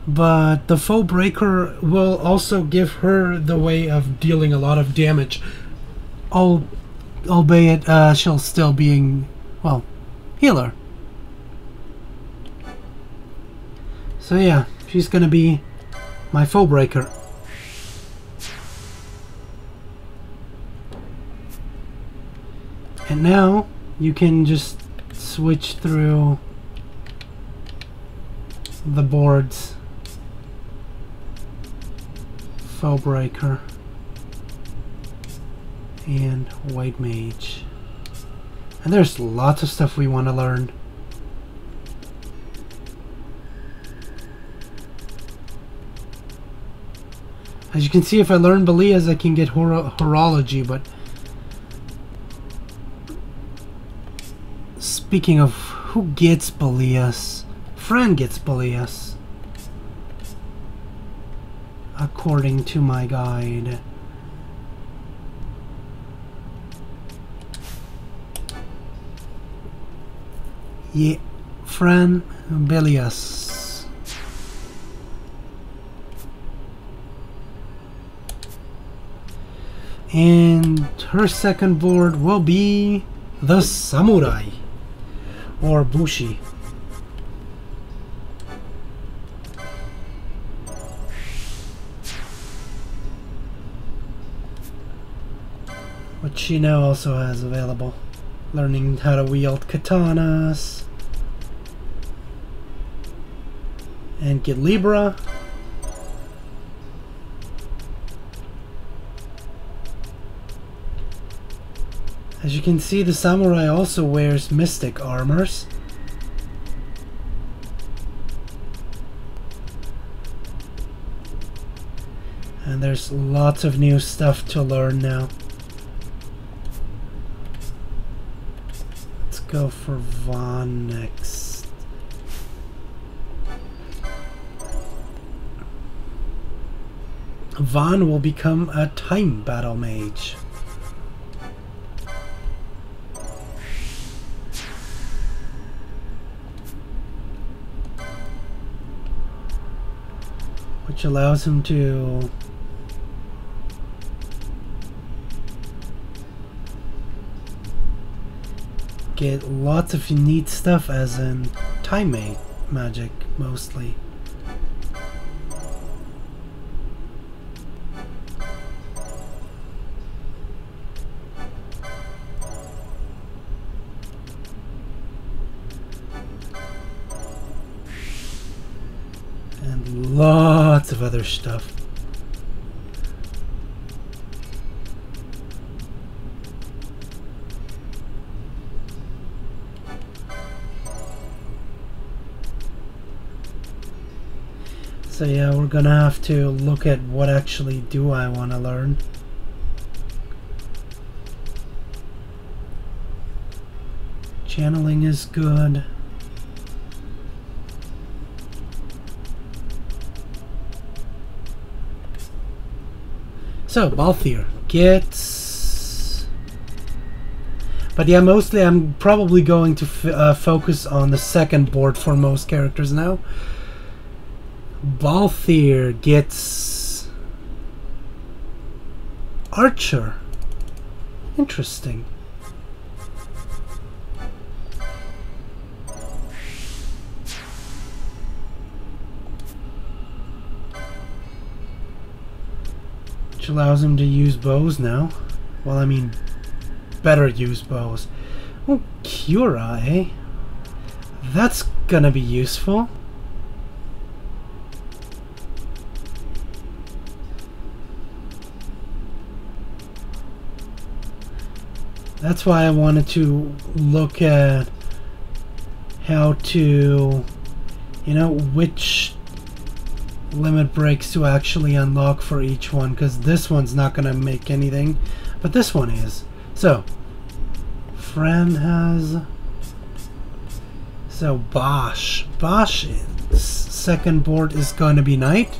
But the Foe Breaker will also give her the way of dealing a lot of damage. Albeit she'll still being, well, healer. So yeah, she's gonna be my Foe Breaker. And now you can just switch through the boards. Foe Breaker and White Mage. And there's lots of stuff we want to learn. As you can see, if I learn Belias, I can get Horology, but speaking of who gets Belias, Fran gets Belias. According to my guide. Yeah, Fran Belias. And her second board will be the Samurai, or Bushi. Which she now also has available. Learning how to wield katanas. And get Libra. As you can see, the Samurai also wears mystic armors. And there's lots of new stuff to learn now. Go for Vaughn next. Vaughn will become a time battle mage. Which allows him to get lots of neat stuff, as in time magic mostly. And lots of other stuff. So yeah, we're gonna have to look at what actually do I want to learn. Channeling is good. So, Balthier gets But yeah, mostly I'm probably going to focus on the second board for most characters now. Balthier gets Archer. Interesting. Which allows him to use bows now. Well, I mean, better use bows. Oh, Cura, eh? That's gonna be useful. That's why I wanted to look at how to, you know, which limit breaks to actually unlock for each one, because this one's not going to make anything, but this one is. So, Fran has... So, Bosch. Bosch's second board is going to be Knight.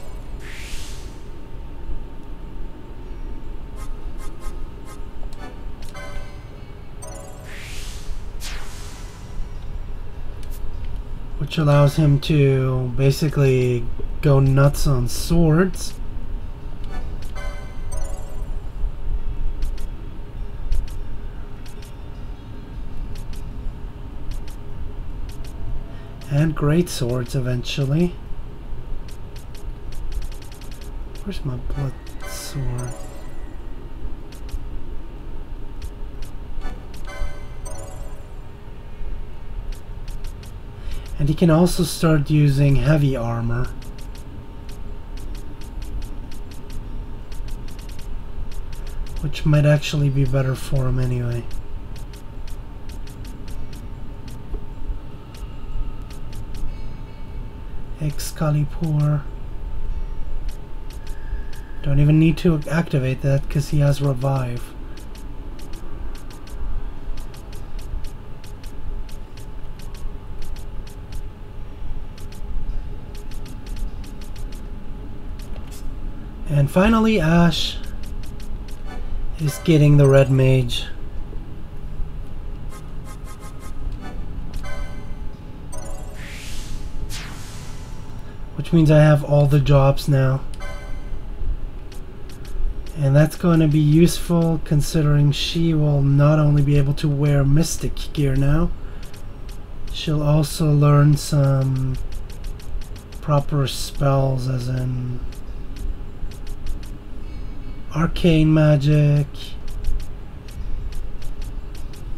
Which allows him to basically go nuts on swords. And great swords eventually. Where's my blood sword? And he can also start using heavy armor. Which might actually be better for him anyway. Excalibur. Don't even need to activate that because he has Revive. And finally, Ash is getting the Red Mage. Which means I have all the jobs now. And that's going to be useful considering she will not only be able to wear Mystic gear now, she'll also learn some proper spells, as in arcane magic,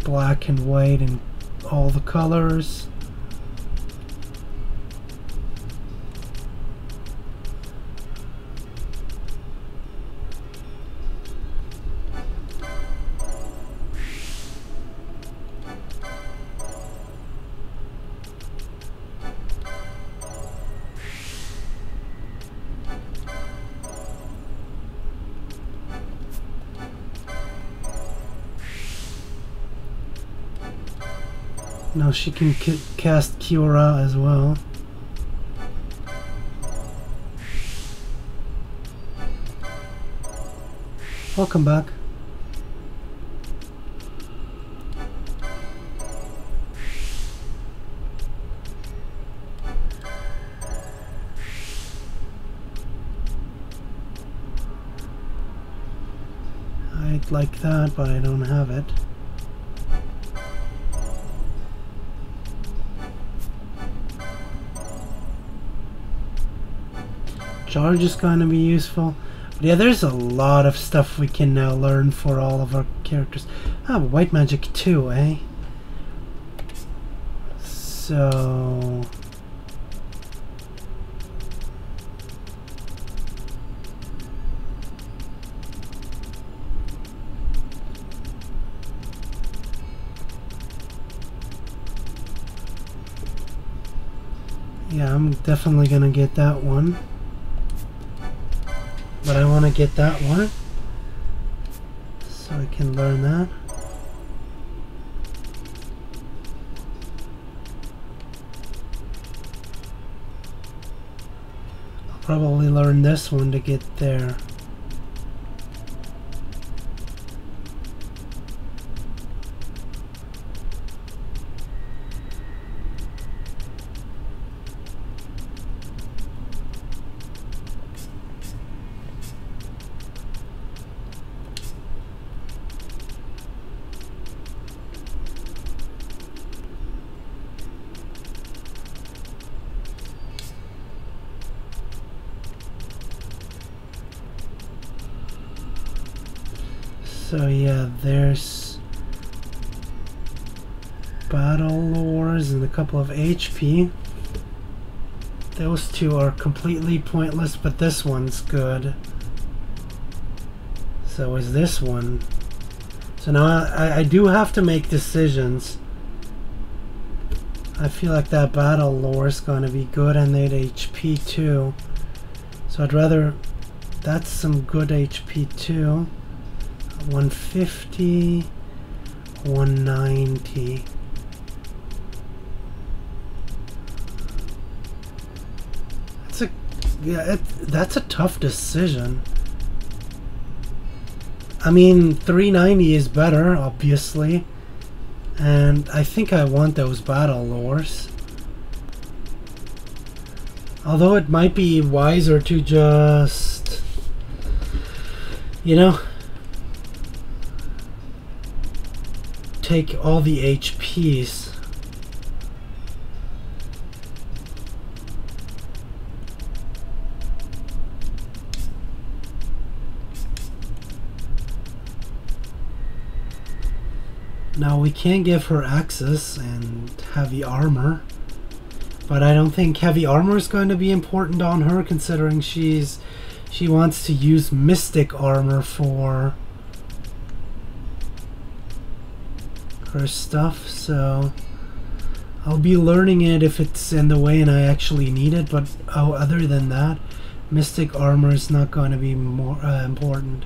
black and white and all the colors. Now she can cast Cura as well. Welcome back. I'd like that, but I don't have it. Charge is going to be useful. But yeah, there's a lot of stuff we can now learn for all of our characters. Ah, white magic too, eh? So... yeah, I'm definitely gonna get that one. But I want to get that one so I can learn that. I'll probably learn this one to get there. So yeah, there's battle lures and a couple of HP. Those two are completely pointless, but this one's good. So is this one. So now I do have to make decisions. I feel like that battle lore is going to be good, and they had HP too. So I'd rather... That's some good HP too. 150, 190. That's a tough decision. I mean, 390 is better, obviously. And I think I want those battle lures. Although it might be wiser to just, you know, take all the HPs. Now we can give her access and heavy armor, but I don't think heavy armor is going to be important on her, considering she wants to use mystic armor for her stuff. So I'll be learning it if it's in the way and I actually need it, but other than that, mystic armor is not going to be more important.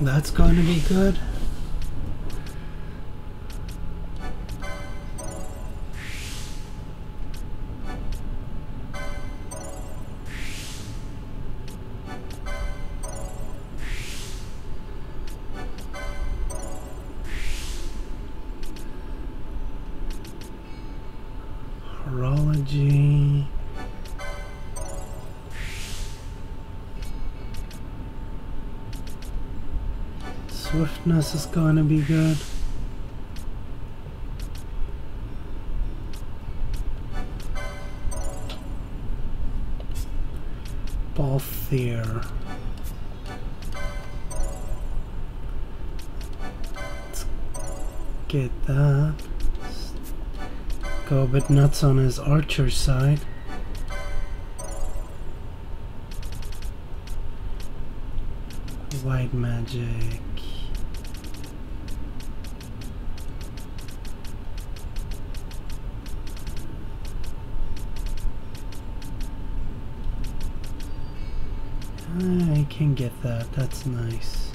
That's going to be good. Horology. Swiftness is going to be good. Balthier. Let's get that. Go a bit nuts on his archer side. White magic. I can get that, that's nice.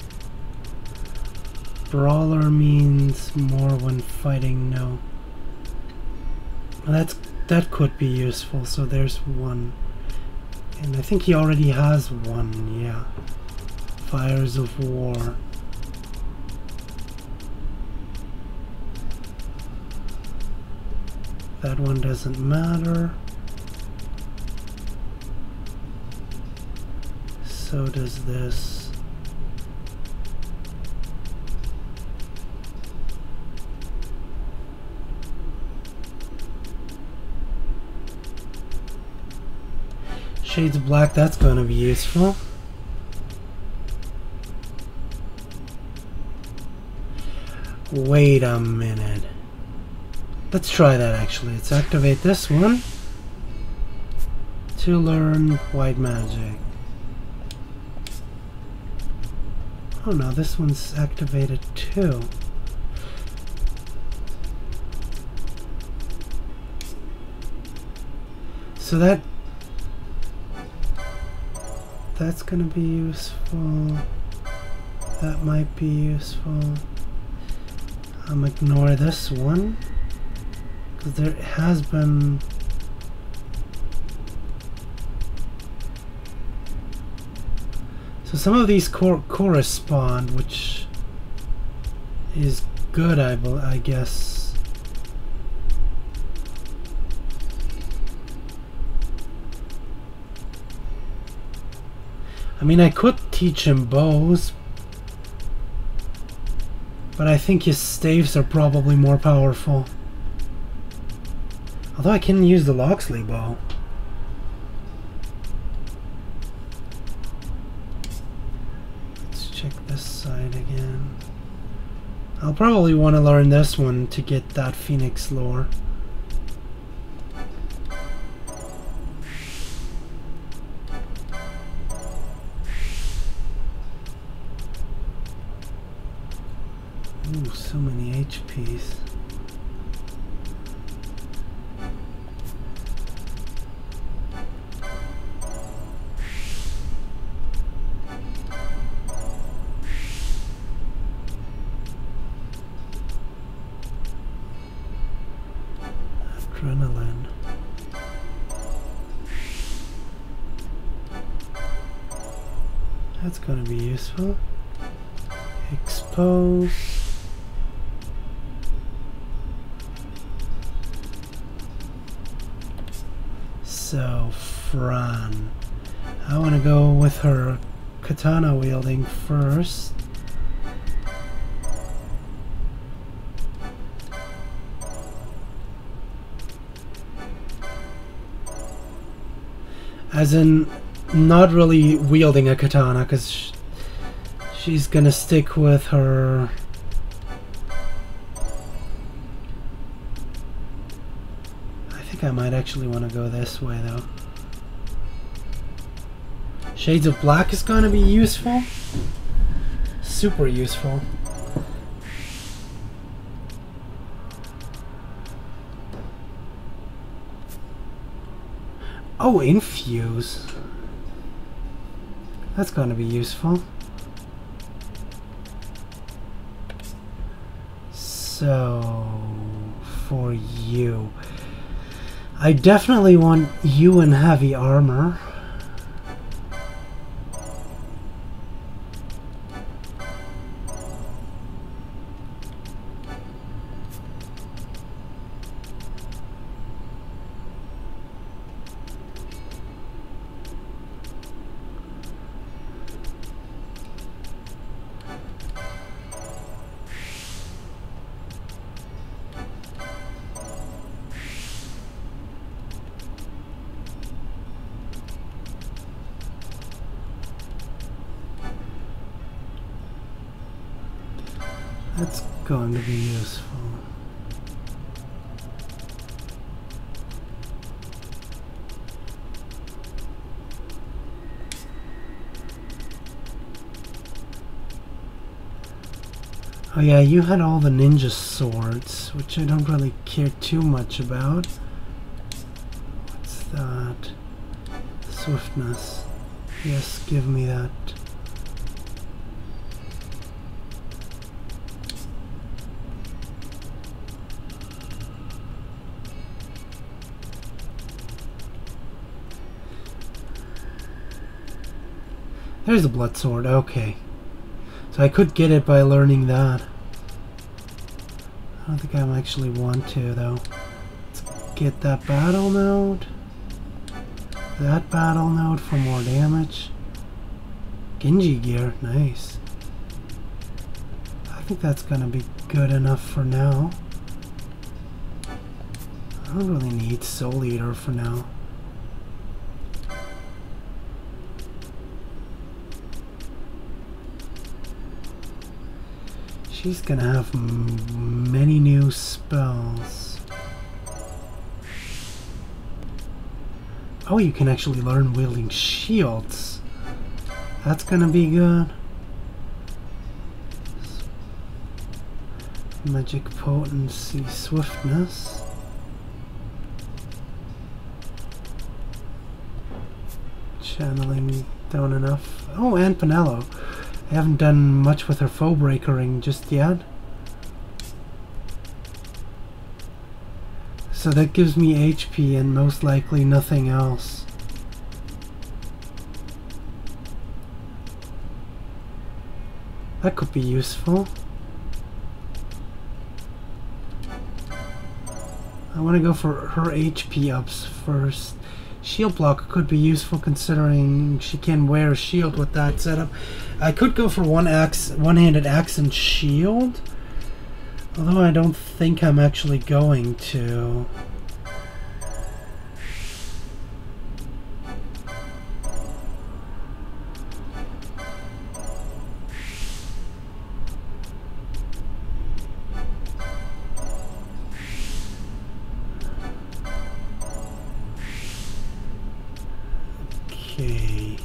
Brawler means more when fighting, no. That could be useful, so there's one. And I think he already has one, yeah. Fires of War. That one doesn't matter. So does this. Shades of Black, that's going to be useful. Wait a minute. Let's try that actually. Let's activate this one to learn white magic. Oh no, this one's activated too. So that's gonna be useful. That might be useful. Ignore this one because there has been so some of these correspond, which is good, I guess. I mean, I could teach him bows, but I think his staves are probably more powerful. Although I can use the Loxley bow. Let's check this side again. I'll probably want to learn this one to get that Phoenix lore. Ooh, so many HPs. Adrenaline. That's going to be useful. Expose. So, Fran. I want to go with her katana wielding first. As in, not really wielding a katana, because she's gonna stick with her... I think I might actually want to go this way, though. Shades of Black is gonna be useful. Super useful. Oh, Infuse. That's gonna be useful. So, for you, I definitely want you in heavy armor. That's going to be useful. Oh yeah, you had all the ninja swords, which I don't really care too much about. What's that? Swiftness. Yes, give me that. There's a blood sword, okay. So I could get it by learning that. I don't think I actually want to, though. Let's get that battle node. That battle node for more damage. Genji gear, nice. I think that's gonna be good enough for now. I don't really need Soul Eater for now. She's gonna have many new spells. Oh, you can actually learn wielding shields. That's gonna be good. Magic potency, swiftness. Channeling, don't enough. Oh, and Pinello. I haven't done much with her foe breakering just yet. So that gives me HP and most likely nothing else. That could be useful. I want to go for her HP ups first. Shield block could be useful considering she can wear a shield with that setup. I could go for one-handed axe and shield, although I don't think I'm actually going to. Okay.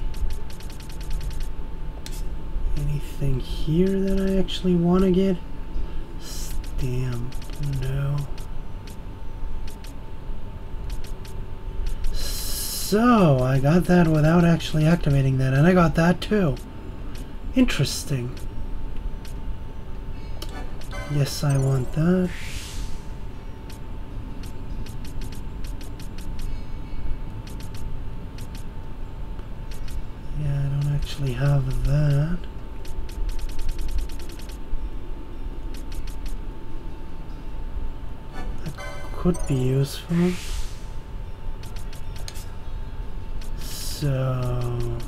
Anything here that I actually want to get? Stamp, no. So, I got that without actually activating that, and I got that too. Interesting. Yes, I want that. Yeah, I don't actually have that. That could be useful. So...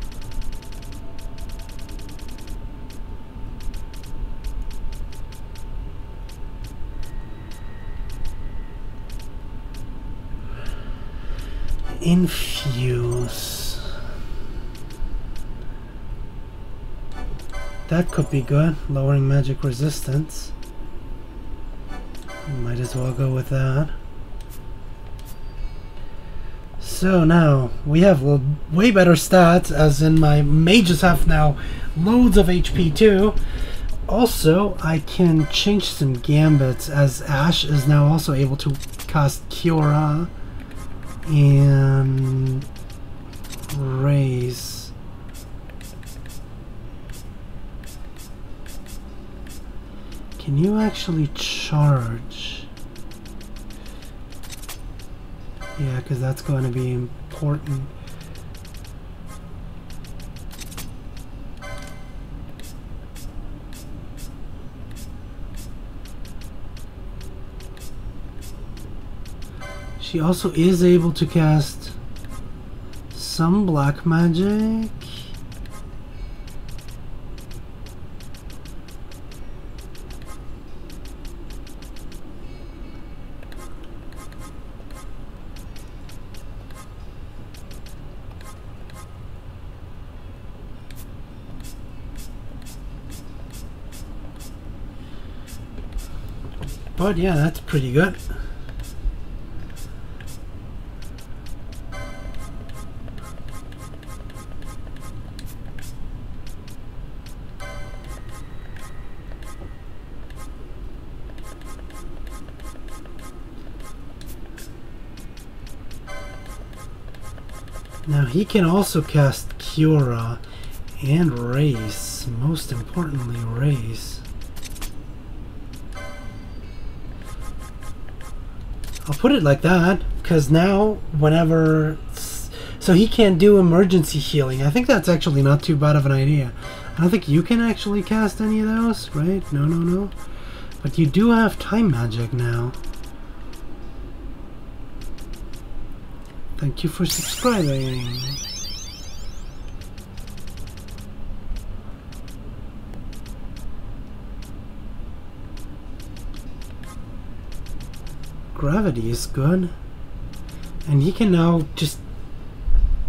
infuse. That could be good, lowering magic resistance. Might as well go with that. So now we have way better stats, as in my mages have now loads of HP too. Also, I can change some gambits, as Ash is now also able to cast Cura and Raise. Can you actually charge? Yeah, because that's going to be important. She also is able to cast some black magic. But yeah, that's pretty good. Now he can also cast Cura and Raise. Most importantly, Raise. I'll put it like that, because now whenever... So he can't do emergency healing. I think that's actually not too bad of an idea. I don't think you can actually cast any of those, right? No. But you do have time magic now. Thank you for subscribing. Gravity is good. And he can now just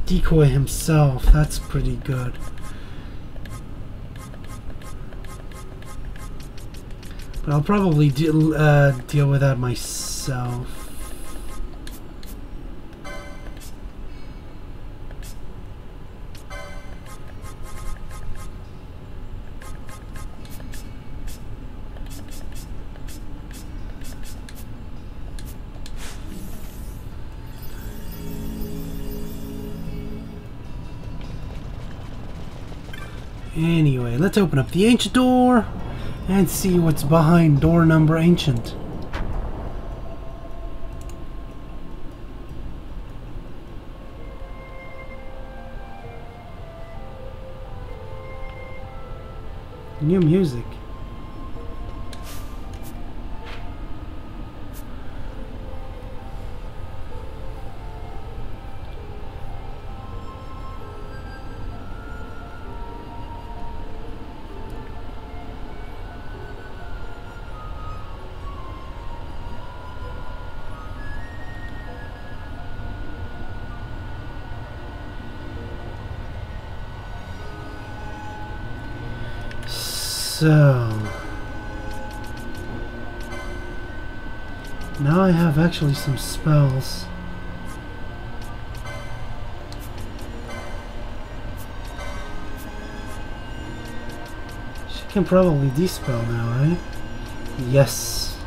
decoy himself. That's pretty good. But I'll probably deal with that myself. Anyway, let's open up the ancient door and see what's behind door number ancient. New music. So now I have actually some spells. She can probably dispel now, right? Yes.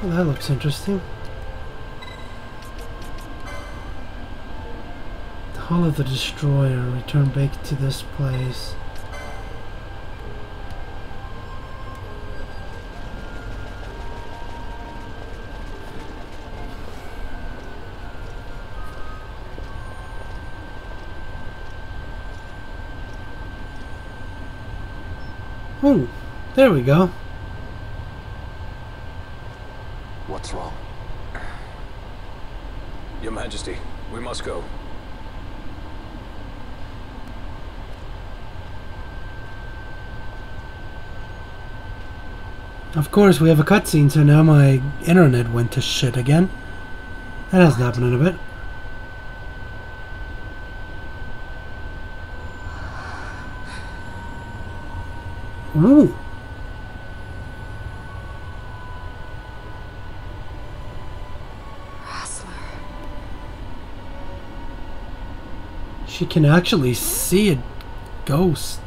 Well, that looks interesting. The hull of the destroyer. Return back to this place. Oh, there we go. What's wrong? Your Majesty, we must go. Of course, we have a cutscene, so now my internet went to shit again. That hasn't happened in a bit. Ooh. She can actually see a ghost.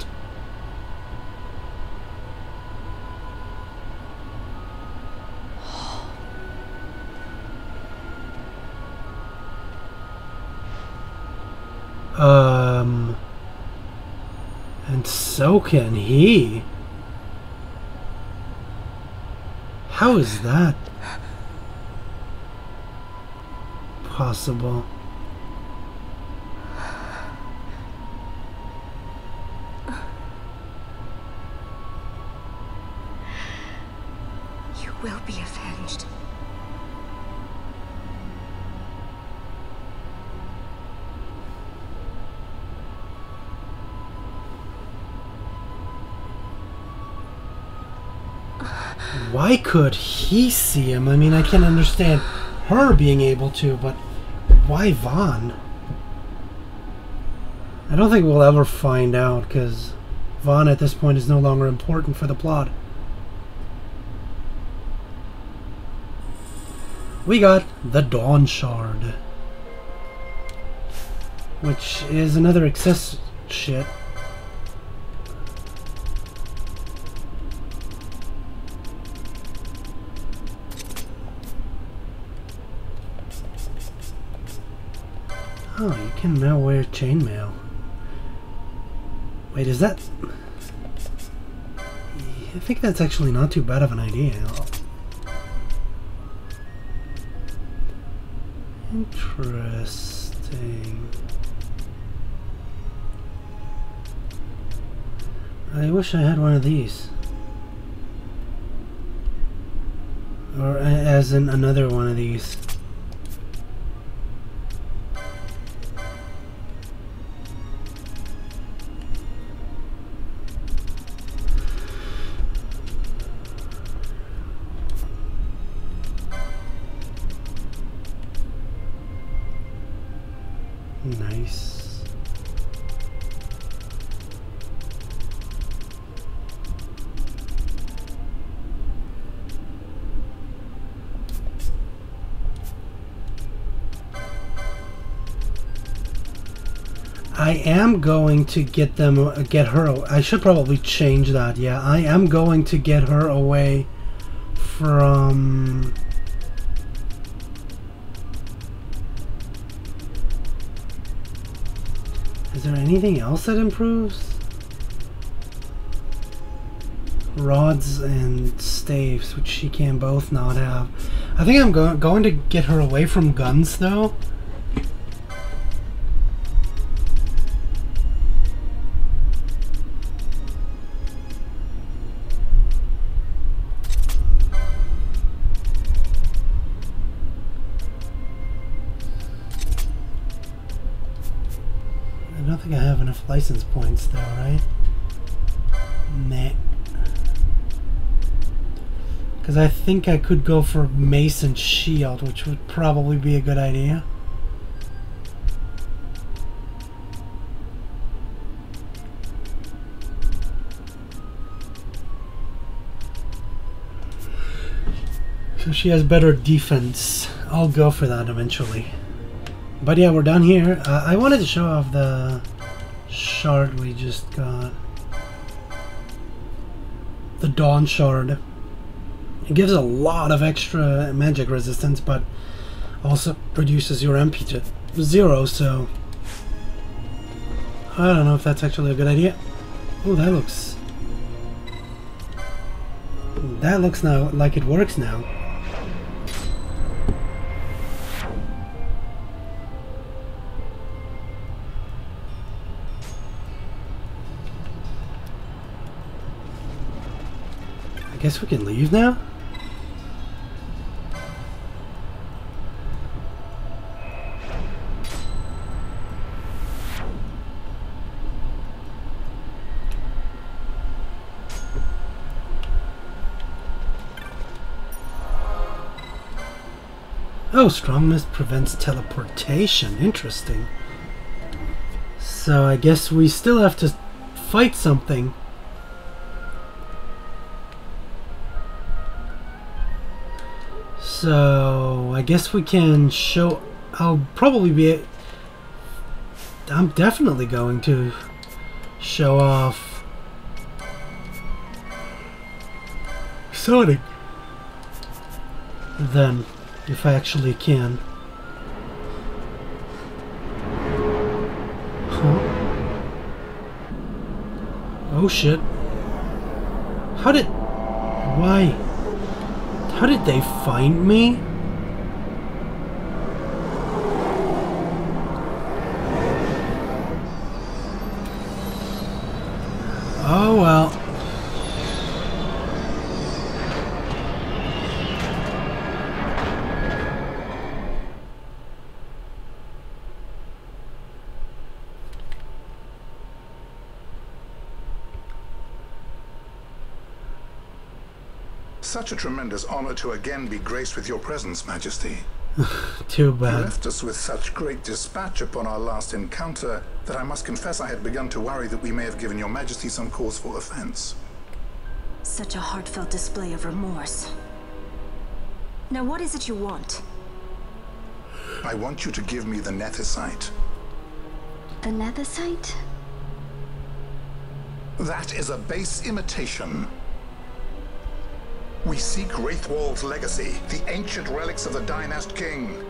And so can he. How is that possible? You will be avenged. Why could he see him? I mean, I can understand her being able to, but why Vaughn? I don't think we'll ever find out, because Vaughn at this point is no longer important for the plot. We got the Dawn Shard, which is another excess shit. Oh, you can now wear chainmail. Wait, is that... I think that's actually not too bad of an idea. Interesting. I wish I had one of these. Or as in another one of these. Nice. I am going to get her. I should probably change that. Yeah, I am going to get her away from... Is there anything else that improves? Rods and staves, which she can both not have. I think I'm going to get her away from guns, though. I don't think I have enough license points though, right? Nah. Because I think I could go for Mace and Shield, which would probably be a good idea. So she has better defense. I'll go for that eventually. But yeah, we're done here. I wanted to show off the shard we just got. The Dawn Shard. It gives a lot of extra magic resistance, but also reduces your MP to 0, so I don't know if that's actually a good idea. Oh, that looks now like it works now. I guess we can leave now? Oh, strong mist prevents teleportation. Interesting. So I guess we still have to fight something. So I guess we can show. I'm definitely going to show off Sonic then, if I actually can. Huh? Oh shit. Why? How did they find me? Oh well. Such a tremendous honor to again be graced with your presence, Majesty. Too You bad. left us with such great dispatch upon our last encounter that I must confess I had begun to worry that we may have given your Majesty some cause for offense. Such a heartfelt display of remorse. Now what is it you want? I want you to give me the Nethicite. The Nethicite? That is a base imitation. We seek Wraithwald's legacy, the ancient relics of the Dynast King.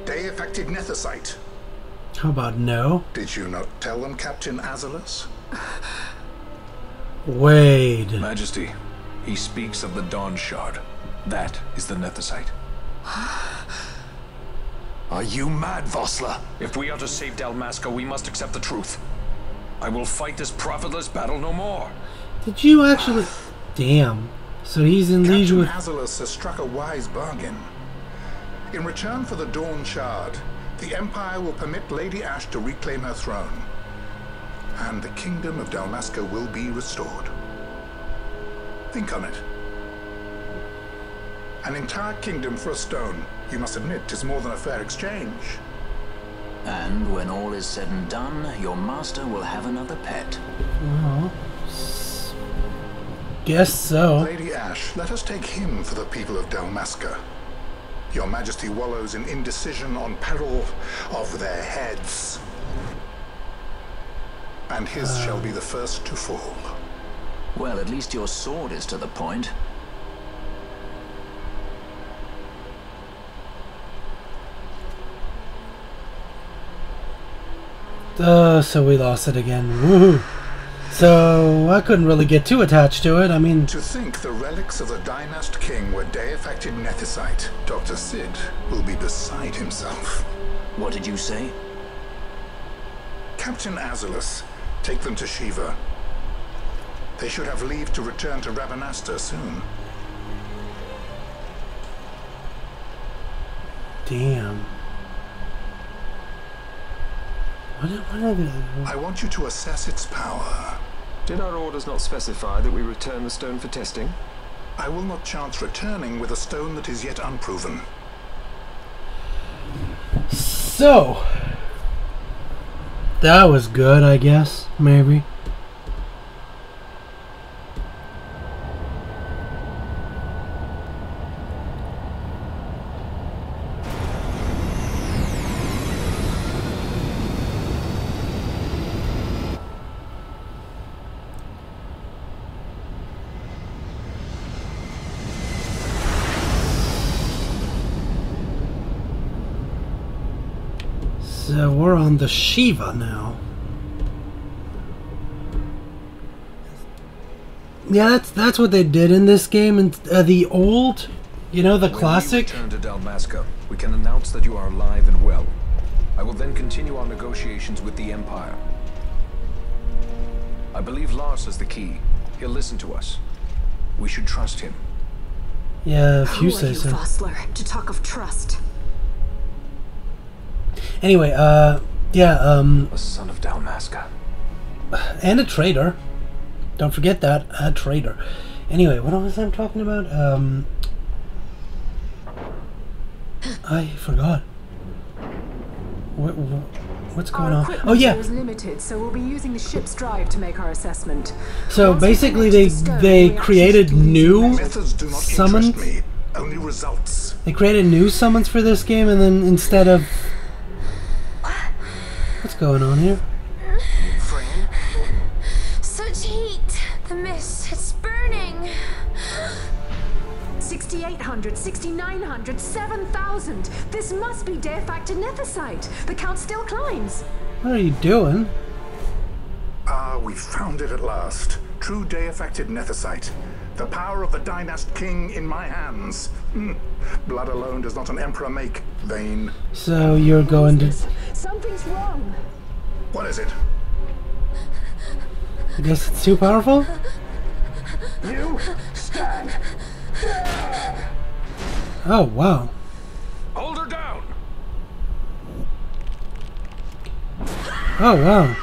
Day-affected Nethicite. How about no? Did you not tell them, Captain Azalus? Wade. Majesty, he speaks of the Dawn Shard. That is the Nethicite. Are you mad, Vossler? If we are to save Dalmasca, we must accept the truth. I will fight this profitless battle no more. Did you actually... Damn. So he's in league Captain with... Azalus has struck a wise bargain. In return for the Dawn Shard, the Empire will permit Lady Ash to reclaim her throne. And the kingdom of Dalmasca will be restored. Think on it. An entire kingdom for a stone. You must admit, 'tis more than a fair exchange. And when all is said and done, your master will have another pet. Oh. Guess so. Lady Ash, let us take him for the people of Dalmasca. Your Majesty wallows in indecision on peril of their heads. And his shall be the first to fall. Well, at least your sword is to the point. So we lost it again. Woohoo! So I couldn't really get too attached to it. I mean... To think the relics of the Dynast King were day-affected Nethicite, Dr. Sid will be beside himself. What did you say? Captain Azalus, take them to Shiva. They should have leave to return to Rabanastre soon. Damn. What are they... I want you to assess its power. Did our orders not specify that we return the stone for testing? I will not chance returning with a stone that is yet unproven. So, that was good, I guess, maybe. So we're on the Shiva now. Yeah, that's what they did in this game. And the old, you know, the classic. When we return to Dalmasca, we can announce that you are alive and well. I will then continue our negotiations with the Empire. I believe Lars has the key. He'll listen to us. We should trust him. Yeah, if you say so. Who are you, Vossler, to talk of trust? Anyway, yeah, A son of Dalmasca. and a traitor. Don't forget that, a traitor. Anyway, what was I talking about? I forgot. What's going on? Oh yeah. Is limited, so we'll be using the ship's drive to make our assessment. So basically, they created new Methods do not summons. interest me, only results. They created new summons for this game, and then instead of what's going on here? Such heat. The mist, it's burning. 6,800, 6,900, 7,000. This must be Deifacted Nethicite. The count still climbs. What are you doing? Ah, we found it at last. True Deifacted Nethicite. The power of the Dynast King in my hands. Blood alone does not an emperor make, Vain. So you're going to... Something's wrong. What is it? I guess it's too powerful? You stand. Oh, wow. Hold her down! Oh, wow.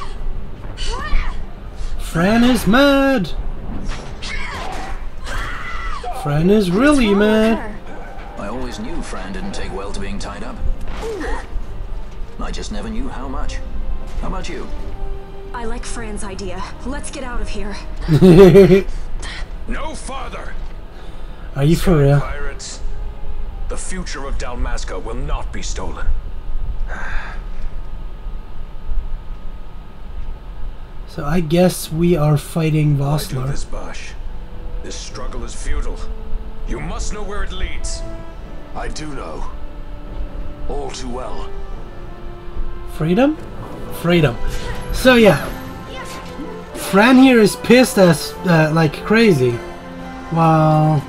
Fran is mad. Fran is really mad. I always knew Fran didn't take well to being tied up. I just never knew how much. How about you? I like Fran's idea. Let's get out of here. No farther! Are you for real? Pirates, the future of Dalmasca will not be stolen. So I guess we are fighting Why do Vossler. this, Bosch? This struggle is futile. You must know where it leads. I do know. All too well. Freedom? Freedom. So yeah. Fran here is pissed as like crazy. Well,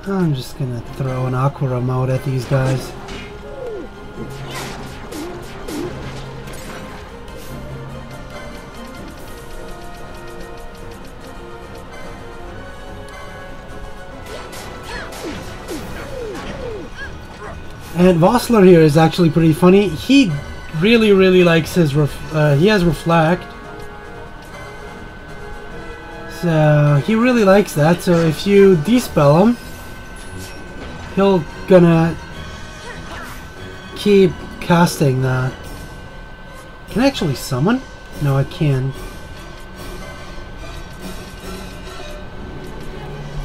I'm just gonna throw an aqua remote at these guys. And Vossler here is actually pretty funny. He really likes his he has reflect. So he really likes that. So if you dispel him, he'll gonna keep casting that. Can I actually summon? No, I can't.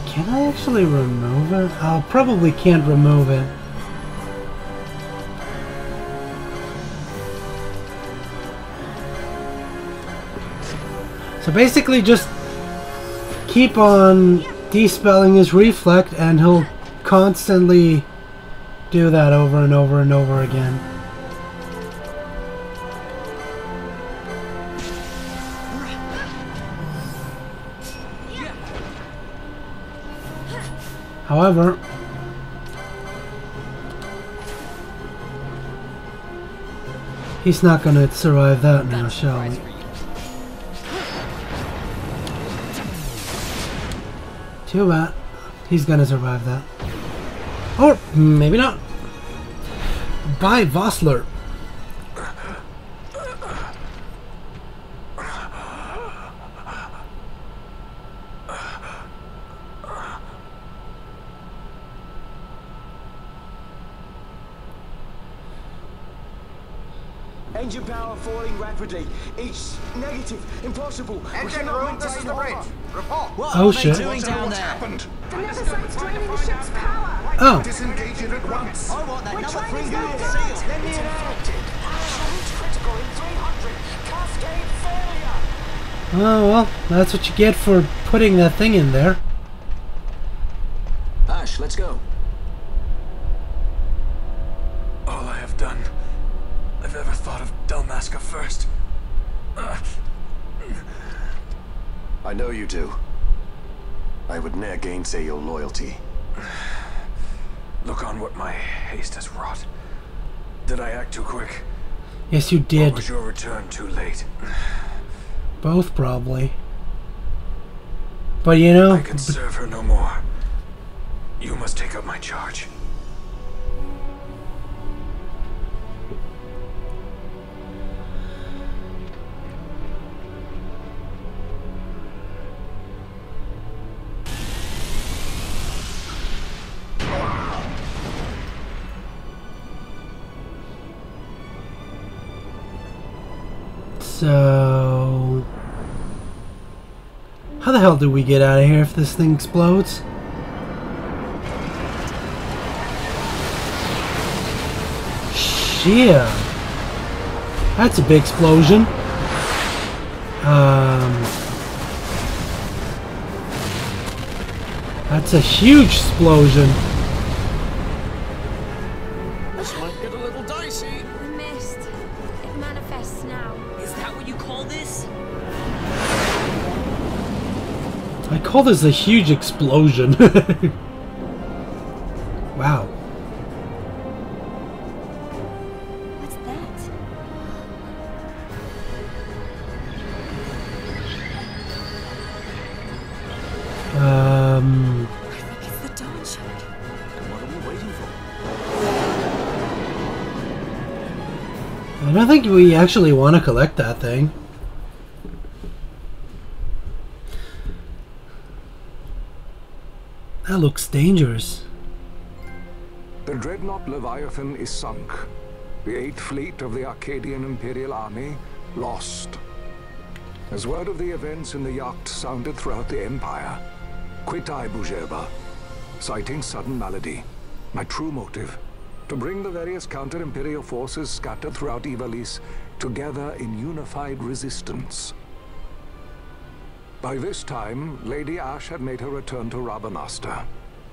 Can I actually remove it? I probably can't remove it. So basically just keep on dispelling his reflect and he'll constantly do that over and over and over again. However, he's not going to survive that now, shall we? Too bad. He's gonna survive that. Or maybe not. Bye, Vossler. Engine power falling rapidly. It's negative. Impossible. Engine room, this is the bridge. Report. What are they doing down there? Happened? The Nethersite's draining the ship's power. Oh. Disengage it at once. I want that We're number trying 3 to unit stop seal. that. Let me in. Absolute critical in 300. Cascade failure. Oh, well, that's what you get for putting that thing in there. Ash, let's go. All I have done, I've ever thought of Dalmasca first. I know you do. I would ne'er gainsay your loyalty. Look on what my haste has wrought. Did I act too quick? Yes, you Or did. was your return too late? Both, probably. But you know... I can serve her no more. You must take up my charge. So... How the hell do we get out of here if this thing explodes? Shit! That's a big explosion. That's a huge explosion. This might get a little dicey. The mist. It manifests now. Is that what you call this? I call this a huge explosion. Wow. What's that? I think it's the Dawn Shard. What are we waiting for? I don't think we actually want to collect that thing. That looks dangerous. The dreadnought Leviathan is sunk. The 8th Fleet of the Arcadian Imperial Army lost. As word of the events in the yacht sounded throughout the Empire, quit I Bujeba, citing sudden malady. My true motive, to bring the various counter-imperial forces scattered throughout Ivalice together in unified resistance. By this time, Lady Ash had made her return to Rabanastre.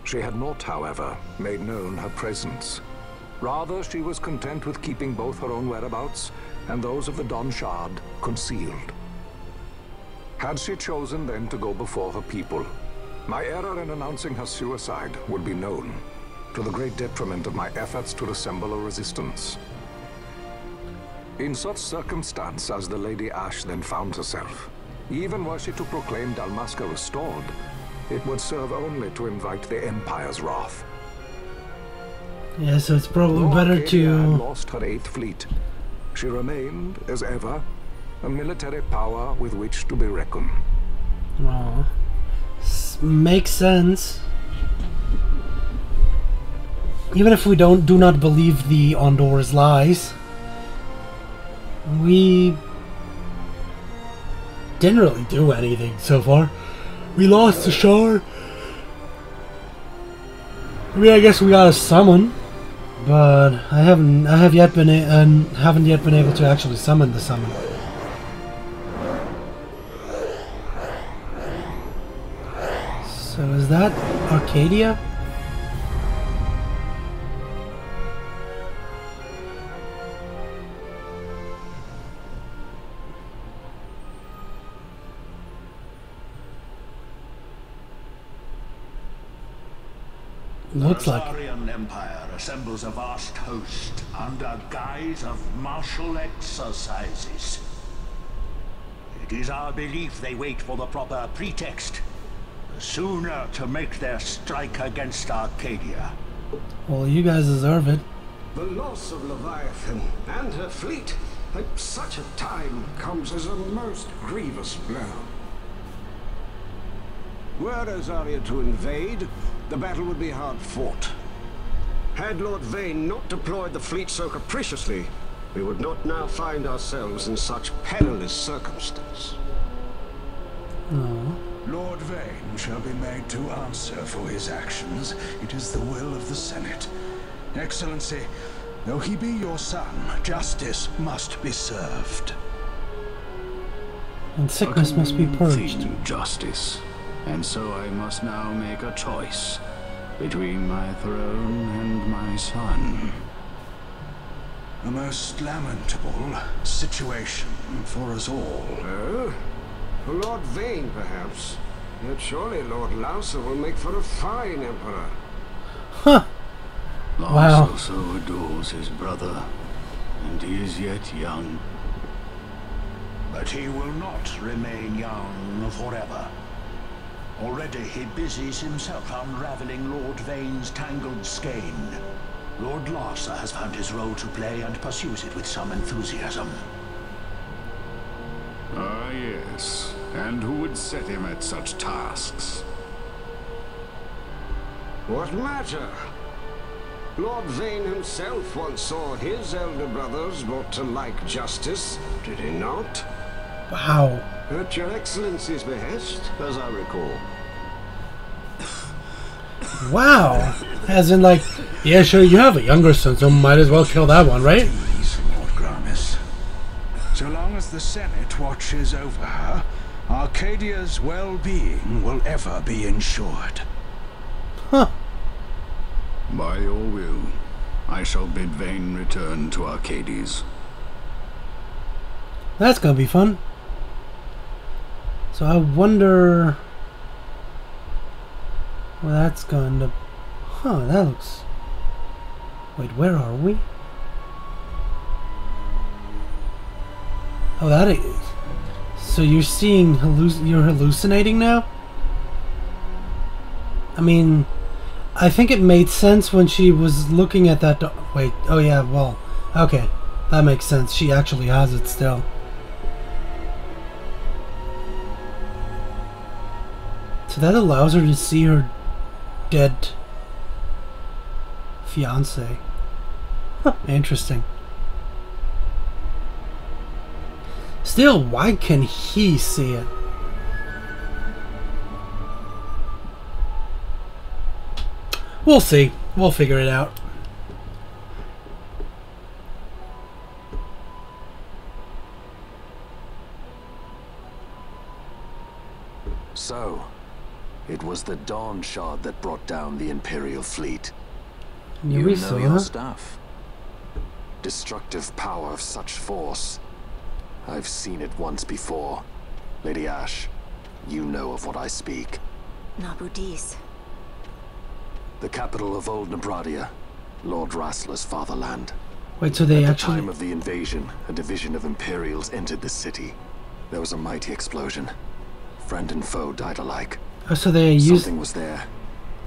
She had not, however, made known her presence. Rather, she was content with keeping both her own whereabouts and those of the Dawn Shard concealed. Had she chosen then to go before her people, my error in announcing her suicide would be known, to the great detriment of my efforts to assemble a resistance. In such circumstance as the Lady Ash then found herself, even were she to proclaim Dalmasca restored, it would serve only to invite the Empire's wrath. Yeah, so it's probably Though better Arcadia had to... lost her 8th Fleet, she remained, as ever, a military power with which to be reckoned. Oh, makes sense. Even if we do not believe the Ondor's lies, we didn't really do anything so far. We lost the shard. I mean, I guess we got a summon, but I haven't yet been able to actually summon the summon. So is that Arcadia? Looks like the Rosarian Empire assembles a vast host under guise of martial exercises. It is our belief they wait for the proper pretext, the sooner to make their strike against Arcadia. well, you guys deserve it. The loss of Leviathan and her fleet at such a time comes as a most grievous blow. Were Rosaria to invade, the battle would be hard fought. Had Lord Vane not deployed the fleet so capriciously, we would not now find ourselves in such perilous circumstance. No. Lord Vane shall be made to answer for his actions. It is the will of the Senate. Excellency, though he be your son, justice must be served. And sickness must be purged. Justice. And so I must now make a choice between my throne and my son. A most lamentable situation for us all. For Lord Vane, perhaps. Yet surely Lord Lauser will make for a fine emperor. Huh. Lauser so adores his brother, and he is yet young. But he will not remain young forever. Already he busies himself unraveling Lord Vane's tangled skein. Lord Lauser has found his role to play and pursues it with some enthusiasm. Ah, yes. And who would set him at such tasks? What matter? Lord Vane himself once saw his elder brothers brought to like justice, did he not? Wow. At your Excellency's behest, as I recall. Wow. As in, like, yeah, sure, you have a younger son, so might as well kill that one, right? Please, Lord Gramis. So long as the Senate watches over her, Arcadia's well-being will ever be ensured. Huh. By your will, I shall bid Vane return to Arcades. That's gonna be fun. So I wonder where that's going to... Huh, that looks... Wait, where are we? Oh, that is... So you're seeing... You're hallucinating now? I mean... I think it made sense when she was looking at that... Wait, oh yeah, well... Okay, that makes sense. She actually has it still. So that allows her to see her dead fiance. Huh, interesting. Still, why can he see it? We'll see. We'll figure it out. So, it was the Dawn Shard that brought down the Imperial fleet. You know your stuff. Destructive power of such force. I've seen it once before. Lady Ash, you know of what I speak. Nabudis. The capital of Old Nebradia, Lord Rassler's fatherland. Wait, so they At actually... the time of the invasion, a division of Imperials entered the city. There was a mighty explosion. Friend and foe died alike. Oh, so they used... Something was there.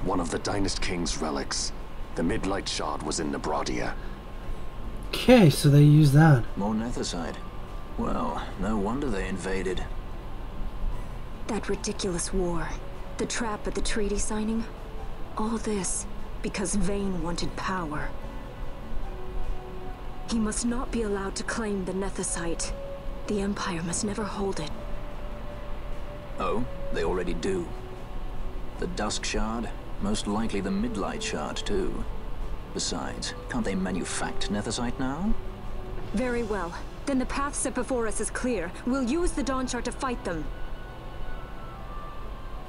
One of the Dynast King's relics. The Midlight Shard was in Nebradia. Okay, so they used that. More Nethicite. Well, no wonder they invaded. That ridiculous war. The trap at the treaty signing. All this because Vane wanted power. He must not be allowed to claim the Nethicite. The Empire must never hold it. Oh, they already do. The Dusk Shard? Most likely the Midlight Shard, too. Besides, can't they manufacture Nethicite now? Very well. Then the path set before us is clear. We'll use the Dawn Shard to fight them.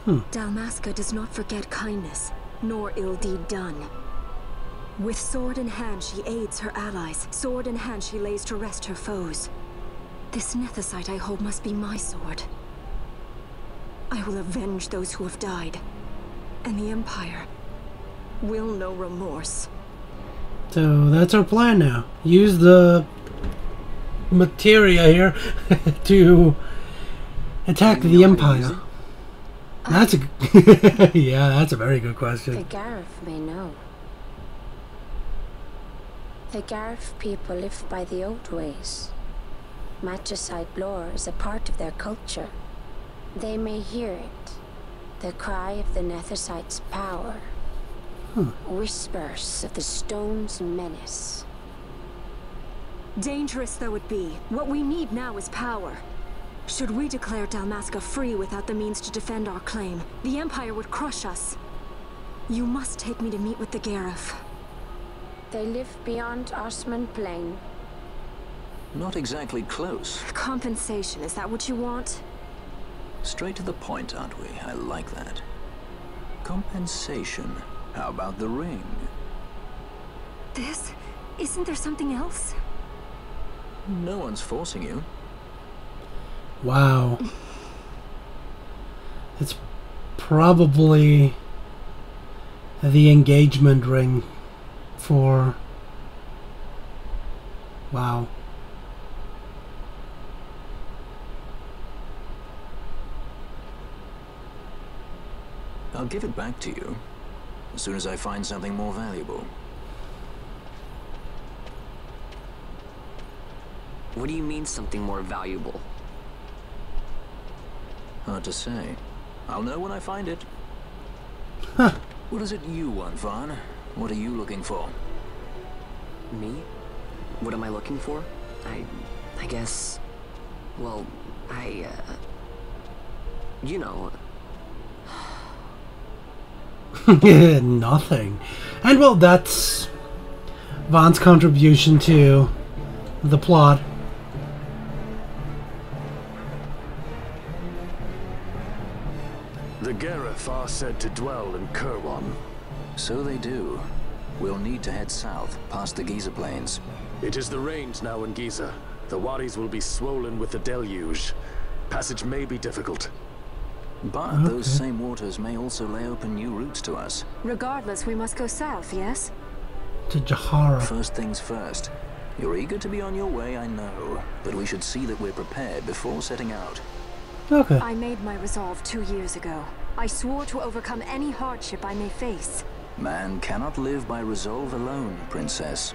Dalmasca does not forget kindness, nor ill deed done. With sword in hand, she aids her allies. Sword in hand, she lays to rest her foes. This Nethicite I hold must be my sword. I will avenge those who have died. And the Empire will know remorse. So that's our plan now. Use the materia here to attack the Empire. That's a yeah, that's a very good question. The Gareth may know. The Gareth people live by the old ways. Matricide lore is a part of their culture. They may hear it. The cry of the Nethicite's power. Whispers of the stone's menace. Dangerous though it be, what we need now is power. Should we declare Dalmasca free without the means to defend our claim, the Empire would crush us. You must take me to meet with the Gareth. They live beyond Osman Plain. Not exactly close. Compensation, is that what you want? Straight to the point, aren't we? I like that. Compensation. How about the ring? This? Isn't there something else? No one's forcing you. Wow. It's probably the engagement ring for... Wow. I'll give it back to you as soon as I find something more valuable. What do you mean something more valuable? Hard to say. I'll know when I find it. Huh. What is it you want, Vaughn? What are you looking for? Me? What am I looking for? I guess... Well, you know... Nothing. And well, that's Vaughn's contribution to the plot. The Gareth are said to dwell in Kirwan. So they do. We'll need to head south, past the Giza Plains. It is the rains now in Giza. The wadis will be swollen with the deluge. Passage may be difficult. But those same waters may also lay open new routes to us. Regardless, we must go south, yes? To Jahara. First things first. You're eager to be on your way, I know. But we should see that we're prepared before setting out. Okay. I made my resolve 2 years ago. I swore to overcome any hardship I may face. Man cannot live by resolve alone, Princess.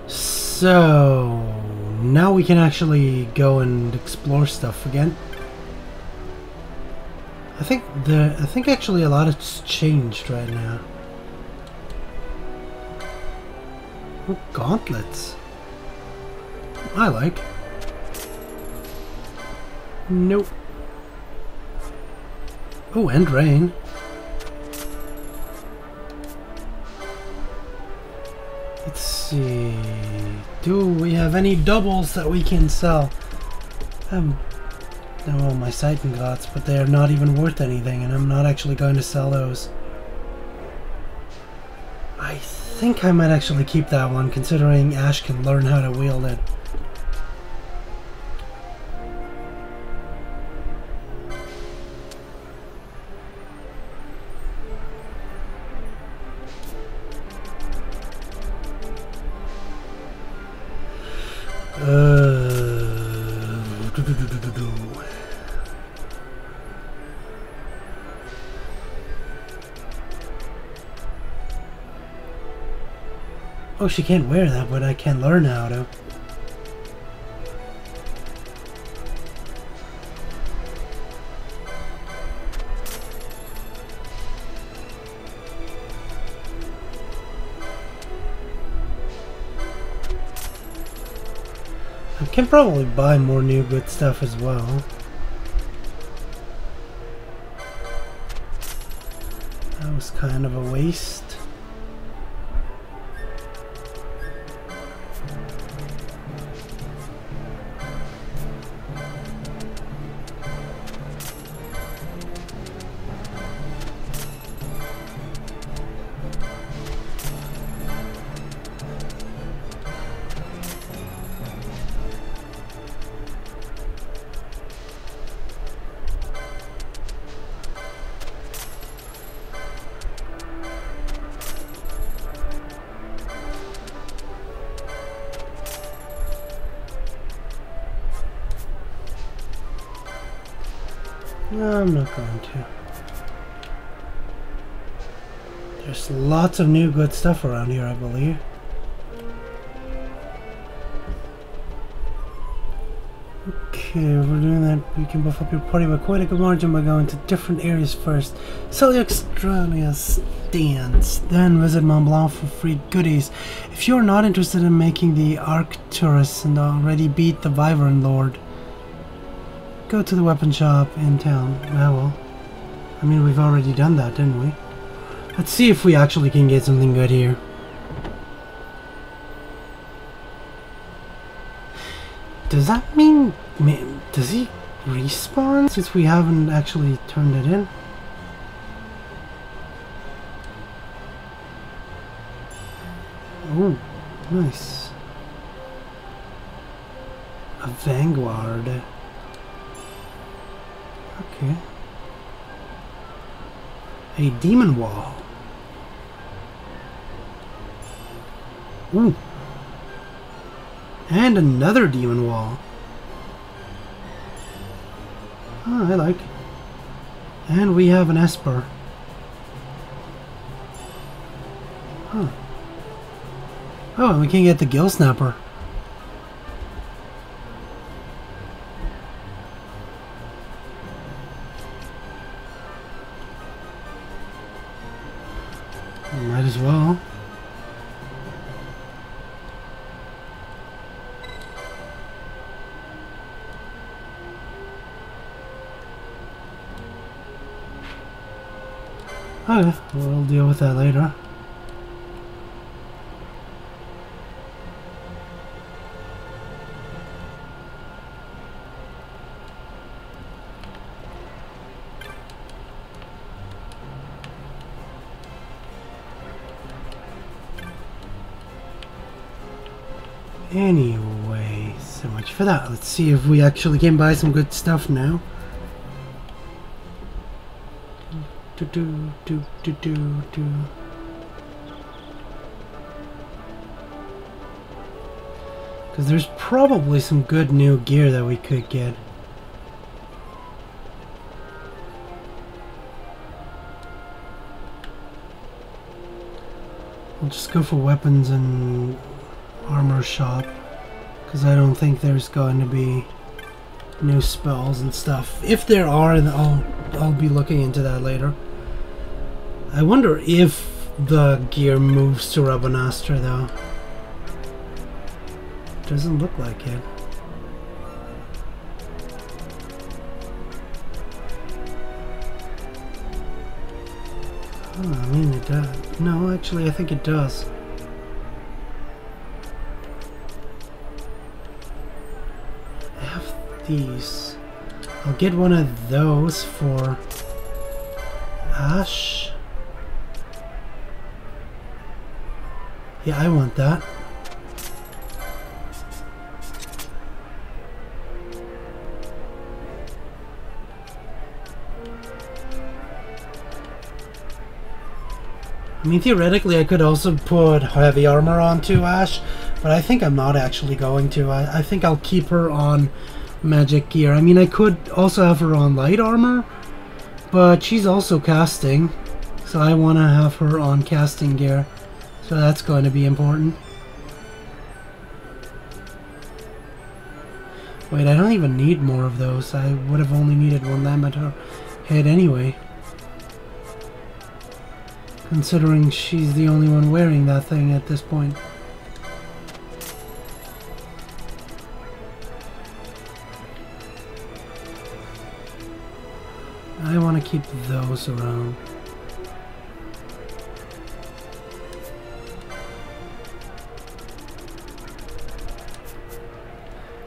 So now we can actually go and explore stuff again. I think actually a lot has changed right now. Oh, gauntlets. I like. Nope. Oh, and rain. Let's see. Do we have any doubles that we can sell? Well, my Seitengots, but they are not even worth anything, and I'm not actually going to sell those. I think I might actually keep that one, considering Ash can learn how to wield it. Oh, she can't wear that, but I can learn how to. I can probably buy more new good stuff as well. That was kind of a waste. No, I'm not going to. There's lots of new good stuff around here, I believe. Okay. Okay, if we're doing that, we can buff up your party by quite a good margin by going to different areas first. Sell the Australia stands, then visit Mont Blanc for free goodies. If you're not interested in making the Arcturus and already beat the Wyvern Lord, go to the weapon shop in town. Well, I mean, we've already done that, didn't we? Let's see if we actually can get something good here. Does that mean... does he respawn since we haven't actually turned it in? Oh, nice. A Vanguard. Okay. A Demon Wall. Ooh. And another Demon Wall. Oh, I like. And we have an Esper. Huh. Oh, and we can get the Gill Snapper. Might as well. Okay, we'll deal with that later. Anyway, so much for that. Let's see if we actually can buy some good stuff now. Because there's probably some good new gear that we could get. I'll just go for weapons and armor shop, because I don't think there's going to be new spells and stuff. If there are, and I'll be looking into that later. I wonder if the gear moves to Rabanastra though. Doesn't look like it. Oh, I mean it does. No, actually I think it does. I have these. I'll get one of those for Ash. Yeah, I want that. I mean, theoretically, I could also put heavy armor onto Ash, but I think I'm not actually going to. I think I'll keep her on magic gear. I mean, I could also have her on light armor, but she's also casting, so I want to have her on casting gear. So that's going to be important. Wait, I don't even need more of those. I would have only needed one Lambent head anyway. Considering she's the only one wearing that thing at this point. I want to keep those around.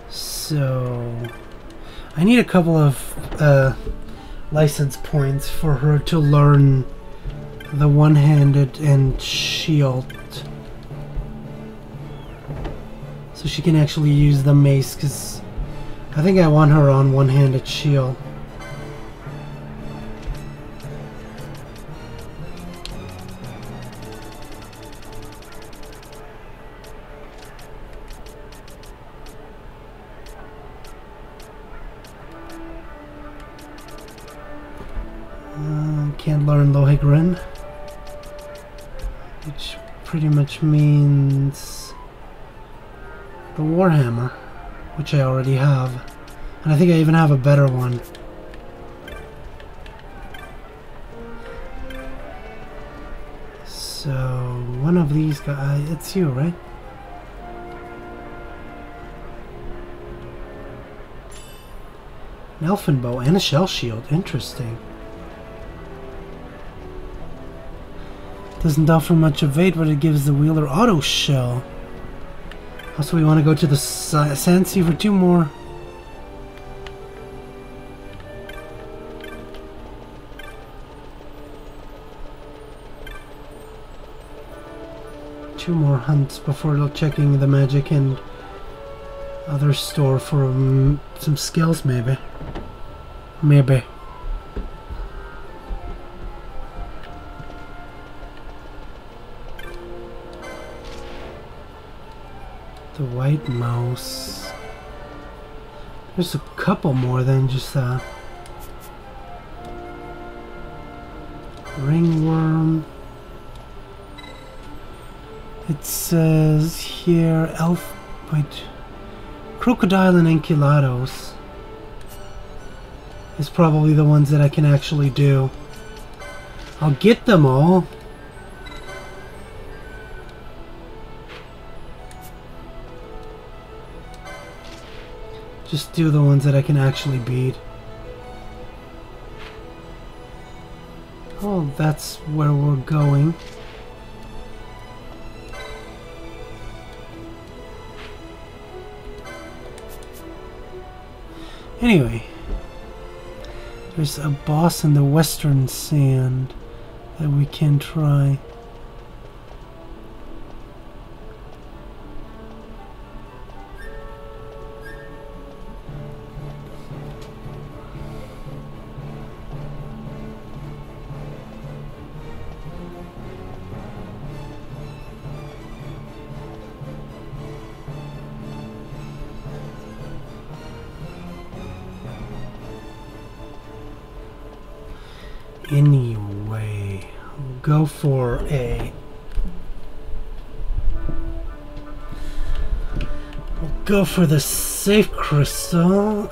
So I need a couple of license points for her to learn the one-handed and shield, so she can actually use the mace, because I think I want her on one-handed shield. Can't learn Lohengrin, which pretty much means the Warhammer, which I already have. And I think I even have a better one. So, one of these guys, it's you, right? An elfin bow and a shell shield, interesting. Doesn't offer much evade, but it gives the wielder auto shell. Also, we want to go to the sand sea for 2 more. Two more hunts before checking the magic and other store for some skills, maybe. Maybe. The white mouse. There's a couple more than just that. Ringworm. It says here crocodile and enchilados is probably the ones that I can actually do. I'll get them all. Just do the ones that I can actually beat. Oh, that's where we're going. Anyway, there's a boss in the western sand that we can try. Anyway, we'll go for the safe crystal.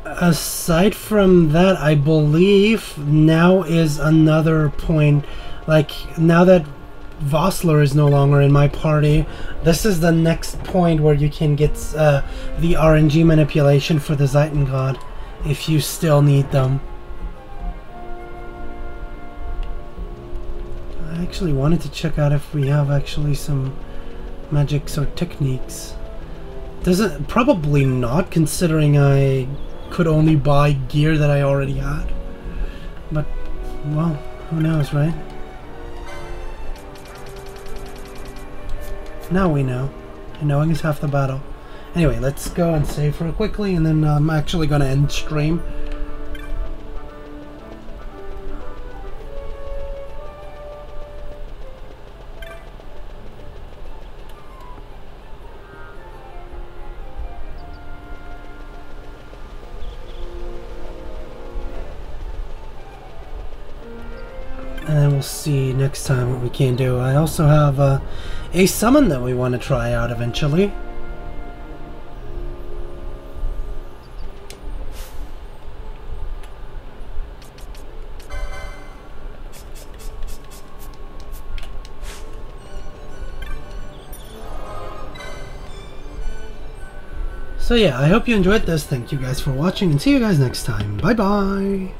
Aside from that, I believe now is another point. Like, now that Vossler is no longer in my party, this is the next point where you can get the RNG manipulation for the Zeitengod if you still need them. I actually wanted to check out if we have actually some magics or techniques. Doesn't, probably not, considering I could only buy gear that I already had. But, well, who knows, right? Now we know. And knowing is half the battle. Anyway, let's go and save real quickly, and then I'm actually going to end stream. And then we'll see next time what we can do. I also have a summon that we want to try out eventually. So yeah, I hope you enjoyed this. Thank you guys for watching, and see you guys next time. Bye bye!